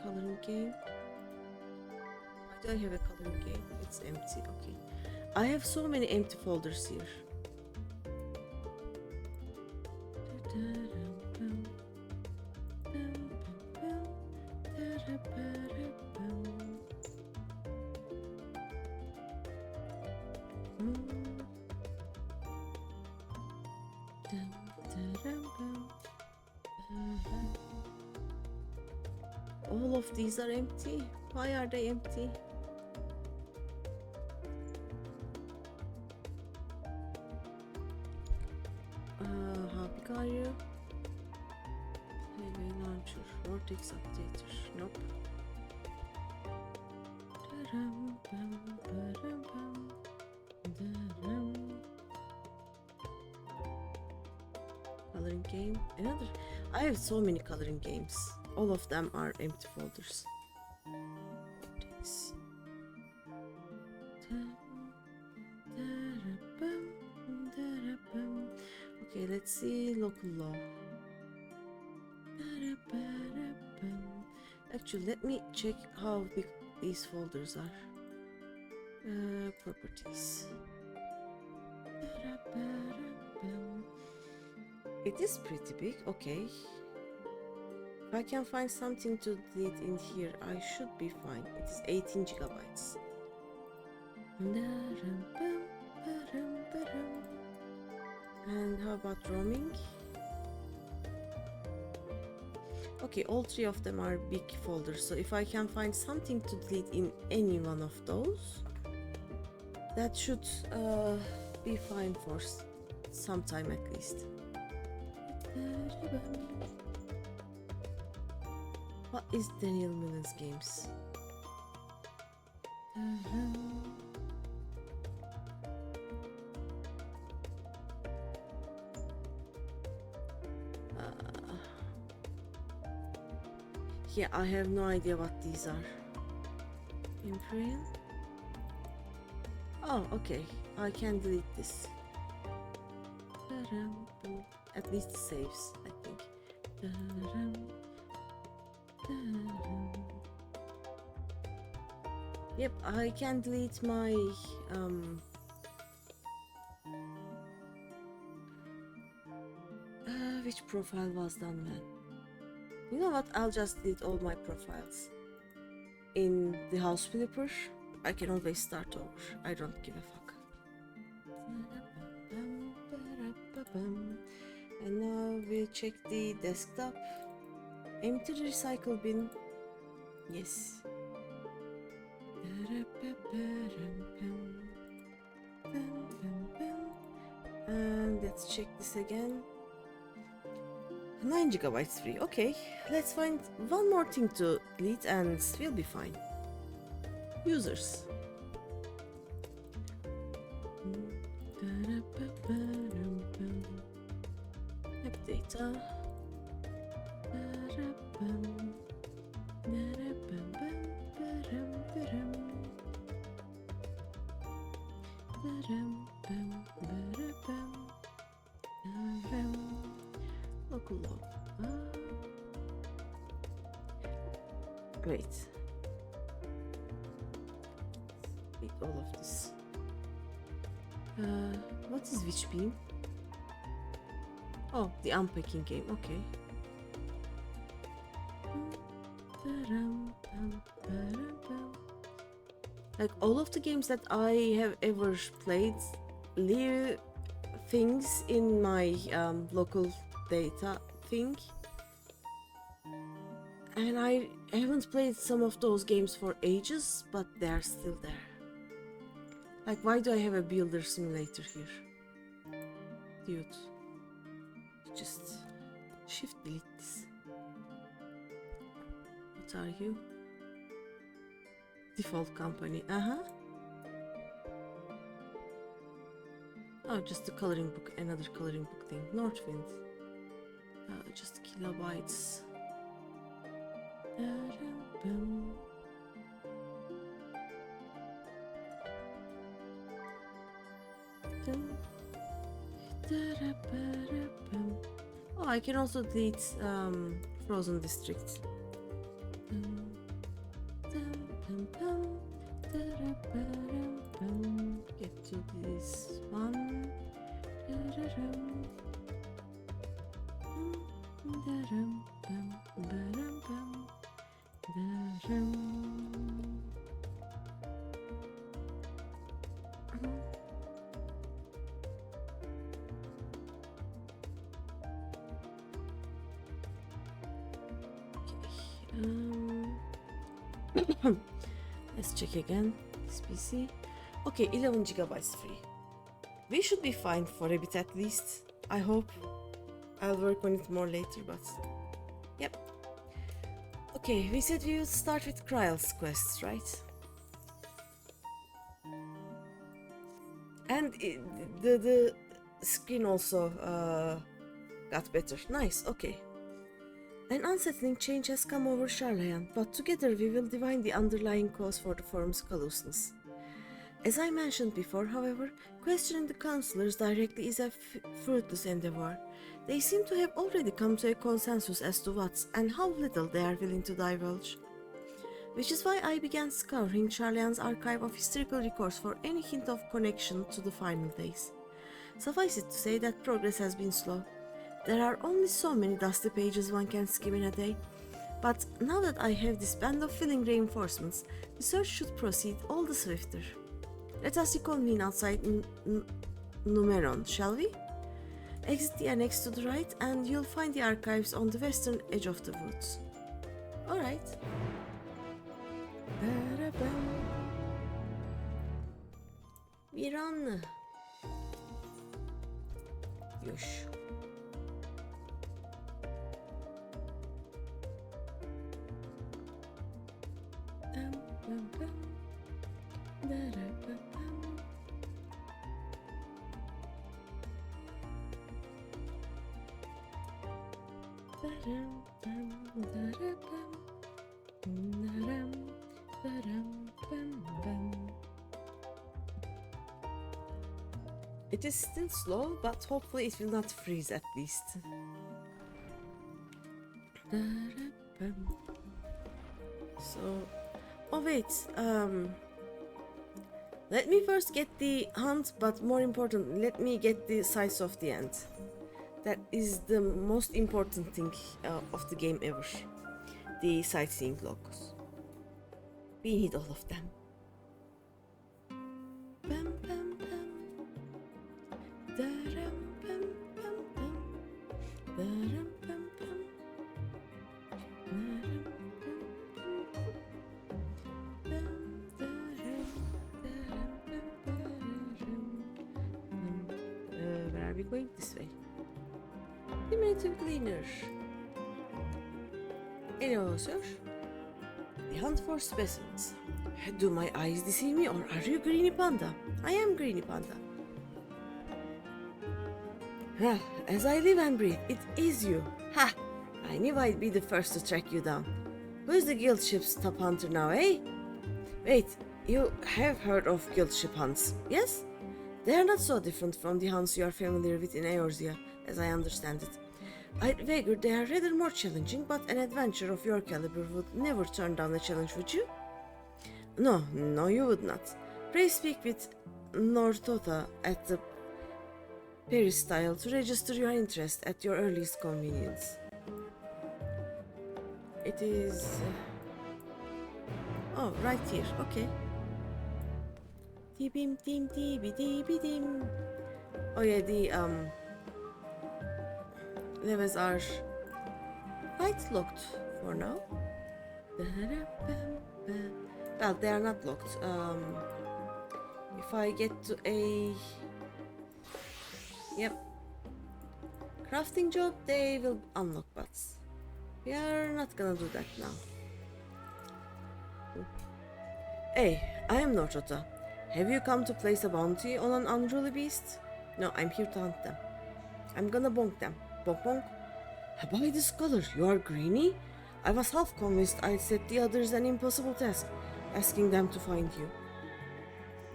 Coloring game. Why do I have a coloring game? It's empty. Okay. I have so many empty folders here. All of these are empty. Why are they empty? How big are you? Highway launcher, vortex updater. Nope. Coloring game. Another. I have so many coloring games. All of them are empty folders. Vortex. Okay, let's see local law. Actually, let me check how big these folders are. Properties. It is pretty big, okay. If I can find something to delete in here, I should be fine. It is 18 gigabytes. And how about roaming? Okay, all 3 of them are big folders, so if I can find something to delete in any one of those, that should be fine for some time at least. What is Daniel Millen's games? Yeah, I have no idea what these are. Imperial? Oh, okay. I can delete this. At least it saves, I think. Yep, I can delete my which profile was done when? You know what? I'll just delete all my profiles. In the house flipper, I can always start over. I don't give a fuck. And now we'll check the desktop. Empty recycle bin. Yes. And let's check this again. 9 gigabytes free. Okay, let's find one more thing to delete and we'll be fine. Users. App data. Local law. Great. Read all of this. What is Witch Beam? Oh, the unpacking game. Okay. Like all of the games that I have ever played leave things in my local data thing, and I I haven't played some of those games for ages, but they're still there. Like, why do I have a builder simulator here? Dude. Just shift delete this. What are you? Default company. Oh, just a coloring book, another coloring book thing. Northwind. Just kilobytes. Oh, I can also delete Frozen District. Get to this one. Let's check again. This PC. Okay, 11 gigabytes free. We should be fine for a bit at least. I hope. I'll work on it more later, but yep. Okay, we said we would start with Kryle's quests, right? And the screen also got better. Nice, okay. An unsettling change has come over Sharlayan, but together we will divine the underlying cause for the forum's callousness. As I mentioned before, however, questioning the councillors directly is a fruitless endeavor. They seem to have already come to a consensus as to what and how little they are willing to divulge. Which is why I began scouring Sharlayan's archive of historical records for any hint of connection to the final days. Suffice it to say that progress has been slow. There are only so many dusty pages one can skim in a day, but now that I have this band of filling reinforcements, the search should proceed all the swifter. Let us reconvene outside Numeron, shall we? Exit the annex to the right and you'll find the archives on the western edge of the woods. Alright. Bir an. Yosh. It is still slow, but hopefully it will not freeze at least. So, oh wait, let me first get the hunt, but more important, let me get the size of the end. That is the most important thing of the game ever. The sightseeing logos. We need all of them. Bam, bam, bam. Da-ram, bam, bam, bam. Da-ram, bam, bam. Da-ram, bam, bam, bam. Where are we going? This way. Primitive cleaner. Hello, sir. The hunt for specimens. Do my eyes deceive me, or are you GreenyThePanda? I am GreenyThePanda. Well, as I live and breathe, it is you. Ha! I knew I'd be the first to track you down. Who's the guild ship's top hunter now, eh? Wait, you have heard of guild ship hunts, yes? They are not so different from the hunts you are familiar with in Eorzea, as I understand it. I figured they are rather more challenging, but an adventurer of your caliber would never turn down a challenge, would you? No, you would not. Pray speak with Northota at the peristyle to register your interest at your earliest convenience. It is... oh, right here, okay. Dee-beam, deem, dee-be-dee-be-deem. Oh yeah, the, levels are quite locked for now. Well, they are not locked. If I get to a... Yep. Crafting job, they will unlock, but we are not gonna do that now. Hey, I am Norchota. Have you come to place a bounty on an unruly beast? No, I'm here to hunt them. I'm gonna bonk them. Bonk bonk. By the scholar, you are Greeny? I was half convinced I'd set the others an impossible task, asking them to find you.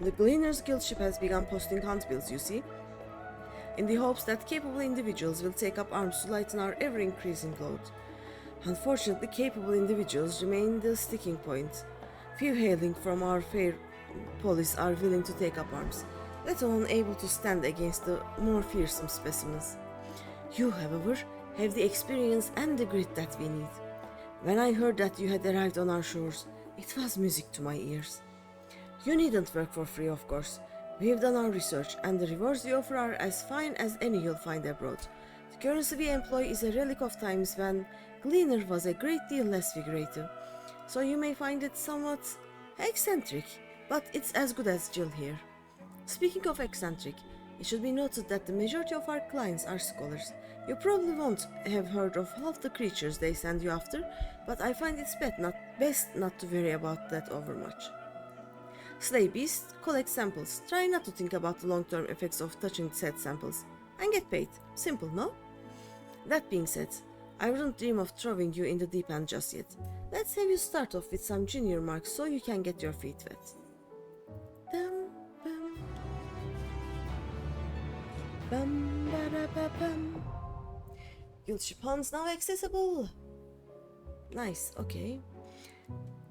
The Gleaners Guild ship has begun posting hunt bills, you see, in the hopes that capable individuals will take up arms to lighten our ever-increasing load. Unfortunately, capable individuals remain the sticking point. Few hailing from our fair polis are willing to take up arms, let alone able to stand against the more fearsome specimens. You, however, have the experience and the grit that we need. When I heard that you had arrived on our shores, it was music to my ears. You needn't work for free, of course. We have done our research, and the rewards we offer are as fine as any you'll find abroad. The currency we employ is a relic of times when Gleaner was a great deal less figurative, so you may find it somewhat eccentric, but it's as good as Jill here. Speaking of eccentric, it should be noted that the majority of our clients are scholars. You probably won't have heard of half the creatures they send you after, but I find it's best not to worry about that overmuch. Slay beasts, collect samples, try not to think about the long-term effects of touching said samples, and get paid. Simple, no? That being said, I wouldn't dream of throwing you in the deep end just yet. Let's have you start off with some junior marks so you can get your feet wet. Dum, bum. Bum, ba-da-ba-bum. Guild ship hunts now accessible. Nice, okay.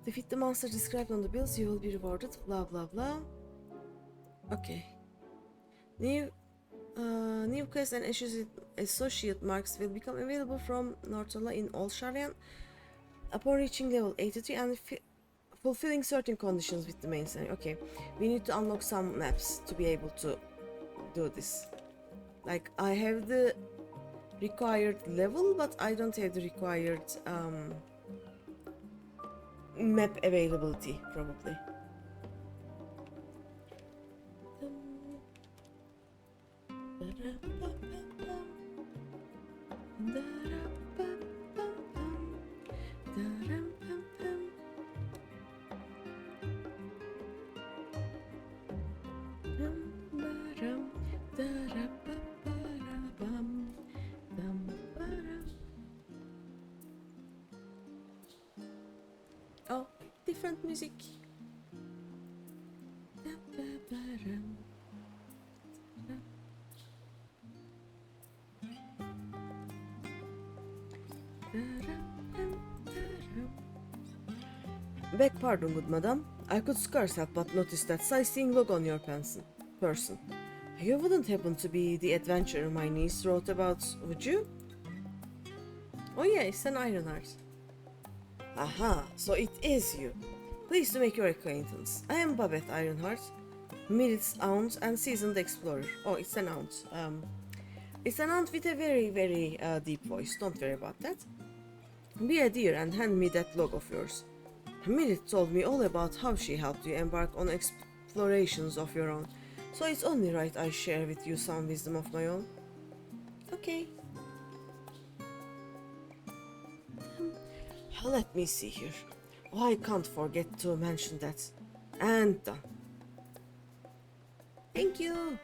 Defeat the monster described on the bills, you will be rewarded, blah blah blah. Okay. New quests and associate marks will become available from Nortola in all Sharlayan upon reaching level 83 and fulfilling certain conditions with the main scenario. Okay, we need to unlock some maps to be able to do this. Like, I have the required level, but I don't have the required map availability, probably. Oh, different music. Beg pardon, good madam. I could scarce help but notice that sightseeing log on your person. You wouldn't happen to be the adventurer my niece wrote about, would you? Oh yes, an Ironheart. Aha, so it is you. Pleased to make your acquaintance. I am Babette Ironheart, Milit's aunt and seasoned explorer. Oh, it's an aunt. It's an aunt with a very, very deep voice. Don't worry about that. Be a dear and hand me that log of yours. Milit told me all about how she helped you embark on explorations of your own, so it's only right I share with you some wisdom of my own. Okay. Let me see here. Oh, I can't forget to mention that. And done. Thank you.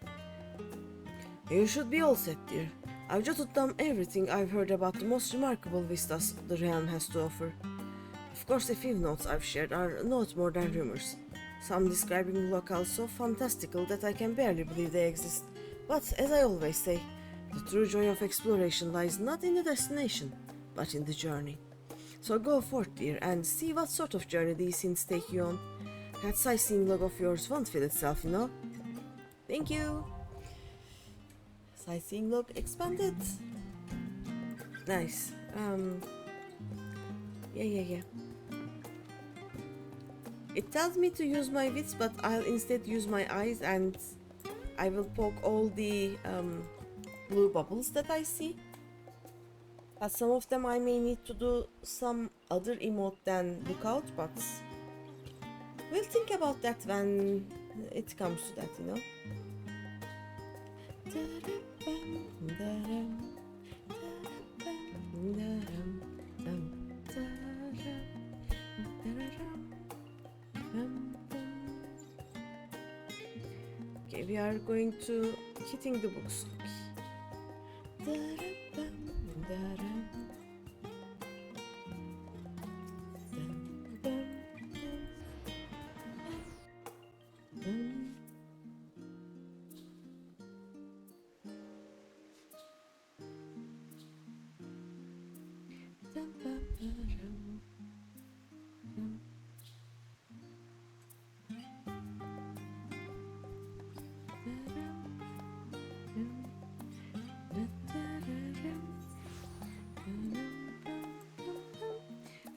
You should be all set, dear. I've jotted down everything I've heard about the most remarkable vistas the realm has to offer. Of course, a few notes I've shared are not more than rumors. Some describing the locales so fantastical that I can barely believe they exist. But as I always say, the true joy of exploration lies not in the destination, but in the journey. So go forth, dear, and see what sort of journey these hints take you on. That sightseeing log of yours won't fill itself, you know. Thank you. Sightseeing log expanded. Nice. Yeah. It tells me to use my wits, but I'll instead use my eyes, and I will poke all the blue bubbles that I see. But some of them I may need to do some other emote than lookout, but we'll think about that when it comes to that, you know. Okay, we are going to hitting the books.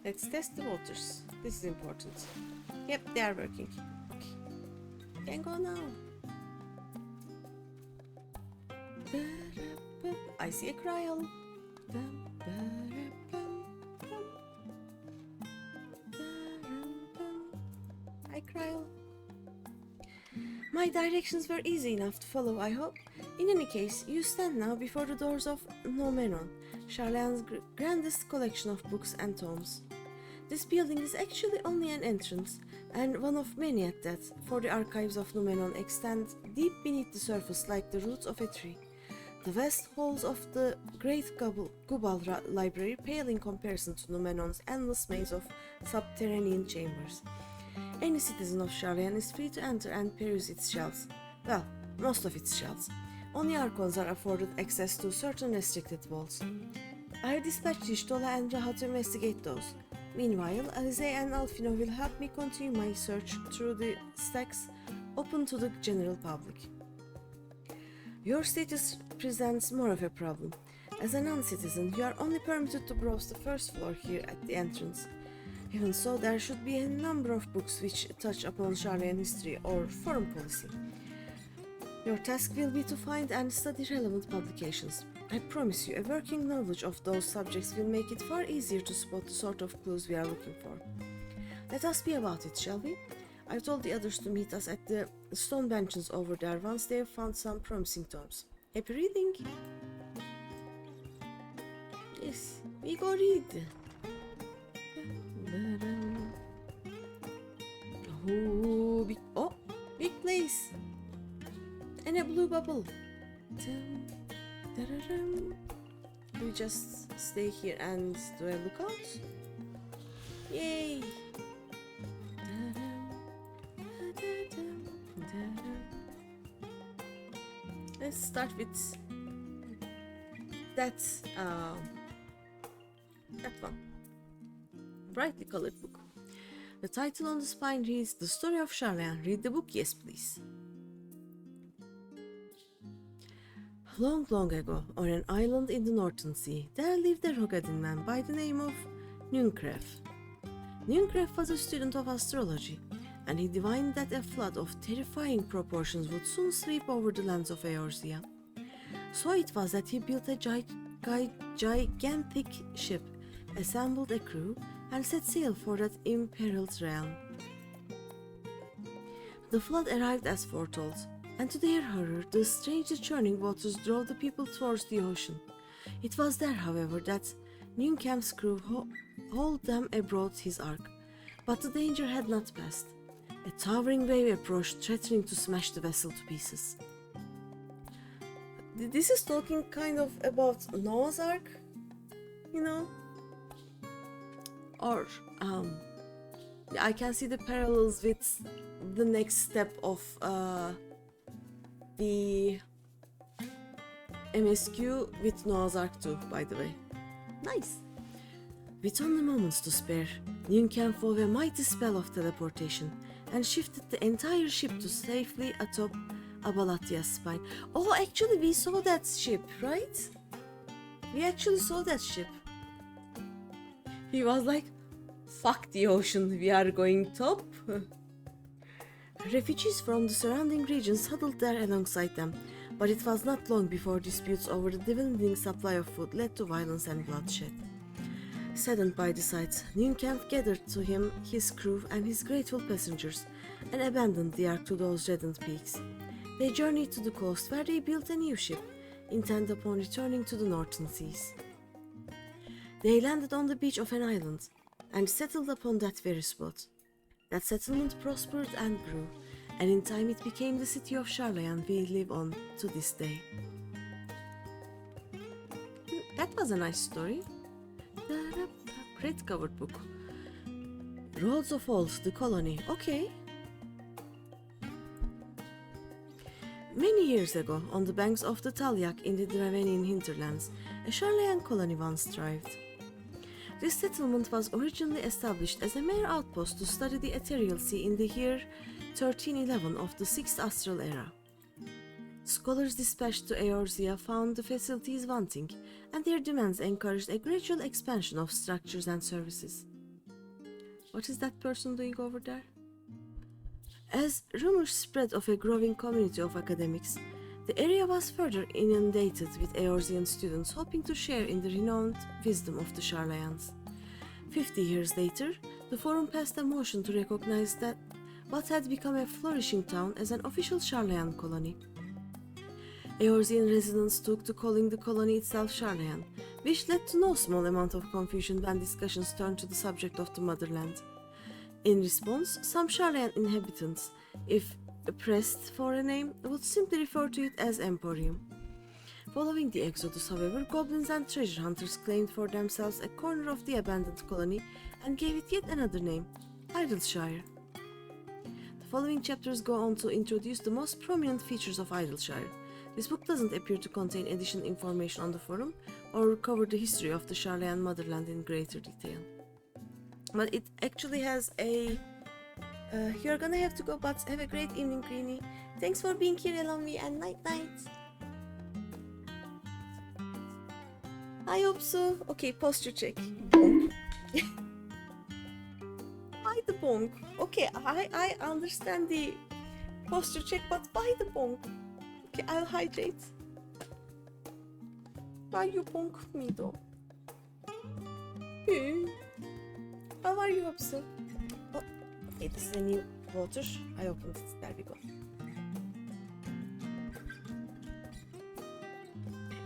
Let's test the waters. This is important. Yep, they are working. Okay. Can go now. I see a cryle. Hi, cryle. My directions were easy enough to follow, I hope. In any case, you stand now before the doors of Nomenon, Sharlayan's grandest collection of books and tomes. This building is actually only an entrance, and one of many at that, for the archives of Numenon extend deep beneath the surface like the roots of a tree. The vast halls of the great Gubal library pale in comparison to Numenon's endless maze of subterranean chambers. Any citizen of Sharlayan is free to enter and peruse its shelves. Well, most of its shelves. Only Archons are afforded access to certain restricted vaults. I have dispatched Ishtola and Raha to investigate those. Meanwhile, Alize and Alfino will help me continue my search through the stacks open to the general public. Your status presents more of a problem. As a non-citizen, you are only permitted to browse the first floor here at the entrance. Even so, there should be a number of books which touch upon Sharlayan history or foreign policy. Your task will be to find and study relevant publications. I promise you, a working knowledge of those subjects will make it far easier to spot the sort of clues we are looking for. Let us be about it, shall we? I've told the others to meet us at the stone benches over there once they have found some promising tomes. Happy reading! Yes, we go read. Oh, big place! And a blue bubble. We just stay here and do a lookout. Yay! Let's start with that one. Brightly colored book. The title on the spine reads The Story of Sharlayan. Read the book, yes please. Long, long ago, on an island in the Northern Sea, there lived a Rogadin man by the name of Nunkref. Nunkref was a student of astrology, and he divined that a flood of terrifying proportions would soon sweep over the lands of Eorzea. So it was that he built a gigantic ship, assembled a crew, and set sail for that imperiled realm. The flood arrived as foretold, and to their horror, the strangely churning waters drove the people towards the ocean. It was there, however, that Nuncamp's crew hauled them aboard his ark, but the danger had not passed. A towering wave approached, threatening to smash the vessel to pieces. This is talking kind of about Noah's Ark, you know? Or, I can see the parallels with the next step of the MSQ with Noah's Ark too, by the way. Nice! With only moments to spare, Nuncamp wove a mighty spell of teleportation and shifted the entire ship to safely atop Abalatia's spine. Oh, actually we saw that ship, right? We actually saw that ship. He was like, fuck the ocean, we are going top. Refugees from the surrounding regions huddled there alongside them, But it was not long before disputes over the dwindling supply of food led to violence and bloodshed. Saddened by the sight, Nunkamp gathered to him his crew and his grateful passengers and abandoned the ark to those reddened peaks. They journeyed to the coast where they built a new ship, intent upon returning to the northern seas. They landed on the beach of an island and settled upon that very spot. That settlement prospered and grew, and in time it became the city of Sharlayan we live on to this day. That was a nice story. Red covered book. Roads of Old, the colony. Okay. Many years ago, on the banks of the Talyak in the Dravenian hinterlands, a Sharlayan colony once thrived. This settlement was originally established as a mere outpost to study the ethereal sea in the year 1311 of the 6th Astral Era. Scholars dispatched to Eorzea found the facilities wanting, and their demands encouraged a gradual expansion of structures and services. What is that person doing over there? As rumors spread of a growing community of academics, the area was further inundated with Eorzean students hoping to share in the renowned wisdom of the Sharlayans. 50 years later, the Forum passed a motion to recognize that what had become a flourishing town as an official Sharlayan colony. Eorzean residents took to calling the colony itself Sharlayan, which led to no small amount of confusion when discussions turned to the subject of the motherland. In response, some Sharlayan inhabitants, if pressed for a name, would simply refer to it as Emporium. Following the exodus, however, goblins and treasure hunters claimed for themselves a corner of the abandoned colony and gave it yet another name, Idleshire. The following chapters go on to introduce the most prominent features of Idleshire. This book doesn't appear to contain additional information on the forum or cover the history of the Sharlayan motherland in greater detail. But it actually has a... you're gonna have to go, but have a great evening, Greeny. Thanks for being here along me, and night-night. I hope so. Okay, posture check. Bonk. Why the bonk? Okay, I understand the posture check, but why the bonk? Okay, I'll hydrate. Why you bonk me though? How are you, Hopsu? Oh, okay, this is a new water. I opened it. There we go.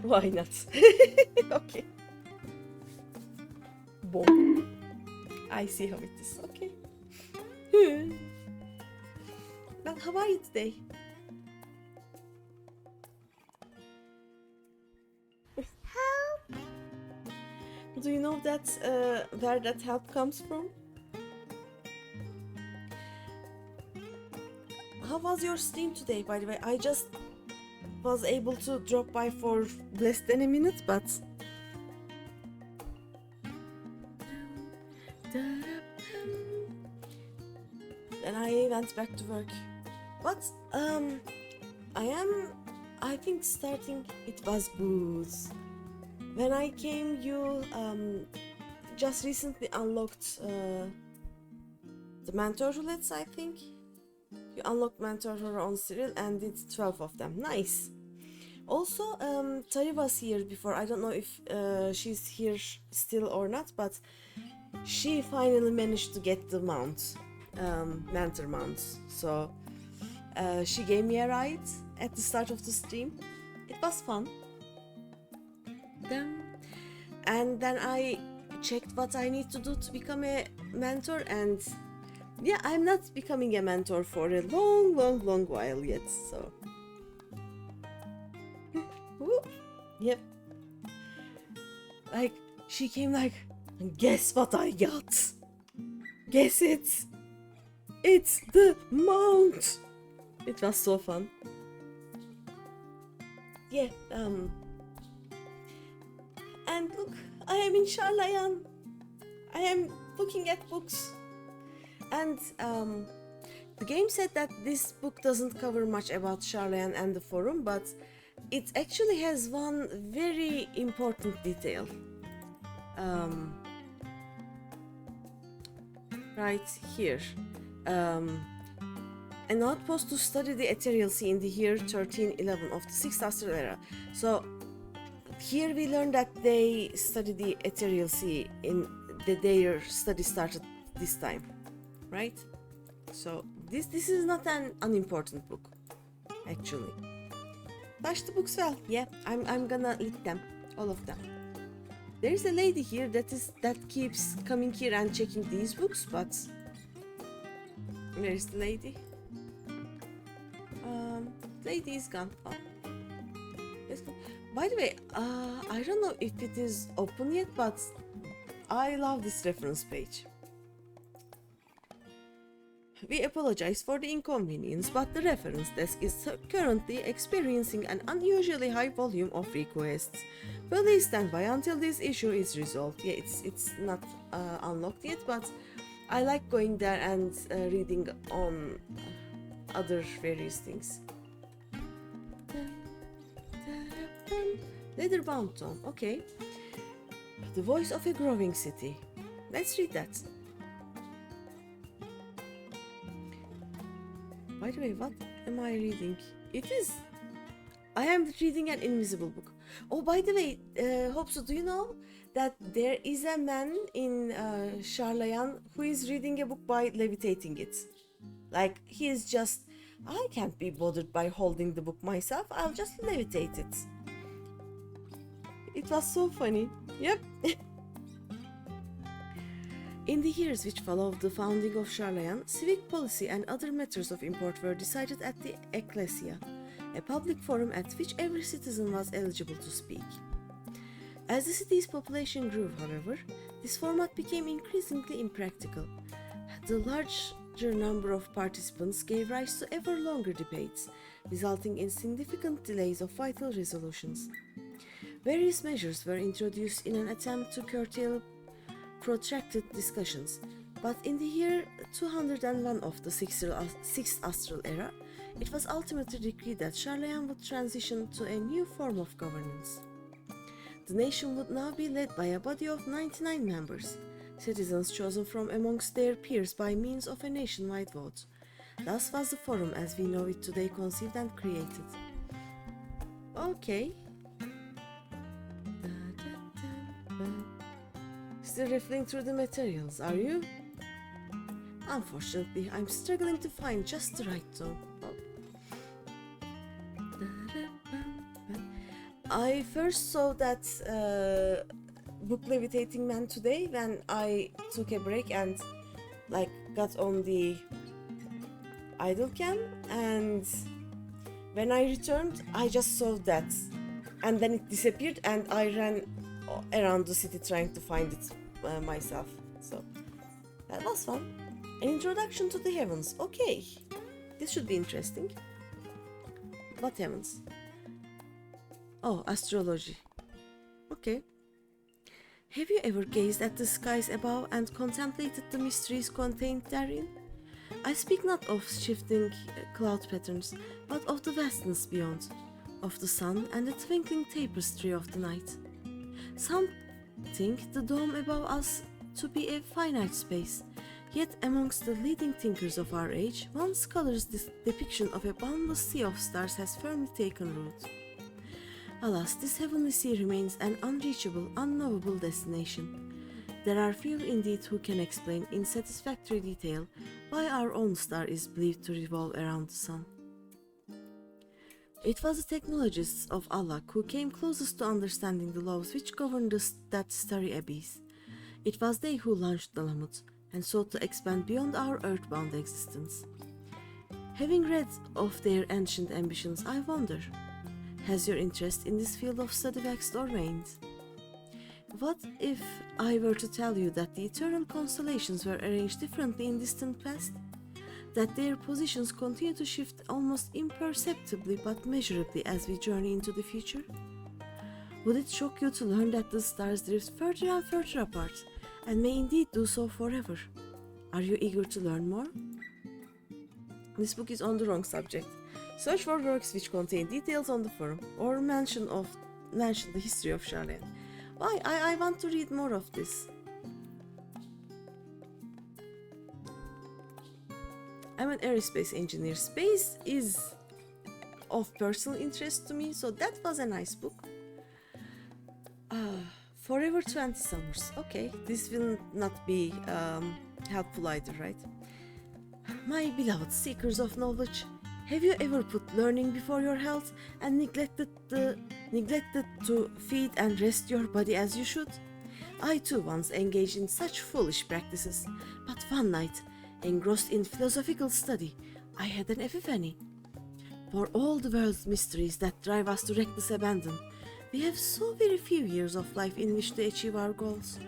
Why not? Okay. Boom. I see how it is. Okay. Well, how are you today? Help! Do you know that where that help comes from? How was your stream today, by the way? I just was able to drop by for less than a minute, but then I went back to work. But I think starting, it was booze. When I came, you just recently unlocked the mentor roulettes, I think. You unlocked mentor horror on Cyril and did 12 of them. Nice. Also, Tari was here before. I don't know if she's here still or not, but she finally managed to get the mount, mentor mount. So she gave me a ride at the start of the stream. It was fun. And then I checked what I need to do to become a mentor, and yeah, I'm not becoming a mentor for a long while yet, so yep. Like, she came like, guess what I got? Guess it? It's the mount! It was so fun. Yeah, and look, I am in Sharlayan. I am looking at books. And the game said that this book doesn't cover much about Sharlayan and the forum, but it actually has one very important detail. Right here. an outpost to study the ethereal sea in the year 1311 of the 6th Astral Era. So here we learn that they study the ethereal sea in their study started this time, right? So this is not an unimportant book, actually. Touch the books well. Yeah, I'm gonna read them, all of them. There is a lady here that keeps coming here and checking these books, but where is the lady? Lady is gone. Oh. Let's go. By the way, I don't know if it is open yet, but I love this reference page. We apologize for the inconvenience, but the reference desk is currently experiencing an unusually high volume of requests. Please stand by until this issue is resolved. Yeah, it's not unlocked yet, but I like going there and reading on other various things. Leatherbound Tome, okay. The Voice of a Growing City. Let's read that. By the way, what am I reading? I am reading an invisible book. Oh, by the way, Hopso, do you know that there is a man in Sharlayan who is reading a book by levitating it? Like, he is just, I can't be bothered by holding the book myself, I'll just levitate it. It was so funny. Yep. In the years which followed the founding of Sharlayan, civic policy and other matters of import were decided at the Ecclesia, a public forum at which every citizen was eligible to speak. As the city's population grew, however, this format became increasingly impractical. The larger number of participants gave rise to ever longer debates, resulting in significant delays of vital resolutions. Various measures were introduced in an attempt to curtail protracted discussions, but in the year 201 of the 6th Astral Era, it was ultimately decreed that Sharlayan would transition to a new form of governance. The nation would now be led by a body of 99 members, citizens chosen from amongst their peers by means of a nationwide vote. Thus was the forum as we know it today conceived and created. Okay. Still riffling through the materials, are you? Unfortunately, I'm struggling to find just the right tone. I first saw that book levitating man today when I took a break and got on the idle cam, and when I returned I just saw that and then it disappeared and I ran around the city trying to find it myself. So that was fun. An introduction to the heavens. Okay, this should be interesting. What heavens? Oh, astrology. Okay. Have you ever gazed at the skies above and contemplated the mysteries contained therein? I speak not of shifting cloud patterns, but of the vastness beyond, of the sun and the twinkling tapestry of the night. Some think the dome above us to be a finite space, yet amongst the leading thinkers of our age, one scholar's depiction of a boundless sea of stars has firmly taken root. Alas, this heavenly sea remains an unreachable, unknowable destination. There are few indeed who can explain in satisfactory detail why our own star is believed to revolve around the sun. It was the technologists of Allah who came closest to understanding the laws which govern that starry abyss. It was they who launched the Lamut and sought to expand beyond our earthbound existence. Having read of their ancient ambitions, I wonder, has your interest in this field of study waxed or waned? What if I were to tell you that the eternal constellations were arranged differently in distant past? That their positions continue to shift almost imperceptibly but measurably as we journey into the future? Would it shock you to learn that the stars drift further and further apart, and may indeed do so forever? Are you eager to learn more? This book is on the wrong subject. Search for works which contain details on the forum, or mention the history of Sharlayan. Why? I want to read more of this. I'm an aerospace engineer. Space is of personal interest to me, so that was a nice book. Forever 20 Summers. Okay, this will not be helpful either, right? My beloved seekers of knowledge, have you ever put learning before your health and neglected to feed and rest your body as you should? I too once engaged in such foolish practices, but one night, engrossed in philosophical study, I had an epiphany. For all the world's mysteries that drive us to reckless abandon, we have so very few years of life in which to achieve our goals.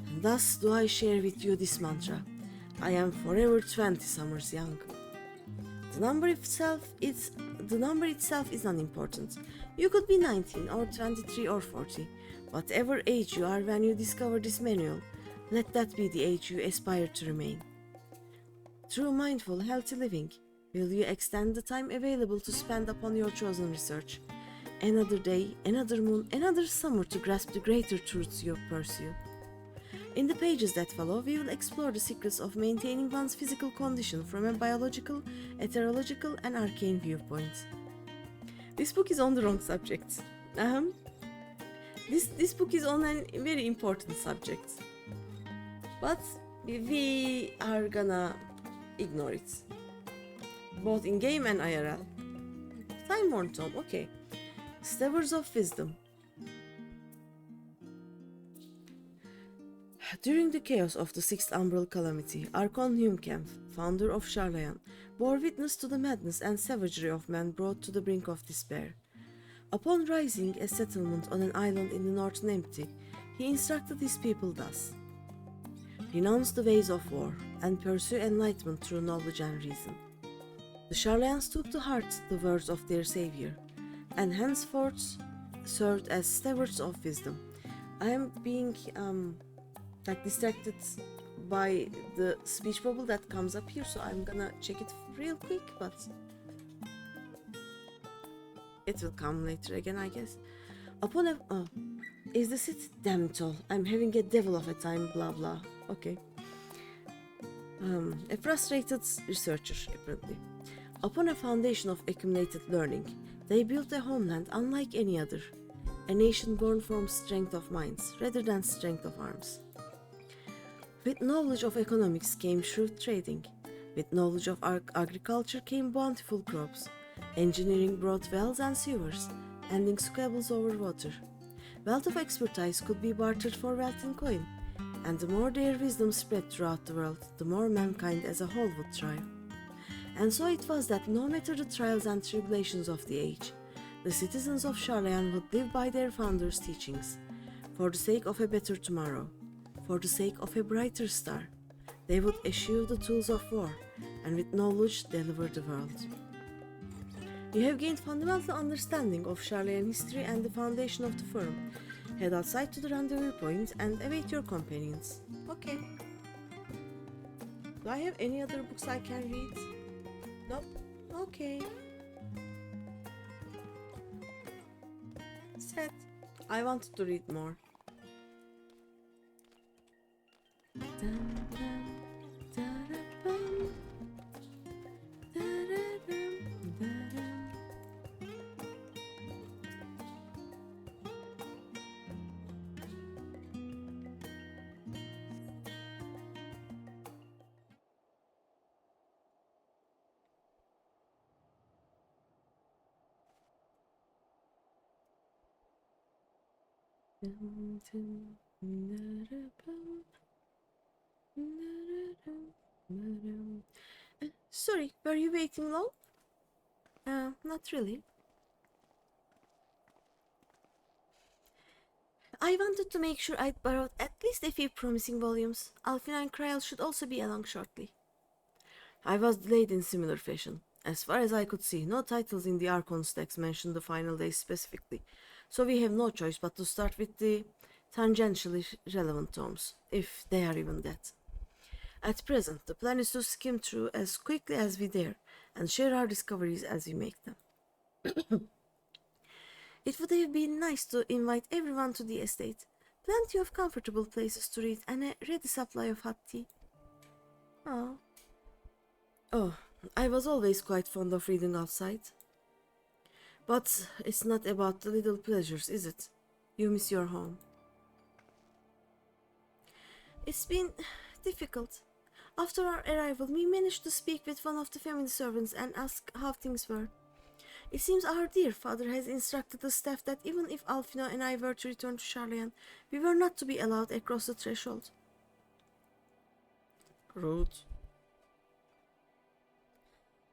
And thus do I share with you this mantra. I am forever 20 summers young. The number itself is unimportant. You could be 19 or 23 or 40. Whatever age you are when you discover this manual, let that be the age you aspire to remain. Through mindful, healthy living, will you extend the time available to spend upon your chosen research? Another day, another moon, another summer to grasp the greater truths you pursue. In the pages that follow, we will explore the secrets of maintaining one's physical condition from a biological, etherological, and arcane viewpoint. This book is on the wrong subject. This book is on a very important subject. But we are gonna ignore it. Both in game and IRL. Time-worn tome, okay. Stewards of Wisdom. During the chaos of the Sixth Umbral Calamity, Archon Humkamp, founder of Sharlayan, bore witness to the madness and savagery of men brought to the brink of despair. Upon rising a settlement on an island in the northern empty, he instructed his people thus: renounce the ways of war, and pursue enlightenment through knowledge and reason. The Sharlayans took to heart the words of their savior, and henceforth served as stewards of wisdom. I am being distracted by the speech bubble that comes up here, so I'm gonna check it real quick, but it will come later again, I guess. Upon a is this it? Damn it all, I'm having a devil of a time, blah blah. Okay. A frustrated researcher, apparently. Upon a foundation of accumulated learning, they built a homeland unlike any other, a nation born from strength of minds rather than strength of arms. With knowledge of economics came shrewd trading. With knowledge of agriculture came bountiful crops. Engineering brought wells and sewers, ending squabbles over water. Wealth of expertise could be bartered for wealth in coin, and the more their wisdom spread throughout the world, the more mankind as a whole would thrive. And so it was that no matter the trials and tribulations of the age, the citizens of Sharlayan would live by their founders' teachings, for the sake of a better tomorrow, for the sake of a brighter star. They would eschew the tools of war, and with knowledge deliver the world. You have gained fundamental understanding of Sharlayan history and the foundation of the firm. Head outside to the rendezvous point and await your companions. Okay. Do I have any other books I can read? Nope. Okay. Sad. I wanted to read more. Sorry, were you waiting long? Not really. I wanted to make sure I'd borrowed at least a few promising volumes. Alfina and Kryal should also be along shortly. I was delayed in similar fashion. As far as I could see, no titles in the Archon's text mentioned the final day specifically, so we have no choice but to start with the tangentially relevant tomes, if they are even that. At present, the plan is to skim through as quickly as we dare and share our discoveries as we make them. It would have been nice to invite everyone to the estate. Plenty of comfortable places to read and a ready supply of hot tea. Oh. Oh, I was always quite fond of reading outside. But it's not about the little pleasures, is it? You miss your home. It's been difficult. After our arrival, we managed to speak with one of the family servants and ask how things were. It seems our dear father has instructed the staff that even if Alfino and I were to return to Sharlayan, we were not to be allowed across the threshold. Rude.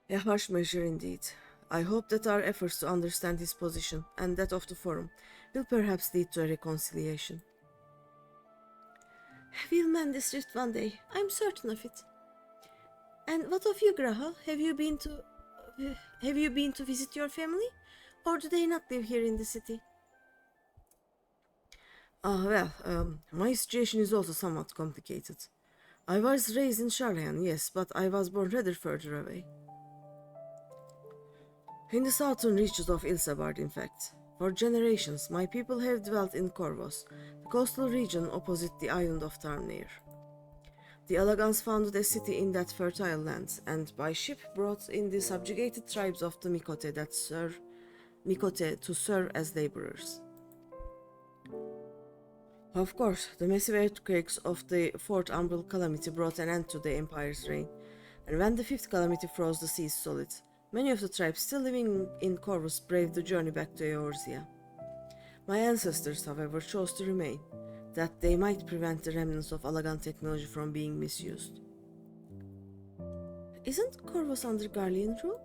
A harsh measure indeed. I hope that our efforts to understand his position and that of the forum will perhaps lead to a reconciliation. We'll mend this rift one day. I'm certain of it. And what of you, Graha? Have you been to visit your family, or do they not live here in the city? My situation is also somewhat complicated. I was raised in Sharlayan, yes, but I was born rather further away. In the southern reaches of Ilsabard, in fact. For generations, my people have dwelt in Corvos, the coastal region opposite the island of Tarnir. The Alagans founded a city in that fertile land, and by ship brought in the subjugated tribes of the Mikote to serve as laborers. Of course, the massive earthquakes of the Fourth Umbral Calamity brought an end to the Empire's reign, and when the Fifth Calamity froze the seas solid, many of the tribes still living in Corvus braved the journey back to Eorzea. My ancestors, however, chose to remain, that they might prevent the remnants of Alagan technology from being misused. Isn't Corvus under Garlean rule?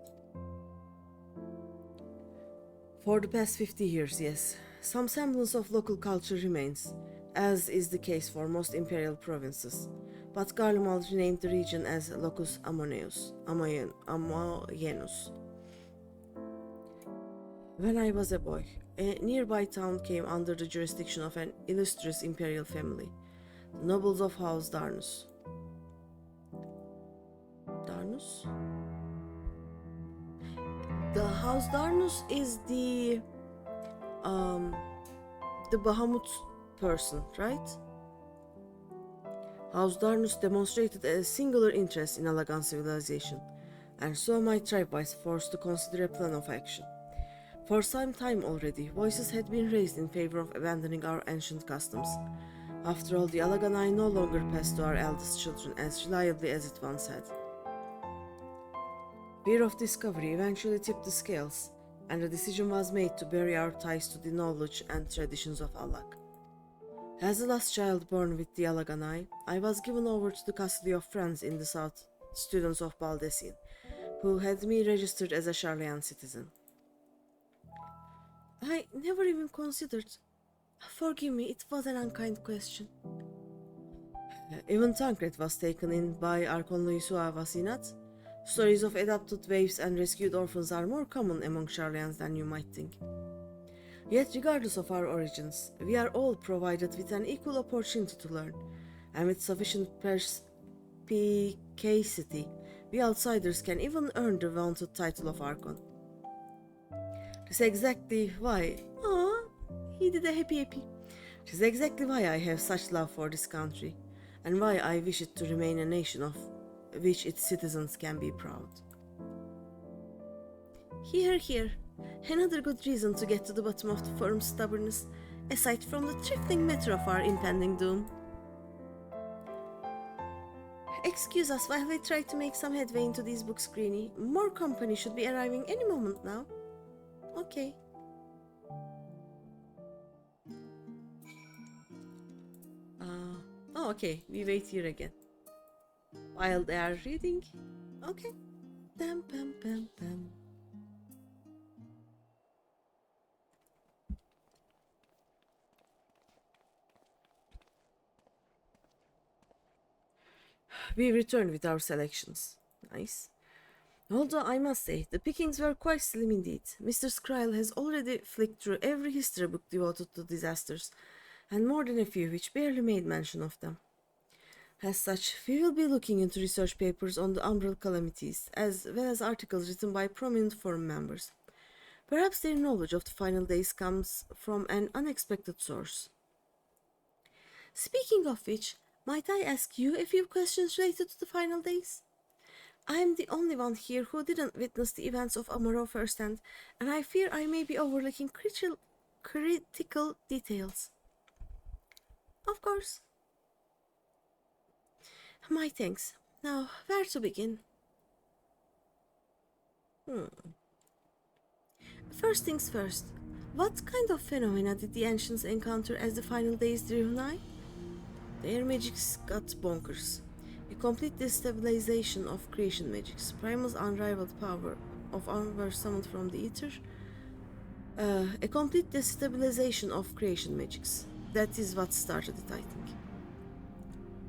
For the past 50 years, yes. Some semblance of local culture remains, as is the case for most imperial provinces, but Garlemald renamed the region as Locus Amoenus. When I was a boy, a nearby town came under the jurisdiction of an illustrious imperial family, the nobles of House Darnus. Darnus? The House Darnus is the Bahamut person, right? House Darnus demonstrated a singular interest in Alagan civilization, and so my tribe was forced to consider a plan of action. For some time already, voices had been raised in favor of abandoning our ancient customs. After all, the Alaganai no longer passed to our eldest children as reliably as it once had. Fear of discovery eventually tipped the scales, and the decision was made to bury our ties to the knowledge and traditions of Alak. As the last child born with the Alaganai, I was given over to the custody of friends in the south, students of Baldesin, who had me registered as a Sharlayan citizen. I never even considered. Forgive me, it was an unkind question. Even Tancred was taken in by Archon Luisua Vasinat. Stories of adopted waifs and rescued orphans are more common among Sharlayans than you might think. Yet, regardless of our origins, we are all provided with an equal opportunity to learn, and with sufficient perspicacity, we outsiders can even earn the vaunted title of Archon. That's exactly why... he did a happy. Which is exactly why I have such love for this country, and why I wish it to remain a nation of which its citizens can be proud. Hear, hear. Another good reason to get to the bottom of the forum's stubbornness, aside from the trifling matter of our impending doom. Excuse us while we try to make some headway into these books, Greeny. More company should be arriving any moment now. Okay. Okay, we wait here again. While they are reading. Okay. Pam, pam, pam, pam. We returned with our selections. Nice. Although I must say, the pickings were quite slim indeed. Mr. Skrile has already flicked through every history book devoted to disasters, and more than a few which barely made mention of them. As such, we will be looking into research papers on the umbral calamities, as well as articles written by prominent forum members. Perhaps their knowledge of the final days comes from an unexpected source. Speaking of which, might I ask you a few questions related to the final days? I'm the only one here who didn't witness the events of Amaro firsthand, and I fear I may be overlooking critical details. Of course. My thanks. Now, where to begin? First things first. What kind of phenomena did the ancients encounter as the final days drew nigh? Their magics got bonkers. A complete destabilization of creation magics, Primal's unrivaled power of armor summoned from the ether. A complete destabilization of creation magics. That is what started it, I think.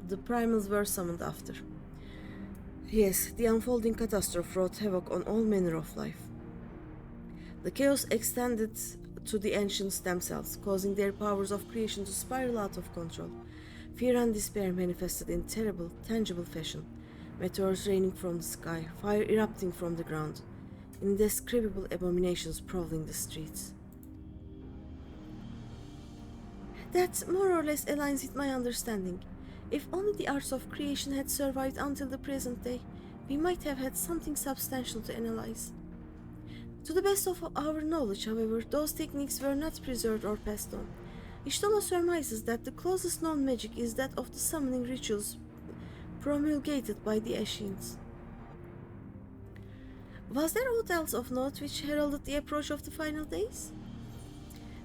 The Primals were summoned after. Yes, the unfolding catastrophe wrought havoc on all manner of life. The chaos extended to the ancients themselves, causing their powers of creation to spiral out of control. Fear and despair manifested in terrible, tangible fashion. Meteors raining from the sky, fire erupting from the ground, indescribable abominations prowling the streets. That more or less aligns with my understanding. If only the arts of creation had survived until the present day, we might have had something substantial to analyze. To the best of our knowledge, however, those techniques were not preserved or passed on. Ishtola surmises that the closest known magic is that of the summoning rituals promulgated by the Ashians. Was there aught else of note which heralded the approach of the final days?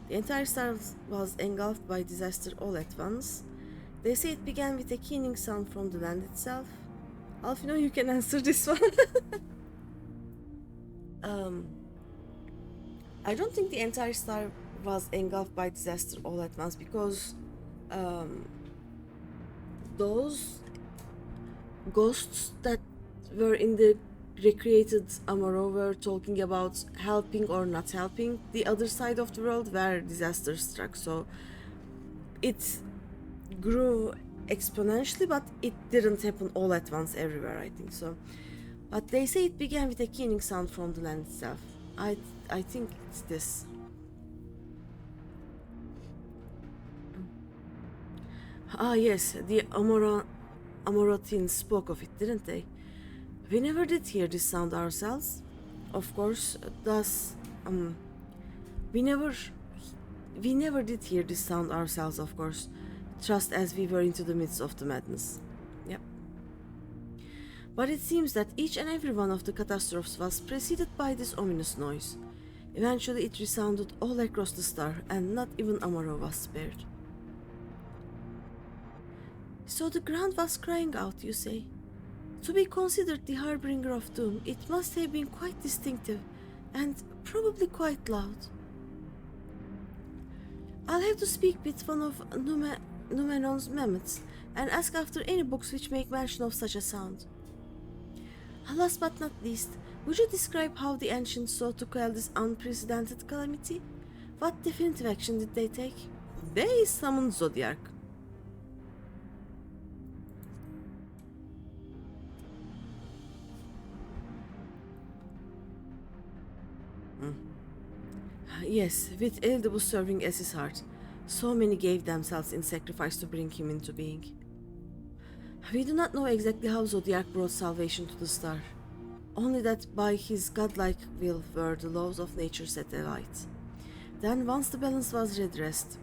The entire star was engulfed by disaster all at once. They say it began with a keening sound from the land itself. Alfino, you can answer this one. I don't think the entire star was engulfed by disaster all at once, because those ghosts that were in the recreated Amaro were talking about helping or not helping the other side of the world where disaster struck. So it grew exponentially, but it didn't happen all at once everywhere, I think so. But they say it began with a keening sound from the land itself. I think it's this. Ah yes, the Amorotins spoke of it, didn't they? We never did hear this sound ourselves. Of course, we never did hear this sound ourselves, of course, just as we were into the midst of the madness. Yep. But it seems that each and every one of the catastrophes was preceded by this ominous noise. Eventually it resounded all across the star, and not even Amaro was spared. So the ground was crying out, you say? To be considered the harbinger of doom, it must have been quite distinctive, and probably quite loud. I'll have to speak with one of Numenon's mammoths, and ask after any books which make mention of such a sound. Last but not least, would you describe how the ancients sought to quell this unprecedented calamity? What definitive action did they take? They summoned Zodiac. Yes, with Eldebus serving as his heart, so many gave themselves in sacrifice to bring him into being. We do not know exactly how Zodiac brought salvation to the star, only that by his godlike will were the laws of nature set alight. Then, once the balance was redressed,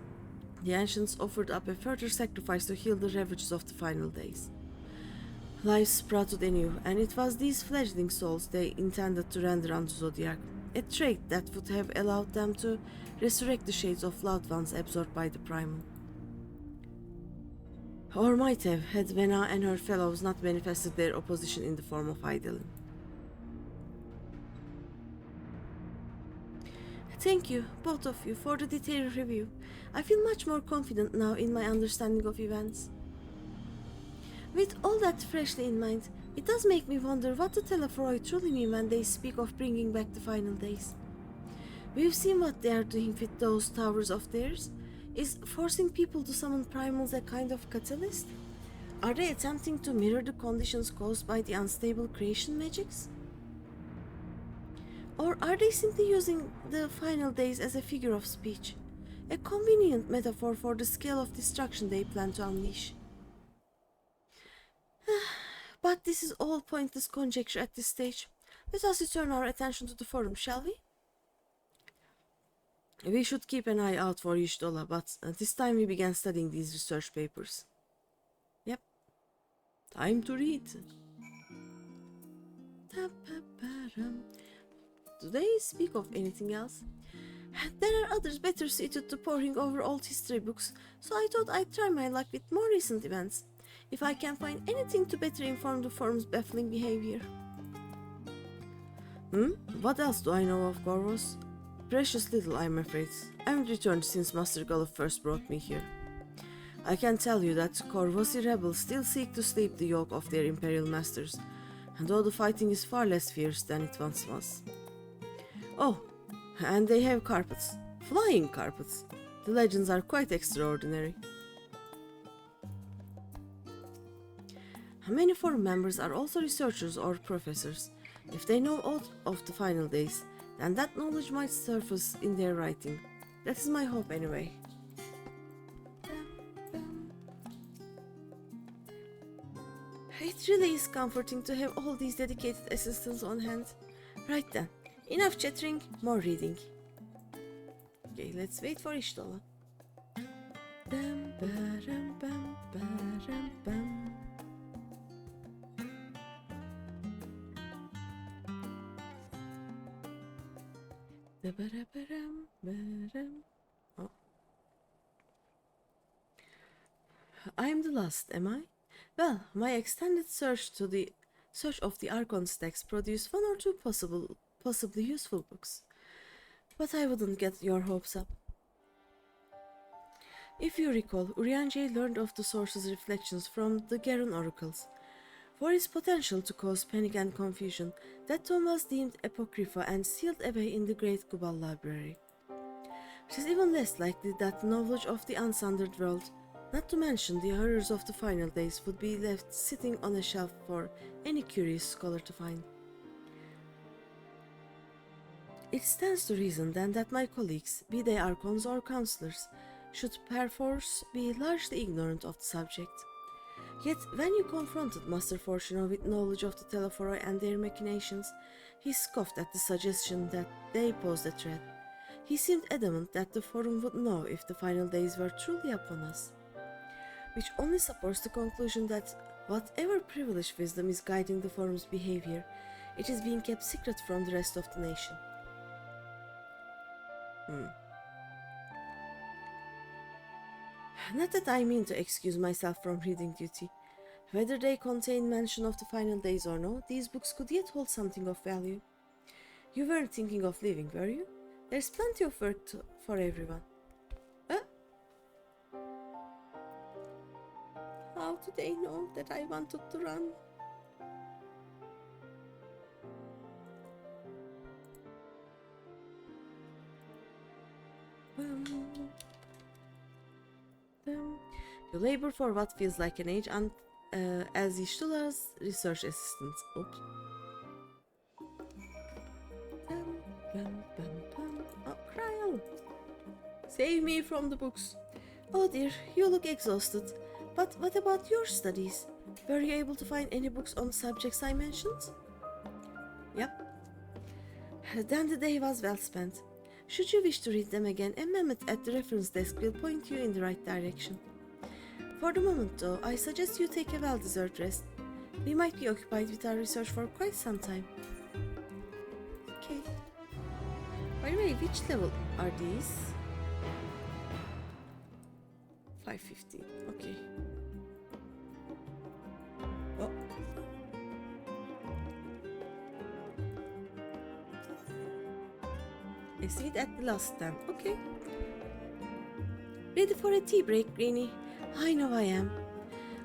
the ancients offered up a further sacrifice to heal the ravages of the final days. Life sprouted anew, and it was these fledgling souls they intended to render unto Zodiac, a trait that would have allowed them to resurrect the shades of loved ones absorbed by the primal. Or might have, had Vena and her fellows not manifested their opposition in the form of Idolin. Thank you, both of you, for the detailed review. I feel much more confident now in my understanding of events. With all that freshly in mind, it does make me wonder what the Telephoroi truly mean when they speak of bringing back the final days. We've seen what they are doing with those towers of theirs. Is forcing people to summon primals a kind of catalyst? Are they attempting to mirror the conditions caused by the unstable creation magics? Or are they simply using the final days as a figure of speech? A convenient metaphor for the scale of destruction they plan to unleash. But this is all pointless conjecture at this stage. Let us return our attention to the forum, shall we? We should keep an eye out for Ishtola, but this time we began studying these research papers. Yep. Time to read. Do they speak of anything else? There are others better suited to poring over old history books, so I thought I'd try my luck with more recent events, if I can find anything to better inform the forum's baffling behavior. What else do I know of Corvus? Precious little, I'm afraid. I haven't returned since Master Gulluf first brought me here. I can tell you that Corvosi rebels still seek to sleep the yoke of their imperial masters, and though the fighting is far less fierce than it once was. Oh, and they have carpets. Flying carpets. The legends are quite extraordinary. Many forum members are also researchers or professors. If they know aught of the final days, then that knowledge might surface in their writing. That is my hope anyway. It really is comforting to have all these dedicated assistants on hand. Right then, enough chattering, more reading. Okay, let's wait for Ishtola. Oh. I am the last, am I? Well, my extended search of the Archon's text produced one or two possibly useful books. But I wouldn't get your hopes up. If you recall, Urianger learned of the source's reflections from the Gerun oracles. For its potential to cause panic and confusion, that tome was deemed apocrypha and sealed away in the Great Gubal Library. It is even less likely that the knowledge of the unsundered world, not to mention the horrors of the final days, would be left sitting on a shelf for any curious scholar to find. It stands to reason then that my colleagues, be they archons or counselors, should perforce be largely ignorant of the subject. Yet when you confronted Master Fortuno with knowledge of the Telephoroi and their machinations, he scoffed at the suggestion that they posed a threat. He seemed adamant that the forum would know if the final days were truly upon us, which only supports the conclusion that whatever privileged wisdom is guiding the forum's behavior, it is being kept secret from the rest of the nation. Not that I mean to excuse myself from reading duty. Whether they contain mention of the final days or no, these books could yet hold something of value. You weren't thinking of leaving, were you? There's plenty of work for everyone. How do they know that I wanted to run? You labor for what feels like an age as Ishtula's research assistant. Oops. Oh, cry out. Save me from the books. Oh dear, you look exhausted. But what about your studies? Were you able to find any books on the subjects I mentioned? Yep. Then the day was well spent. Should you wish to read them again, a Mehmet at the reference desk will point you in the right direction. For the moment, though, I suggest you take a well-deserved rest. We might be occupied with our research for quite some time. Okay. By the way, which level are these? 550. Okay. Oh. I see it at the last stand. Okay. Ready for a tea break, Greeny? I know I am.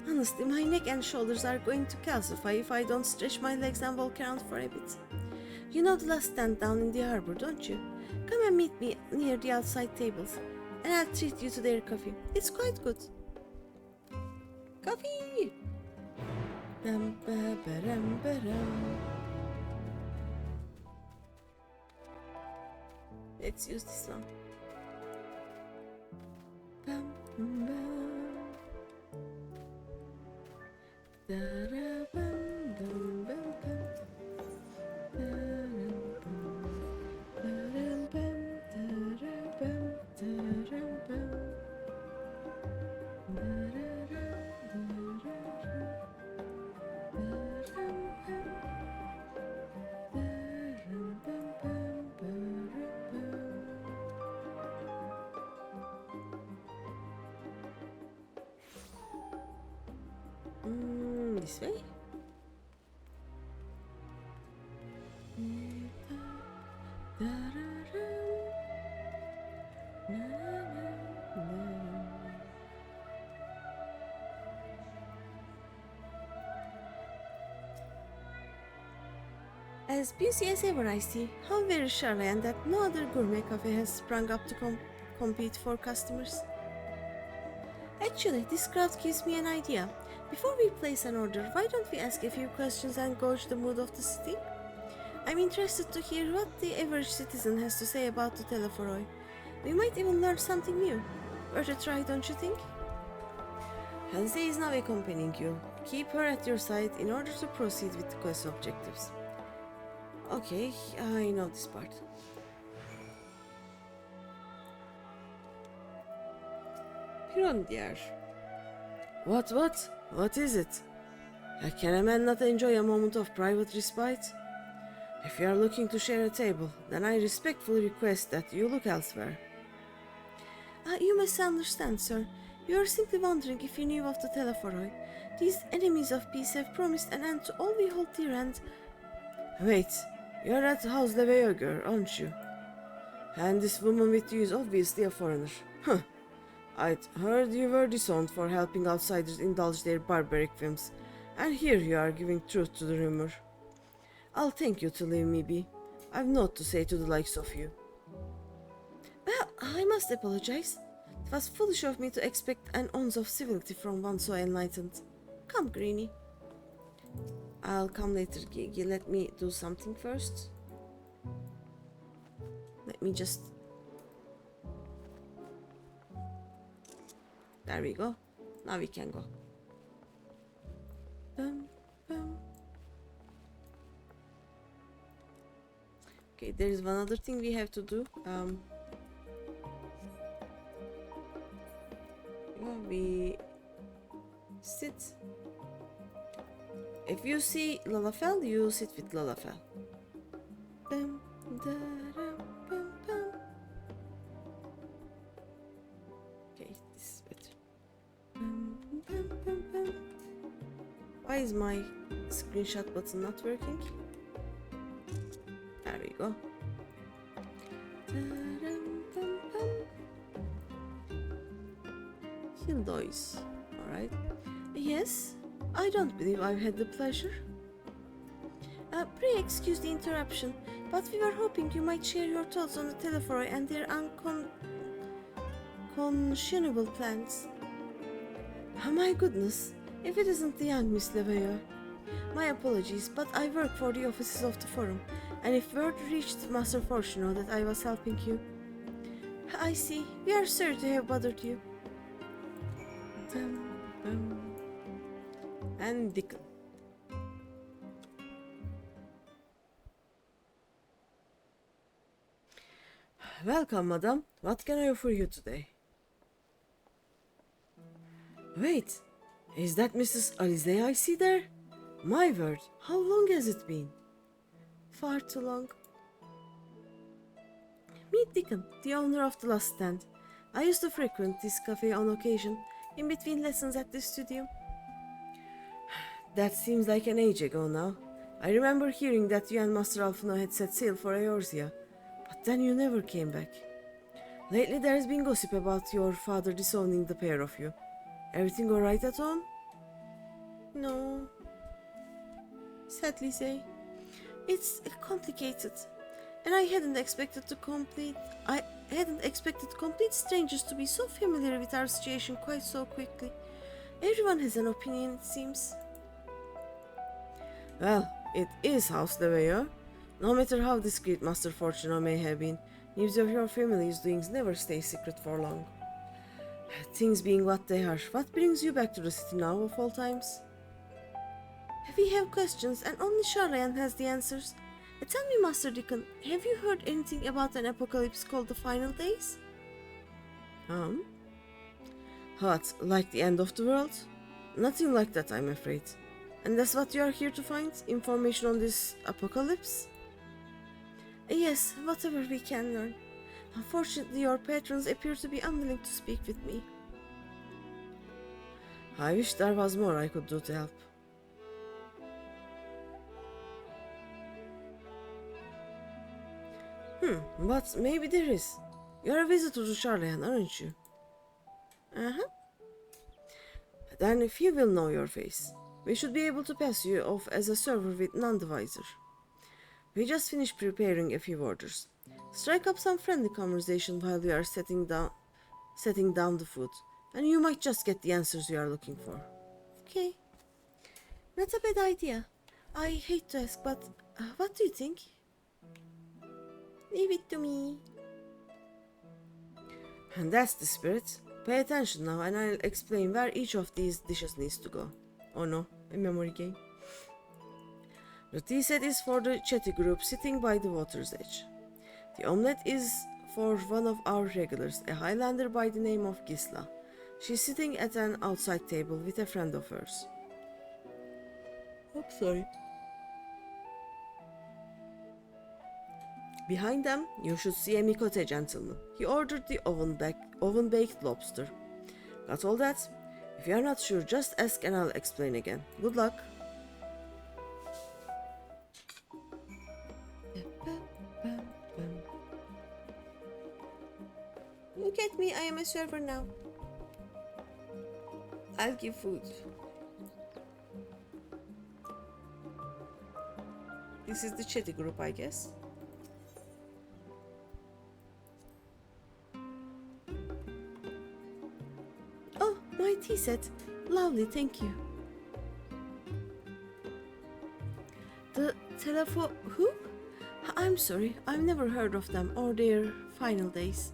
Honestly, my neck and shoulders are going to calcify if I don't stretch my legs and walk around for a bit. You know the last stand down in the harbor, don't you? Come and meet me near the outside tables, and I'll treat you to their coffee. It's quite good. Coffee! Let's use this one. this way. As busy as ever, I see. How very Sharlayan that no other gourmet cafe has sprung up to compete for customers. Actually, this crowd gives me an idea. Before we place an order, why don't we ask a few questions and gauge the mood of the city? I'm interested to hear what the average citizen has to say about the Teleforoi. We might even learn something new. Worth a try, don't you think? Halsey is now accompanying you. Keep her at your side in order to proceed with the quest objectives. Okay, I know this part. Pirondier. What? What is it? Can a man not enjoy a moment of private respite? If you are looking to share a table, then I respectfully request that you look elsewhere. You misunderstand, sir. You are simply wondering if you knew of the Teleforoi. These enemies of peace have promised an end to all we hold dear and... Wait, you're at House Leveo girl, aren't you? And this woman with you is obviously a foreigner. Huh. I'd heard you were disowned for helping outsiders indulge their barbaric whims, and here you are giving truth to the rumor. I'll thank you to leave me be. I've naught to say to the likes of you. Well, I must apologize. It was foolish of me to expect an ounce of civility from one so enlightened. Come, Greeny. I'll come later, Gigi. Let me do something first. Let me just... There we go. Now we can go. Bum, bum. Okay, there is one other thing we have to do. We sit. If you see Lalafell, you sit with Lalafell. Bum, da, da, bum, bum. Okay, this is better. Bum, bum, bum, bum. Why is my screenshot button not working? There we go. Hildois. Alright. Yes, I don't believe I've had the pleasure. Pray excuse the interruption, but we were hoping you might share your thoughts on the Teleforoi and their unconscionable plans. Oh my goodness, if it isn't the young Miss Leveilleur. My apologies, but I work for the offices of the forum, and if word reached Master Fortuno that I was helping you... I see. We are sorry to have bothered you. And Dickon. Welcome, madam. What can I offer you today? Wait, is that Mrs. Alize I see there? My word, how long has it been? Far too long. Meet Dickon, the owner of the last stand. I used to frequent this cafe on occasion, in between lessons at the studio. That seems like an age ago now. I remember hearing that you and Master Alphino had set sail for Eorzea, but then you never came back. Lately there's been gossip about your father disowning the pair of you. Everything alright at home? No. Sadly say. It's complicated. And I hadn't expected complete strangers to be so familiar with our situation quite so quickly. Everyone has an opinion, it seems. Well, it is House Leveilleur. No matter how discreet Master Fortuno may have been, news of your family's doings never stay secret for long. Things being what they are, what brings you back to the city now of all times? We have questions, and only Sharlayan has the answers. Tell me, Master Dickon, have you heard anything about an apocalypse called the Final Days? What, like the end of the world? Nothing like that, I'm afraid. And that's what you are here to find? Information on this apocalypse? Yes, whatever we can learn. Unfortunately, your patrons appear to be unwilling to speak with me. I wish there was more I could do to help. But maybe there is. You're a visitor to Sharlayan, aren't you? Uh-huh. Then few will know your face. We should be able to pass you off as a server with non-divisor. We just finished preparing a few orders. Strike up some friendly conversation while we are setting down the food, and you might just get the answers you are looking for. Okay. Not a bad idea. I hate to ask, but what do you think? Leave it to me. And that's the spirit. Pay attention now, and I'll explain where each of these dishes needs to go. Oh no, a memory game. The tea set is for the chatty group sitting by the water's edge. The omelette is for one of our regulars, a Highlander by the name of Gisla. She's sitting at an outside table with a friend of hers. Oops, sorry. Behind them, you should see a Mikote gentleman. He ordered the oven-baked lobster. Got all that? If you are not sure, just ask and I'll explain again. Good luck. Look at me, I am a server now. I'll give food. This is the chatty group, I guess. Oh, my tea set. Lovely, thank you. The who? I'm sorry, I've never heard of them or their final days.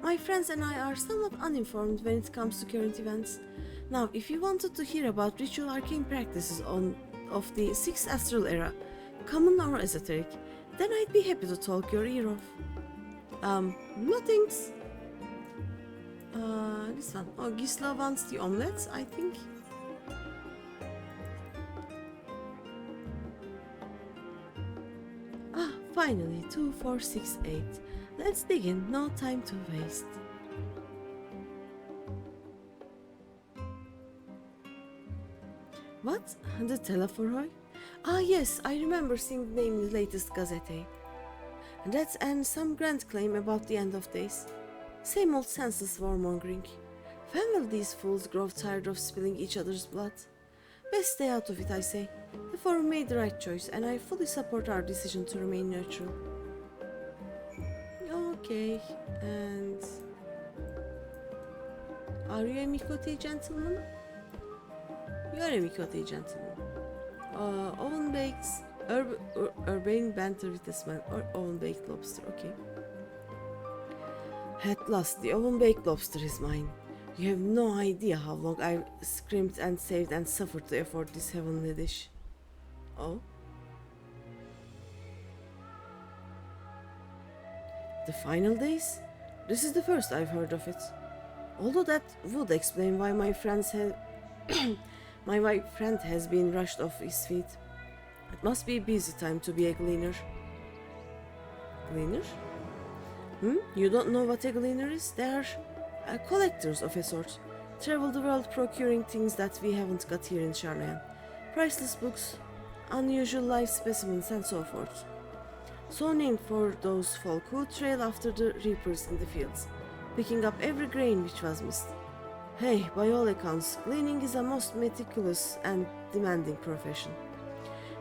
My friends and I are somewhat uninformed when it comes to current events. Now, if you wanted to hear about ritual arcane practices of the 6th Astral Era, common or esoteric, then I'd be happy to talk your ear off. No thanks. This one. Oh, Gisla wants the omelette, I think. Ah, finally, 2468. Let's dig in, no time to waste. What? The Telephoroi? Ah yes, I remember seeing the name in the latest Gazette. And some grand claim about the end of days. Same old senseless warmongering. When will these fools grow tired of spilling each other's blood? Best stay out of it, I say. The forum made the right choice, and I fully support our decision to remain neutral. Okay, and... Are you a Mikote gentleman? You are a Mikote gentleman. Oven bakes, urbane banter with a smile, or oven baked lobster, okay. At last, the oven baked lobster is mine. You have no idea how long I've scrimped and saved and suffered to afford this heavenly dish. Oh? The final days? This is the first I've heard of it. Although that would explain why my friend has been rushed off his feet. It must be a busy time to be a gleaner. Gleaner? You don't know what a gleaner is? They are collectors of a sort. Travel the world procuring things that we haven't got here in Sharlayan. Priceless books, unusual life specimens and so forth. So named for those folk who trail after the reapers in the fields, picking up every grain which was missed. Hey, by all accounts, gleaning is a most meticulous and demanding profession.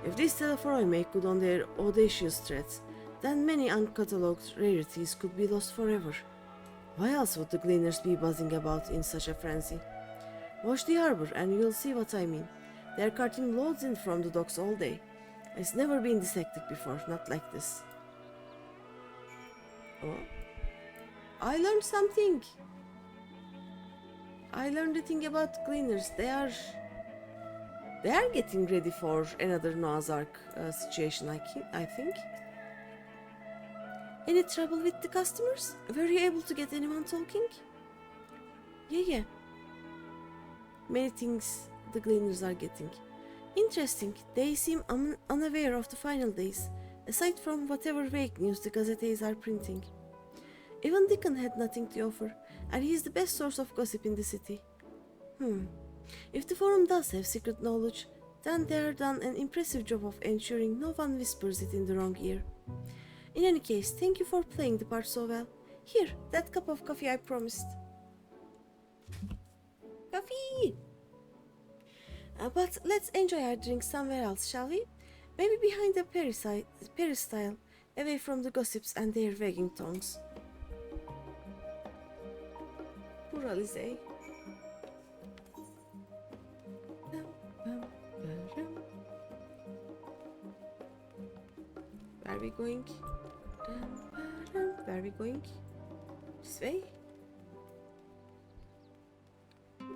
If these Telephoroi make good on their audacious threats, then many uncatalogued rarities could be lost forever. Why else would the gleaners be buzzing about in such a frenzy? Watch the harbor and you'll see what I mean. They're carting loads in from the docks all day. It's never been this hectic before, not like this. Oh, I learned something. I learned a thing about gleaners. They are getting ready for another Noah's Ark situation, I think. Any trouble with the customers? Were you able to get anyone talking? Yeah. Many things the gleaners are getting. Interesting, they seem unaware of the final days, aside from whatever vague news the gazettes are printing. Even Dickon had nothing to offer, and he is the best source of gossip in the city. If the forum does have secret knowledge, then they are done an impressive job of ensuring no one whispers it in the wrong ear. In any case, thank you for playing the part so well. Here, that cup of coffee I promised. Coffee! But let's enjoy our drink somewhere else, shall we? Maybe behind the peristyle, away from the gossips and their wagging tongues. Poor Alize. Where are we going? Where are we going? This way?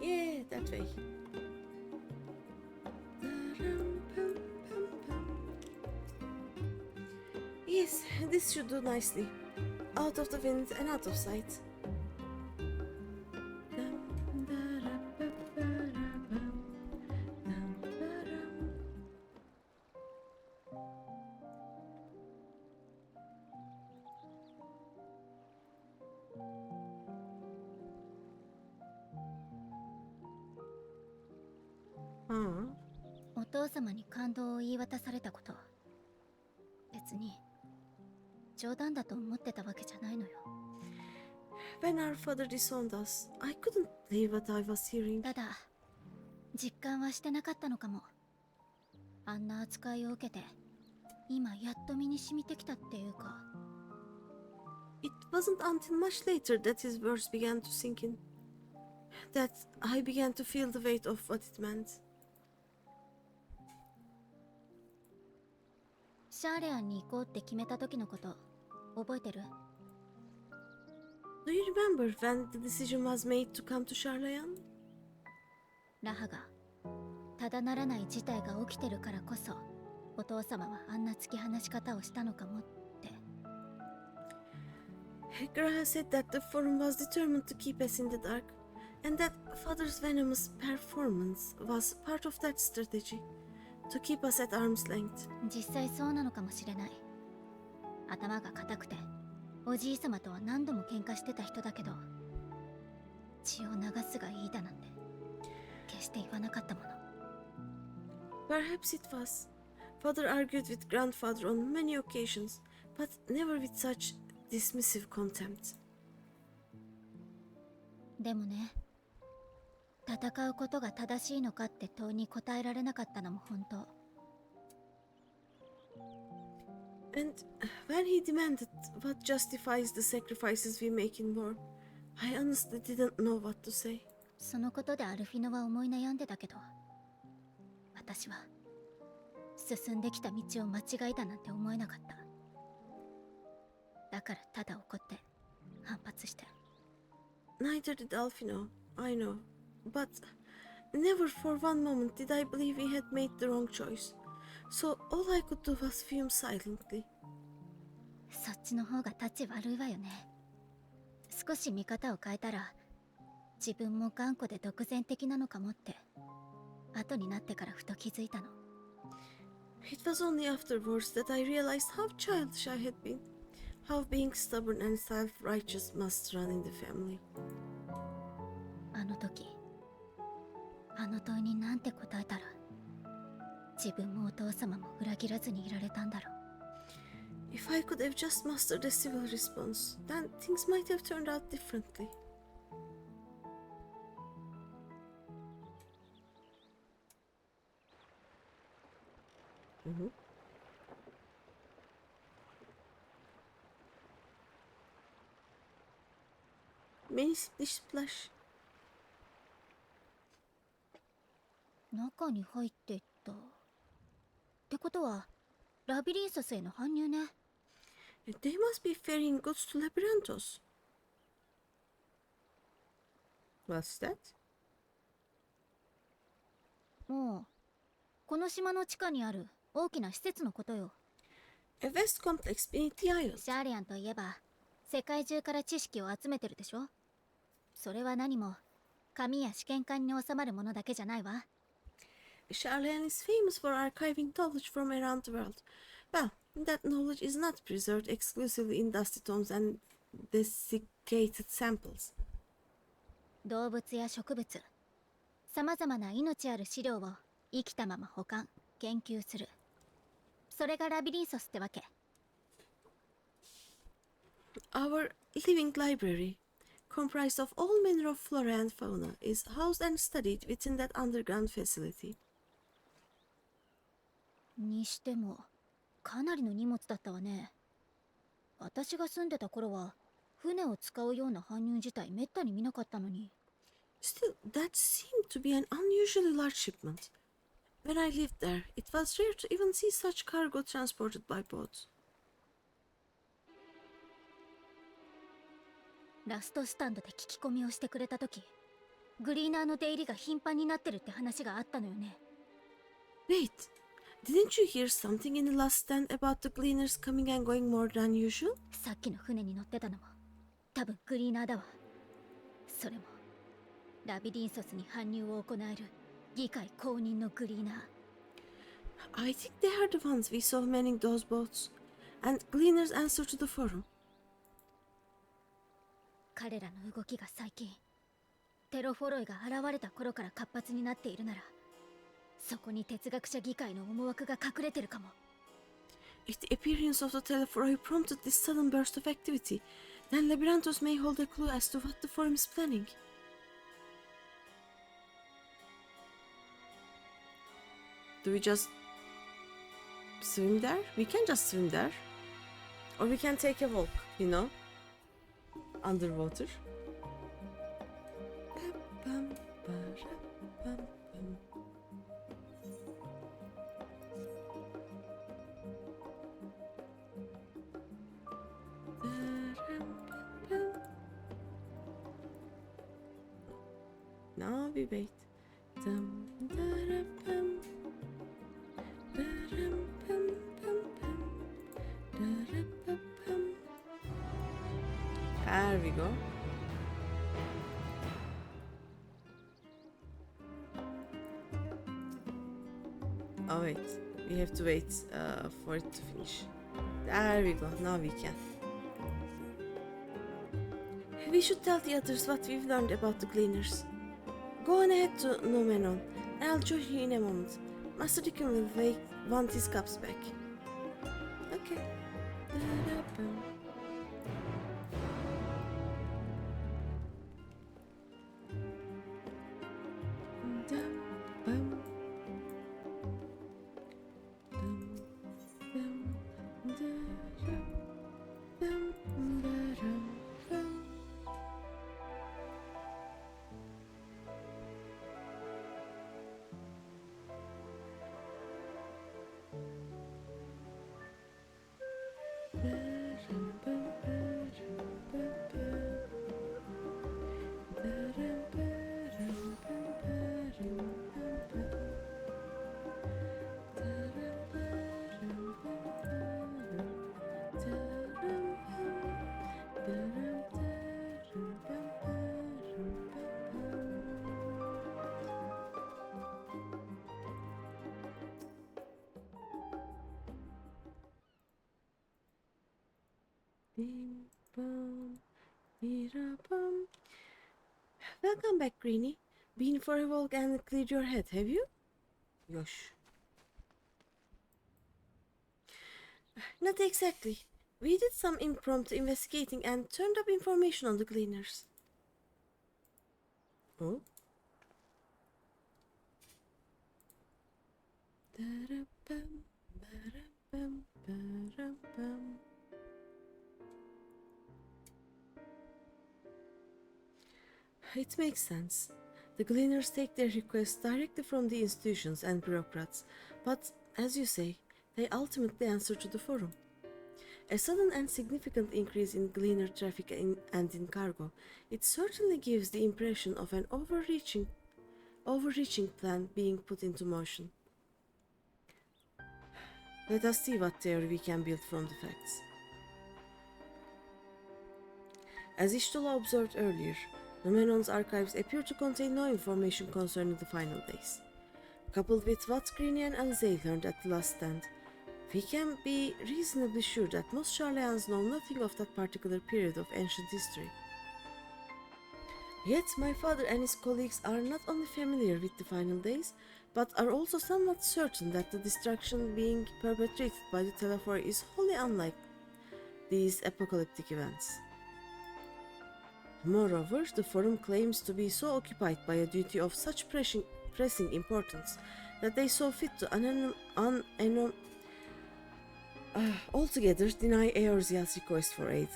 Yeah, that way. Yes, this should do nicely. Out of the wind and out of sight. Hmm. お父様に感動を言い渡されたこと、別に冗談だと思ってたわけじゃないのよ。When our father disowned us, I couldn't believe what I was hearing. ただ実感はしてなかったのかも。あんな扱いを受けて今やっと身に染みてきたっていうか。 It wasn't until much later that his words began to sink in, that I began to feel the weight of what it meant. シャーレアンに行こうって決めた時のこと覚えてる？ Do you remember when the decision was made to come to Sharlayan? ラハがただならない事態が起きてるからこそお父様はあんな突き放し方をしたのかもって。 Graha said that the forum was determined to keep us in the dark, and that father's venomous performance was part of that strategy, to keep us at arm's length. 実際そうなのかもしれない。頭が固くておじい様とは何度も喧嘩してた人だけど、血を流すがいいだなんて決して言わなかったもの。 Perhaps it was. Father argued with grandfather on many occasions, but never with such dismissive contempt. でもね、戦うことが正しいのかって問いに答えられなかったのも本当。 And when he demanded what justifies the sacrifices we make in war, I honestly didn't know what to say. そのことでアルフィノは思い悩んでたけど、私は進んできた道を間違えたなんて思えなかった。だからただ怒って反発して。 Neither did Alfino, I know, but never for one moment did I believe we had made the wrong choice. So all I could do was fume silently. そっちの方が立ち悪いわよね。少し見方を変えたら自分も頑固で独善的なのかもって後になってからふと気づいたの。 It was only afterwards that I realized how childish I had been, how being stubborn and self-righteous must run in the family. あの時あの問いになんて答えたら自分もお父様も裏切らずにいられたんだろう。 If I could have just mastered a civil response, then things might have turned out differently. Many splish splash. 中に入っていったってことはラビリンソスへの搬入ね。 They must be ferrying goods to Labyrinthos. What's that? もうこの島の地下にある大きな施設のことよ。 A vast complex beneath the island. シャーレアンといえば世界中から知識を集めてるでしょ。それは何も紙や試験管に収まるものだけじゃないわ。 Sharlayan is famous for archiving knowledge from around the world. Well, that knowledge is not preserved exclusively in dusty tomes and desiccated samples. 動物や植物、さまざまな命ある資料を生きたまま保管、研究する。それがラビリンソスってわけ。Our living library, comprised of all manner of flora and fauna, is housed and studied within that underground facility. にしてもかなりの荷物だったわね。私が住んでた頃は船を使うような搬入自体めったに見なかったのに。 Still, that seemed to be an unusually large shipment. When I lived there, it was rare to even see such cargo transported by boat. ラストスタンドで聞き込みをしてくれた時、グリーナーの出入りが頻繁になってるって話があったのよね。 Wait, didn't you hear something in the last stand about the gleaners coming and going more than usual? さっきの船に乗ってたのも多分グリーナーだわ。それもラビリンソスに搬入を行える議会公認のグリーナー。 I think they are the ones we saw manning those boats, and gleaners answer to the forum. 彼らの動きが最近テロフォロイが現れた頃から活発になっているなら、そこに哲学者議会の思惑が隠れてるかも。 If the appearance of the Telephoroi prompted this sudden burst of activity, then Labyrinthos may hold a clue as to what the forum is planning. Do we just swim there? We can just swim there. Or we can take a walk, you know? Underwater. Now we wait. There we go. Oh wait, we have to wait for it to finish. There we go, now we can. We should tell the others what we've learned about the gleaners. Go on ahead to Numenon, and I'll join you in a moment. Master Deacon will want his cups back. Okay. Welcome back, Greeny. Been for a walk and cleared your head, have you? Yosh. Not exactly. We did some impromptu investigating and turned up information on the gleaners. Oh? It makes sense. The gleaners take their requests directly from the institutions and bureaucrats, but, as you say, they ultimately answer to the forum. A sudden and significant increase in gleaner traffic and in cargo, it certainly gives the impression of an overreaching plan being put into motion. Let us see what theory we can build from the facts. As Ishtula observed earlier, Numenon's archives appear to contain no information concerning the final days. Coupled with what Greeny and Alizé learned at the last stand, we can be reasonably sure that most Sharlayans know nothing of that particular period of ancient history. Yet my father and his colleagues are not only familiar with the final days, but are also somewhat certain that the destruction being perpetrated by the Telephoroi is wholly unlikely. these apocalyptic events. Moreover, the forum claims to be so occupied by a duty of such pressing importance that they saw fit to altogether deny Eorzeal's request for aid.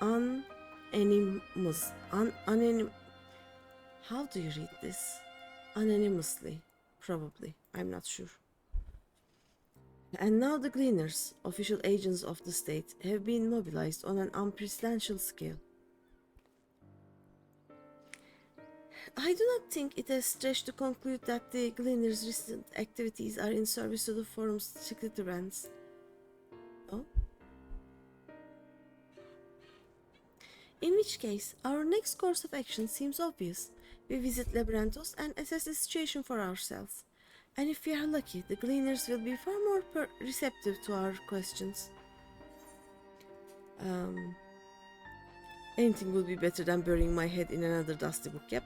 How do you read this? Anonymously, probably. I'm not sure. And now the Gleaners, official agents of the state, have been mobilized on an unprecedented scale. I do not think it has stretched to conclude that the Gleaners' recent activities are in service to the forum's secret events. Oh? In which case, our next course of action seems obvious. We visit Labrantos and assess the situation for ourselves. And if we are lucky, the Gleaners will be far more receptive to our questions. Anything would be better than burying my head in another dusty book, yep.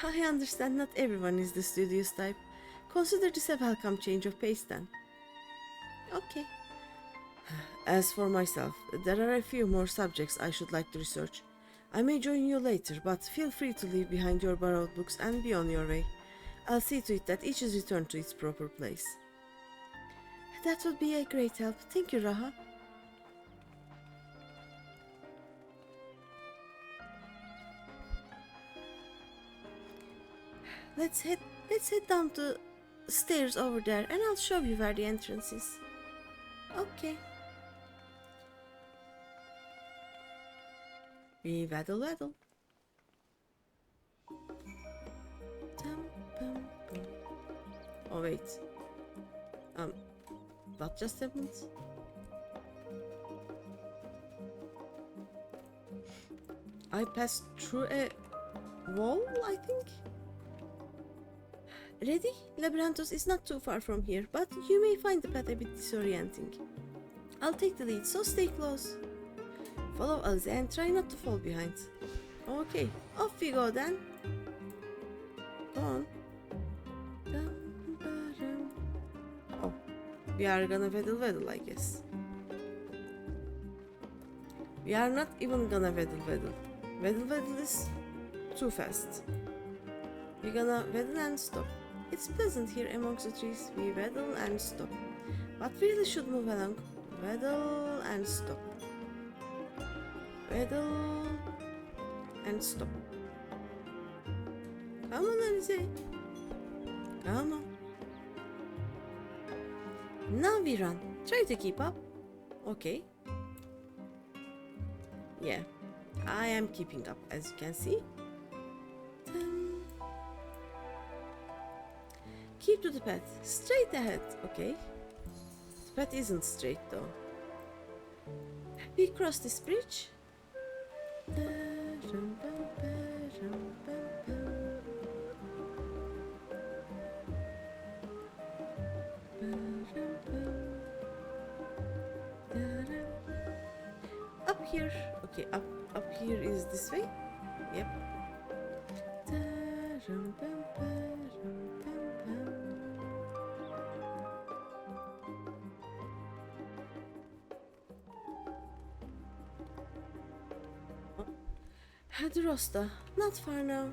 I understand not everyone is the studious type. Consider this a welcome change of pace then. Okay. As for myself, there are a few more subjects I should like to research. I may join you later, but feel free to leave behind your borrowed books and be on your way. I'll see to it that each is returned to its proper place. That would be a great help. Thank you, Raha. Let's head down the stairs over there and I'll show you where the entrance is. Okay. We waddle waddle. Oh wait. What just happened? I passed through a wall, I think? Ready? Labrantos is not too far from here, but you may find the path a bit disorienting. I'll take the lead, so stay close. Follow us and try not to fall behind. Okay, off we go then. Go on. Oh, we are gonna waddle, I guess. We are not even gonna waddle. Waddle is too fast. We're gonna waddle and stop. It's pleasant here amongst the trees. We waddle and stop. But we really should move along. Waddle and stop. Waddle and stop. Come on, Alize. Come on. Now we run. Try to keep up. Okay. Yeah, I am keeping up, as you can see. Keep to the path. Straight ahead. Okay. The path isn't straight though. We cross this bridge. Up here. Okay, up here is this way. Yep. Hadrosta, not far now.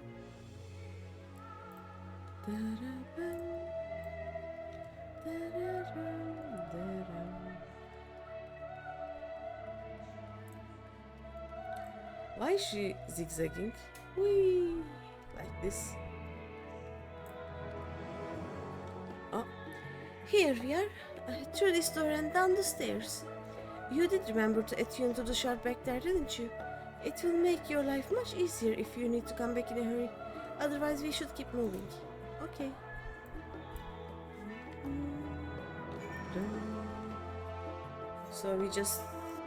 Why is she zigzagging? Whee! Like this. Oh, here we are. Through this door and down the stairs. You did remember to attune to the shard back there, didn't you? It will make your life much easier if you need to come back in a hurry. Otherwise, we should keep moving. Okay. So we just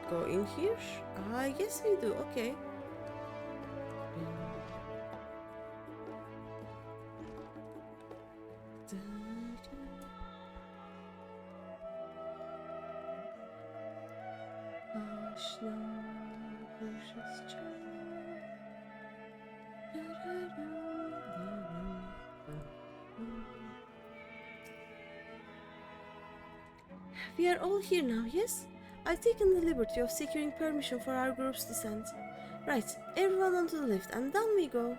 go in here? I guess we do. Okay. We are all here now, yes? I've taken the liberty of securing permission for our group's descent. Right, everyone onto the lift, and down we go.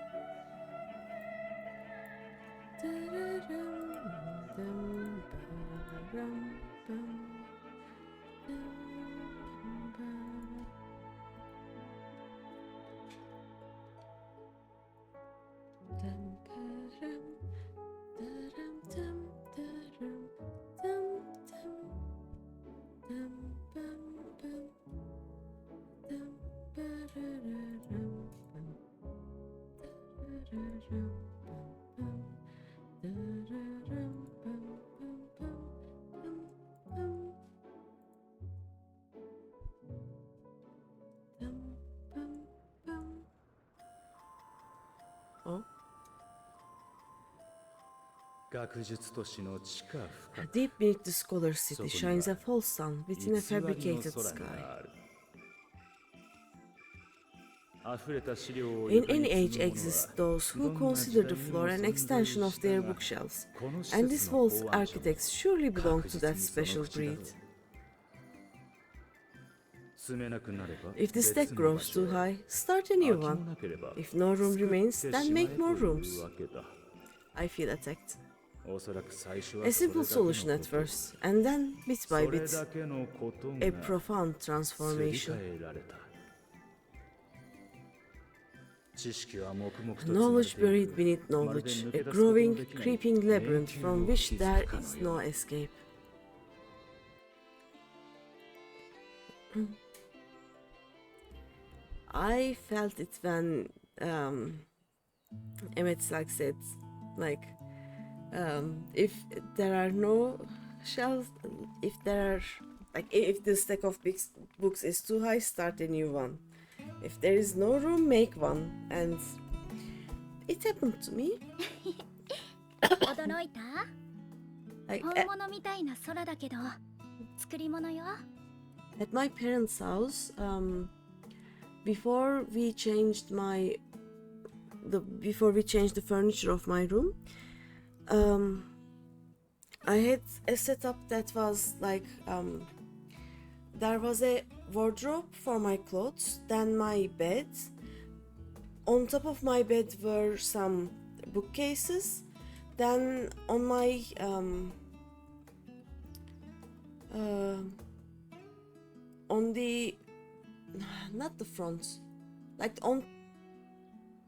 Oh. Deep beneath the scholar's city shines a false sun within a fabricated sky. In any age exist those who consider the floor an extension of their bookshelves, and this vault's architects surely belong to that special breed. If the stack grows too high, start a new one. If no room remains, then make more rooms. I feel attacked. A simple solution at first, and then, bit by bit, a profound transformation. Knowledge buried beneath knowledge, a growing, creeping labyrinth from which there is no escape. I felt it when Emmett Slack said, like, if there are no shelves, if there are, like, if the stack of books is too high, start a new one. If there is no room, make one. And it happened to me. 驚いた Like, 本物みたいな空だけど作り物よ at my parents' house, before we changed the furniture of my room, I had a setup that was like, there was a wardrobe for my clothes, then my bed. On top of my bed were some bookcases. Then on my on the, not the front, like on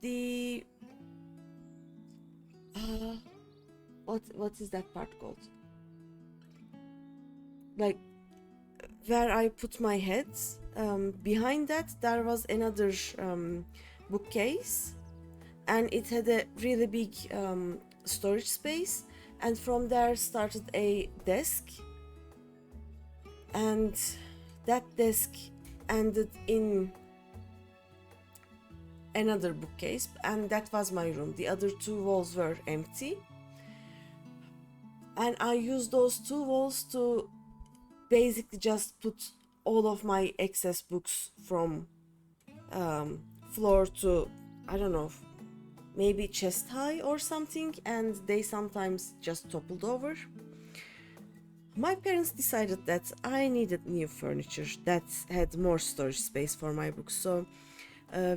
the what is that part called? Like where I put my head, behind that there was another bookcase, and it had a really big storage space, and from there started a desk, and that desk ended in another bookcase, and that was my room. The other two walls were empty, and I used those two walls to basically just put all of my excess books from floor to, I don't know, maybe chest high or something, and they sometimes just toppled over. My parents decided that I needed new furniture that had more storage space for my books, so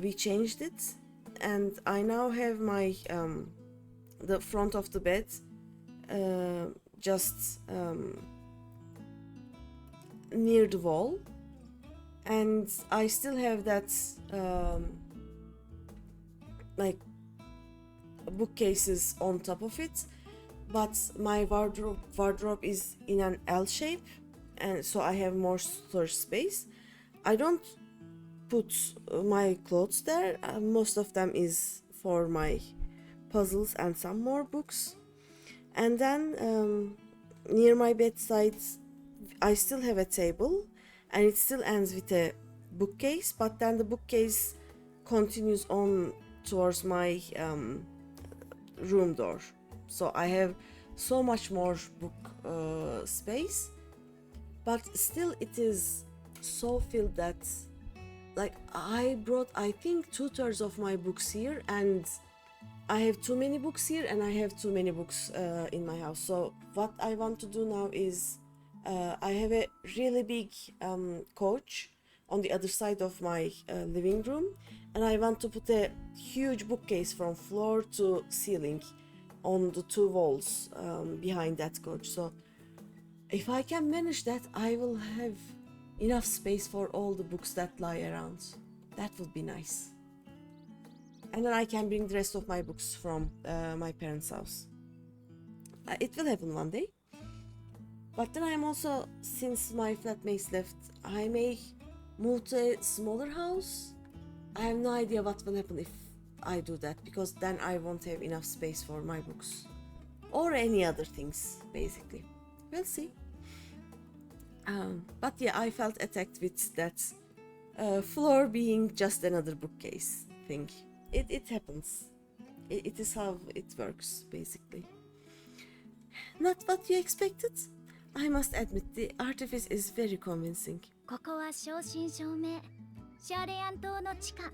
we changed it, and I now have my the front of the bed just near the wall, and I still have that like bookcases on top of it, but my wardrobe is in an L shape, and so I have more storage space. I don't put my clothes there. Most of them is for my puzzles and some more books. And then near my bedside I still have a table, and it still ends with a bookcase, but then the bookcase continues on towards my room door. So I have so much more book space, but still it is so filled that, like, I brought, I think, 2/3 of my books here, and I have too many books here, and I have too many books in my house. So what I want to do now is I have a really big couch on the other side of my living room, and I want to put a huge bookcase from floor to ceiling on the two walls behind that couch. So if I can manage that, I will have enough space for all the books that lie around. That would be nice. And then I can bring the rest of my books from my parents' house. It will happen one day. But then I am also, since my flatmates left, I may move to a smaller house. I have no idea what will happen if I do that, because then I won't have enough space for my books. Or any other things, basically. We'll see. But yeah, I felt attacked with that floor being just another bookcase thing. It happens. It is how it works, basically. Not what you expected? I must admit, the artifice is very convincing. ここは正真正銘シャーレヤン島の地下。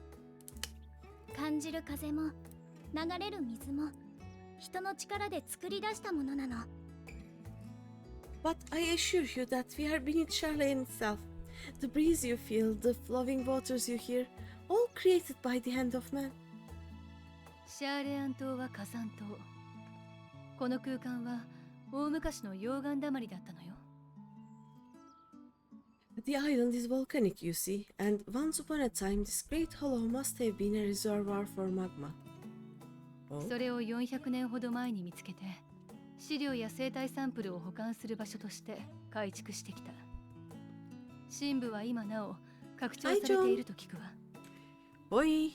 感じる風も流れる水も人の力で作り出したものなの。But I assure you that we are beneath Sharlayan itself. The breeze you feel, the flowing waters you hear, all created by the hand of man. シャーレアン島は火山島。この空間は大昔の溶岩だまりだったのよ。The island is volcanic, you see, and once upon a time this great hollow must have been a reservoir for magma. Oh. それを400年ほど前に見つけて、資料や生態サンプルを保管する場所として改築してきた。深部は今なお拡張されていると聞くわ。Boy,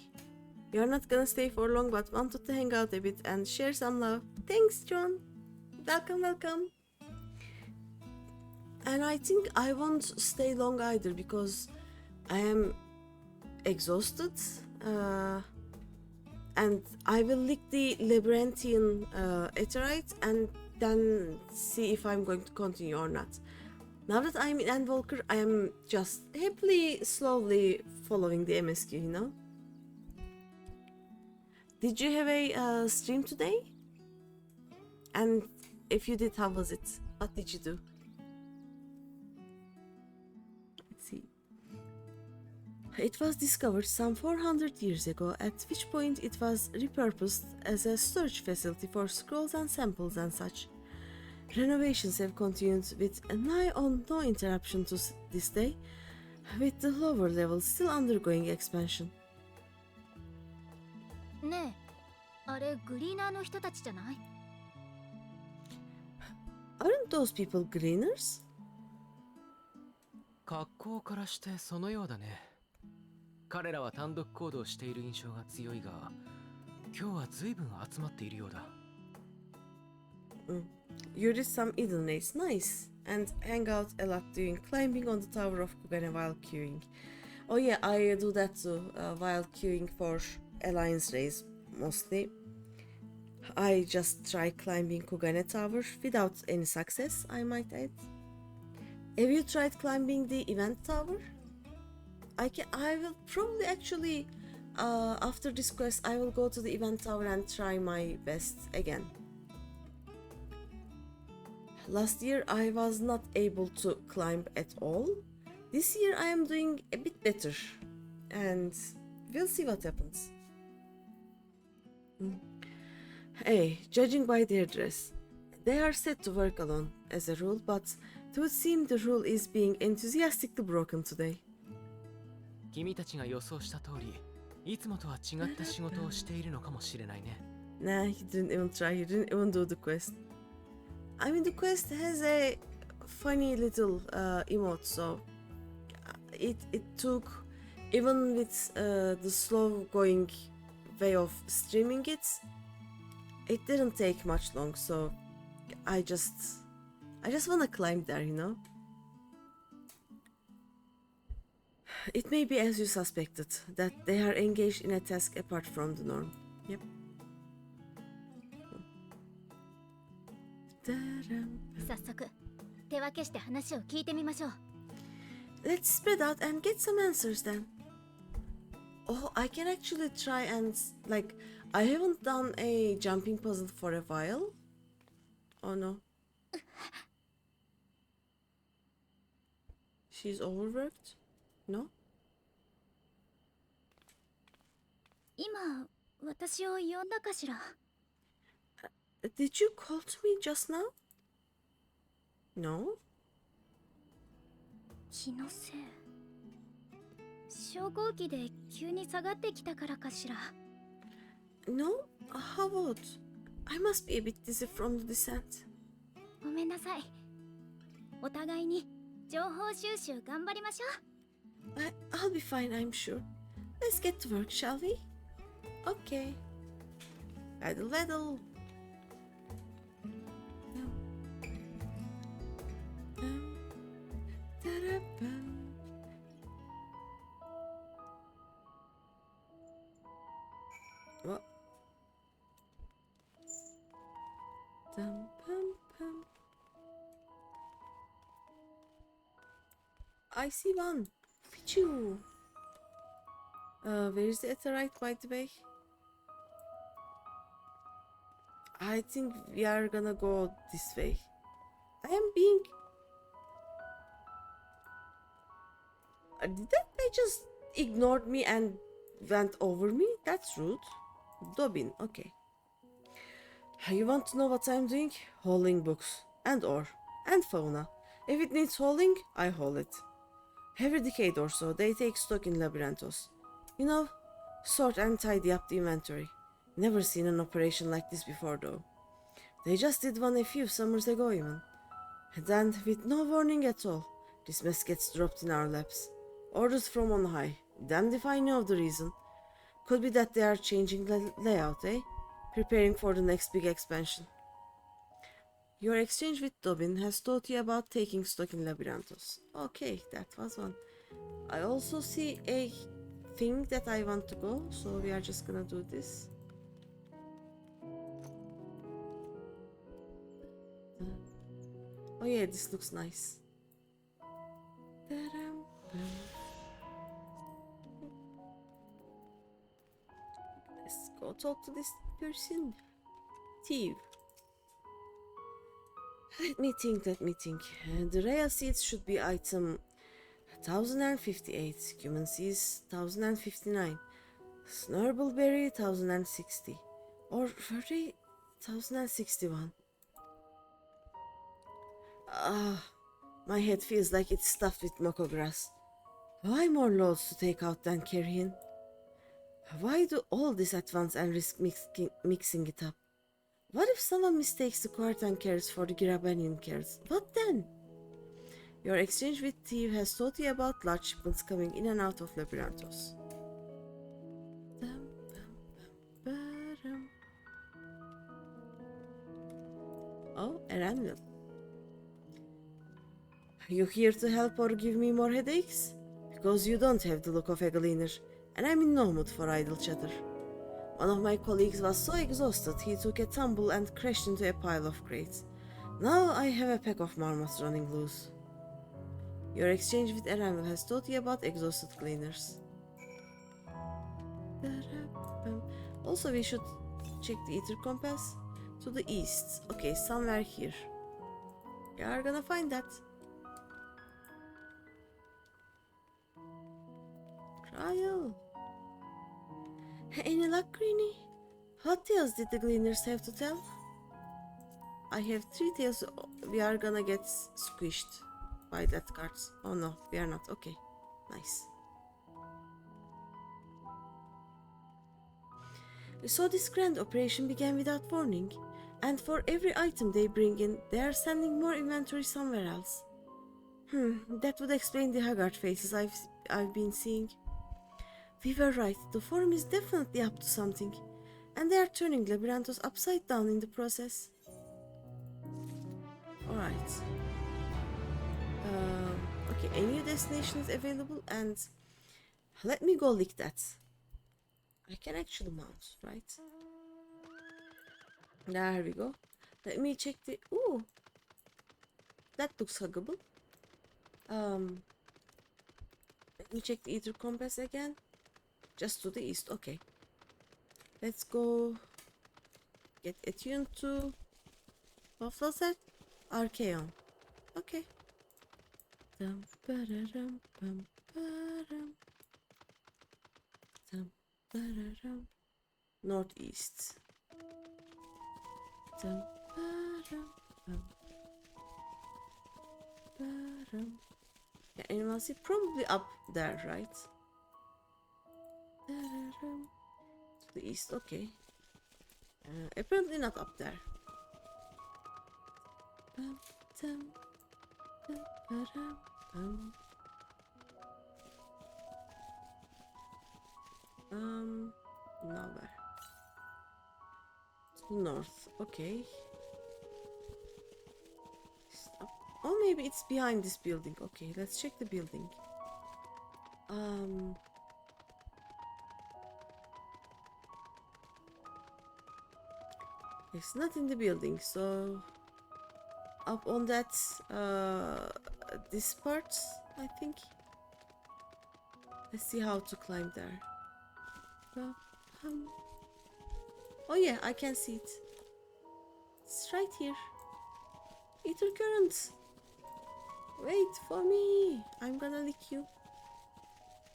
you're not gonna stay for long, but wanted to hang out a bit and share some love. Thanks, John. Welcome, welcome. And I think I won't stay long either because I am exhausted. And I will lick the labyrinthian aetheryte and then see if I'm going to continue or not. Now that I'm in Endwalker, I am just happily, slowly following the MSQ, you know? Did you have a stream today? And if you did, how was it? What did you do? Let's see. It was discovered some 400 years ago, at which point it was repurposed as a storage facility for scrolls and samples and such. Renovations have continued with nigh on no interruption to this day, with the lower levels still undergoing expansion. ねえ、あれグリーナーの人たちじゃない？ Aren't those people greeners? 格好からしてそのようだね。彼らは単独行動している印象が強いが、今日は随分集まっているようだ。You did some Edelnace, nice, and hang out a lot doing climbing on the tower of Kugane while queuing. Oh yeah, I do that too, while queuing for Alliance raids, mostly. I just try climbing Kugane Tower without any success, I might add. Have you tried climbing the event tower? I will probably actually, after this quest, I will go to the event tower and try my best again. Last year I was not able to climb at all. This year I am doing a bit better, and we'll see what happens. Hey, judging by their dress, they are set to work alone as a rule, but it would seem the rule is being enthusiastically broken today. 君たちが予想した通り、いつもとは違った仕事をしているのかもしれないね。Nah, he didn't even try, he didn't even do the quest. I mean, the quest has a funny little emote, so it took, even with the slow going way of streaming it, it didn't take much long, so I just wanna climb there, you know? It may be as you suspected, that they are engaged in a task apart from the norm. Yep.早速手分けして話を聞いてみましょう。 Let's spread out and get some answers then. Oh, I can actually try and, like, I haven't done a jumping puzzle for a while. Oh no. She's overworked? No? 今私を呼んだかしら。 Did you call to me just now? No? 気のせい。昇降機で急に下がってきたからかしら。 No? How about? I must be a bit dizzy from the descent. ごめんなさい。お互いに情報収集頑張りましょう。 I'll be fine, I'm sure. Let's get to work, shall we? Okay. Paddle, paddle. What? Dum, pum, pum. I see one. Pichu. Where is the Etherite, by the way? I think we are gonna go this way. I am being... Did that guy just ignored me and went over me? That's rude. Dobin, okay. You want to know what I'm doing? Hauling books. And ore. And fauna. If it needs hauling, I haul it. Every decade or so, they take stock in Labyrinthos. You know, sort and tidy up the inventory. Never seen an operation like this before though. They just did one a few summers ago even. And then, with no warning at all, this mess gets dropped in our laps. Orders from on high. Damned if I know the reason. Could be that they are changing the layout, eh? Preparing for the next big expansion. Your exchange with Dobin has taught you about taking stock in Labyrinthos. Okay, that was one. I also see a thing that I want to go, so we are just gonna do this. Oh yeah, this looks nice. Let's go talk to this person. Thief. Let me think. The rare seeds should be item 1058, human seeds 1059, snurbbleberry 1060, or were they 1061? My head feels like it's stuffed with moko grass. Why more loads to take out than carry in? Why do all this at once and risk mixing it up? What if someone mistakes the quartan carrots for the Grabanian carrots? What then? Your exchange with Thief has taught you about large shipments coming in and out of Labyrinthos. Oh, an anvil. You here to help or give me more headaches? Because you don't have the look of a gleaner, and I'm in no mood for idle chatter. One of my colleagues was so exhausted he took a tumble and crashed into a pile of crates. Now I have a pack of marmots running loose. Your exchange with Aranvil has taught you about exhausted cleaners. Also, we should check the ether compass to the east. Okay, somewhere here. We are gonna find that. Trial. Any luck, Greeny? What tales did the gleaners have to tell? I have 3 tales. We are gonna get squished by that cards. Oh no, we are not. Okay, nice. So this grand operation began without warning, and for every item they bring in, they are sending more inventory somewhere else. That would explain the haggard faces I've been seeing. We were right, the forum is definitely up to something, and they are turning Labyrinthos upside down in the process. Alright. Okay, a new destination is available, and let me go lick that. I can actually mount, right? There we go. Let me check the... Ooh! That looks huggable. Let me check the ether compass again. Just to the east, okay. Let's go get attuned to... What was that? Archaeon. Okay. Dum, ba-da-dum, bum, ba-dum. Dum, ba-da-dum. Northeast. Dum, ba-dum, bum, ba-dum. Yeah, anyone see? Probably up there, right? Da-da-dum. To the east, okay. Apparently not up there. Bum, dum, dum, ba-dum, bum. Nowhere. To the north, okay. Stop. Oh, maybe it's behind this building. Okay, let's check the building. It's not in the building, so up on that this part, I think. Let's see how to climb there. Oh yeah, I can see it. It's right here. Ether current. Wait for me. I'm gonna lick you.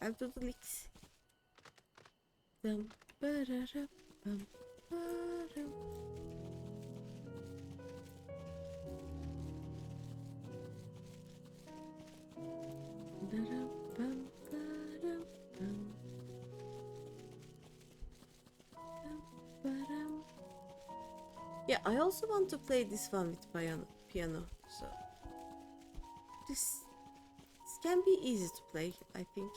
I'll do the licks. Dum, ba-da-da, bum, ba-dum. Da-dum, bum, ba-dum, bum. Dum, ba-dum. Yeah, I also want to play this one with piano, so this can be easy to play, I think.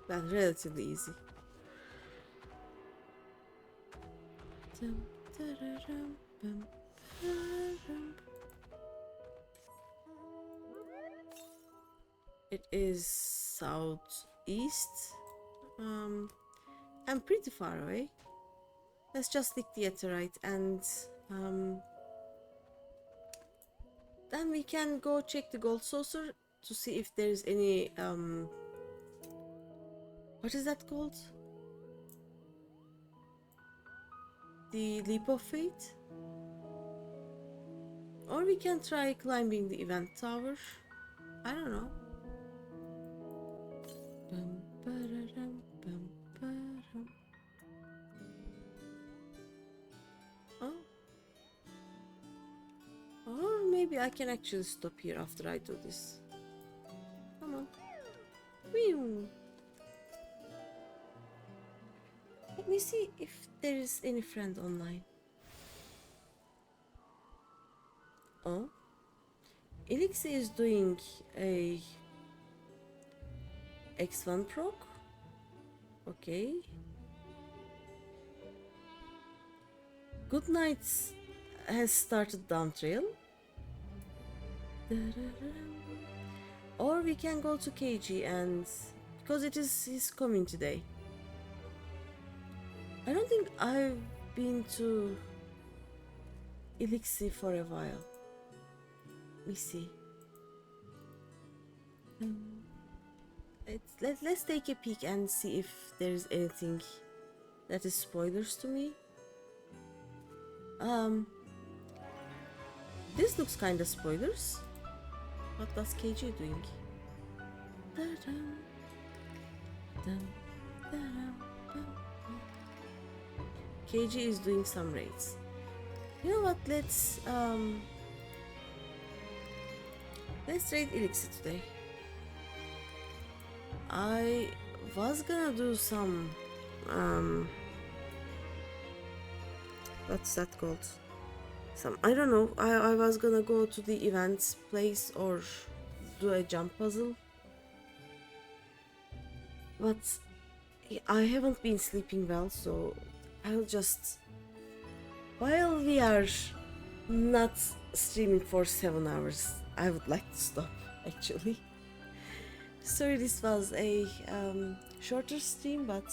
Well, relatively easy. Dum, da-da-dum, bum, ba-dum. It is southeast. I'm pretty far away. Let's just lick the Etherite and then we can go check the gold saucer to see if there's any what is that called? The leap of faith? Or we can try climbing the event tower. I don't know. Bum, ba-da-dum, bum, ba-dum. Oh. Or maybe I can actually stop here after I do this. Come on. Whew. Let me see if there is any friend online. Oh. Elixir is doing a X1 proc. Okay. Good Nights has started down trail. Or we can go to KG and because it is his community day. I don't think I've been to Elixir for a while. Let me see. Let's take a peek and see if there's anything that is spoilers to me. This looks kind of spoilers. What does KG doing? Da-dum, dum, da-dum, bum, bum. KG is doing some raids. You know what? Let's raid Elixir today. I was gonna do some what's that called? I don't know. I was gonna go to the events place or do a jump puzzle. But I haven't been sleeping well, so I'll just while we are not streaming for 7 hours, I would like to stop actually. Sorry, this was a shorter stream, but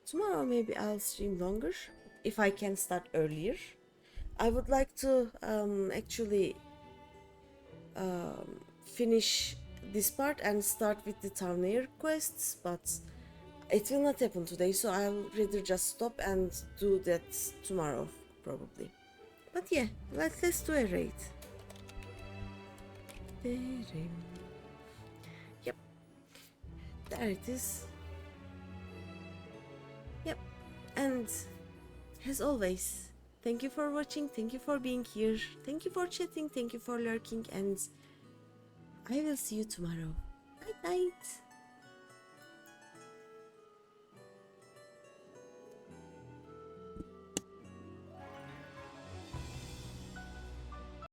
tomorrow maybe I'll stream longer if I can start earlier. I would like to actually finish this part and start with the town air quests, but it will not happen today, so I'll rather just stop and do that tomorrow probably. But yeah, let's do a raid. Yep, there it is. Yep, and as always, thank you for watching, thank you for being here, thank you for chatting, thank you for lurking, and I will see you tomorrow. Night night.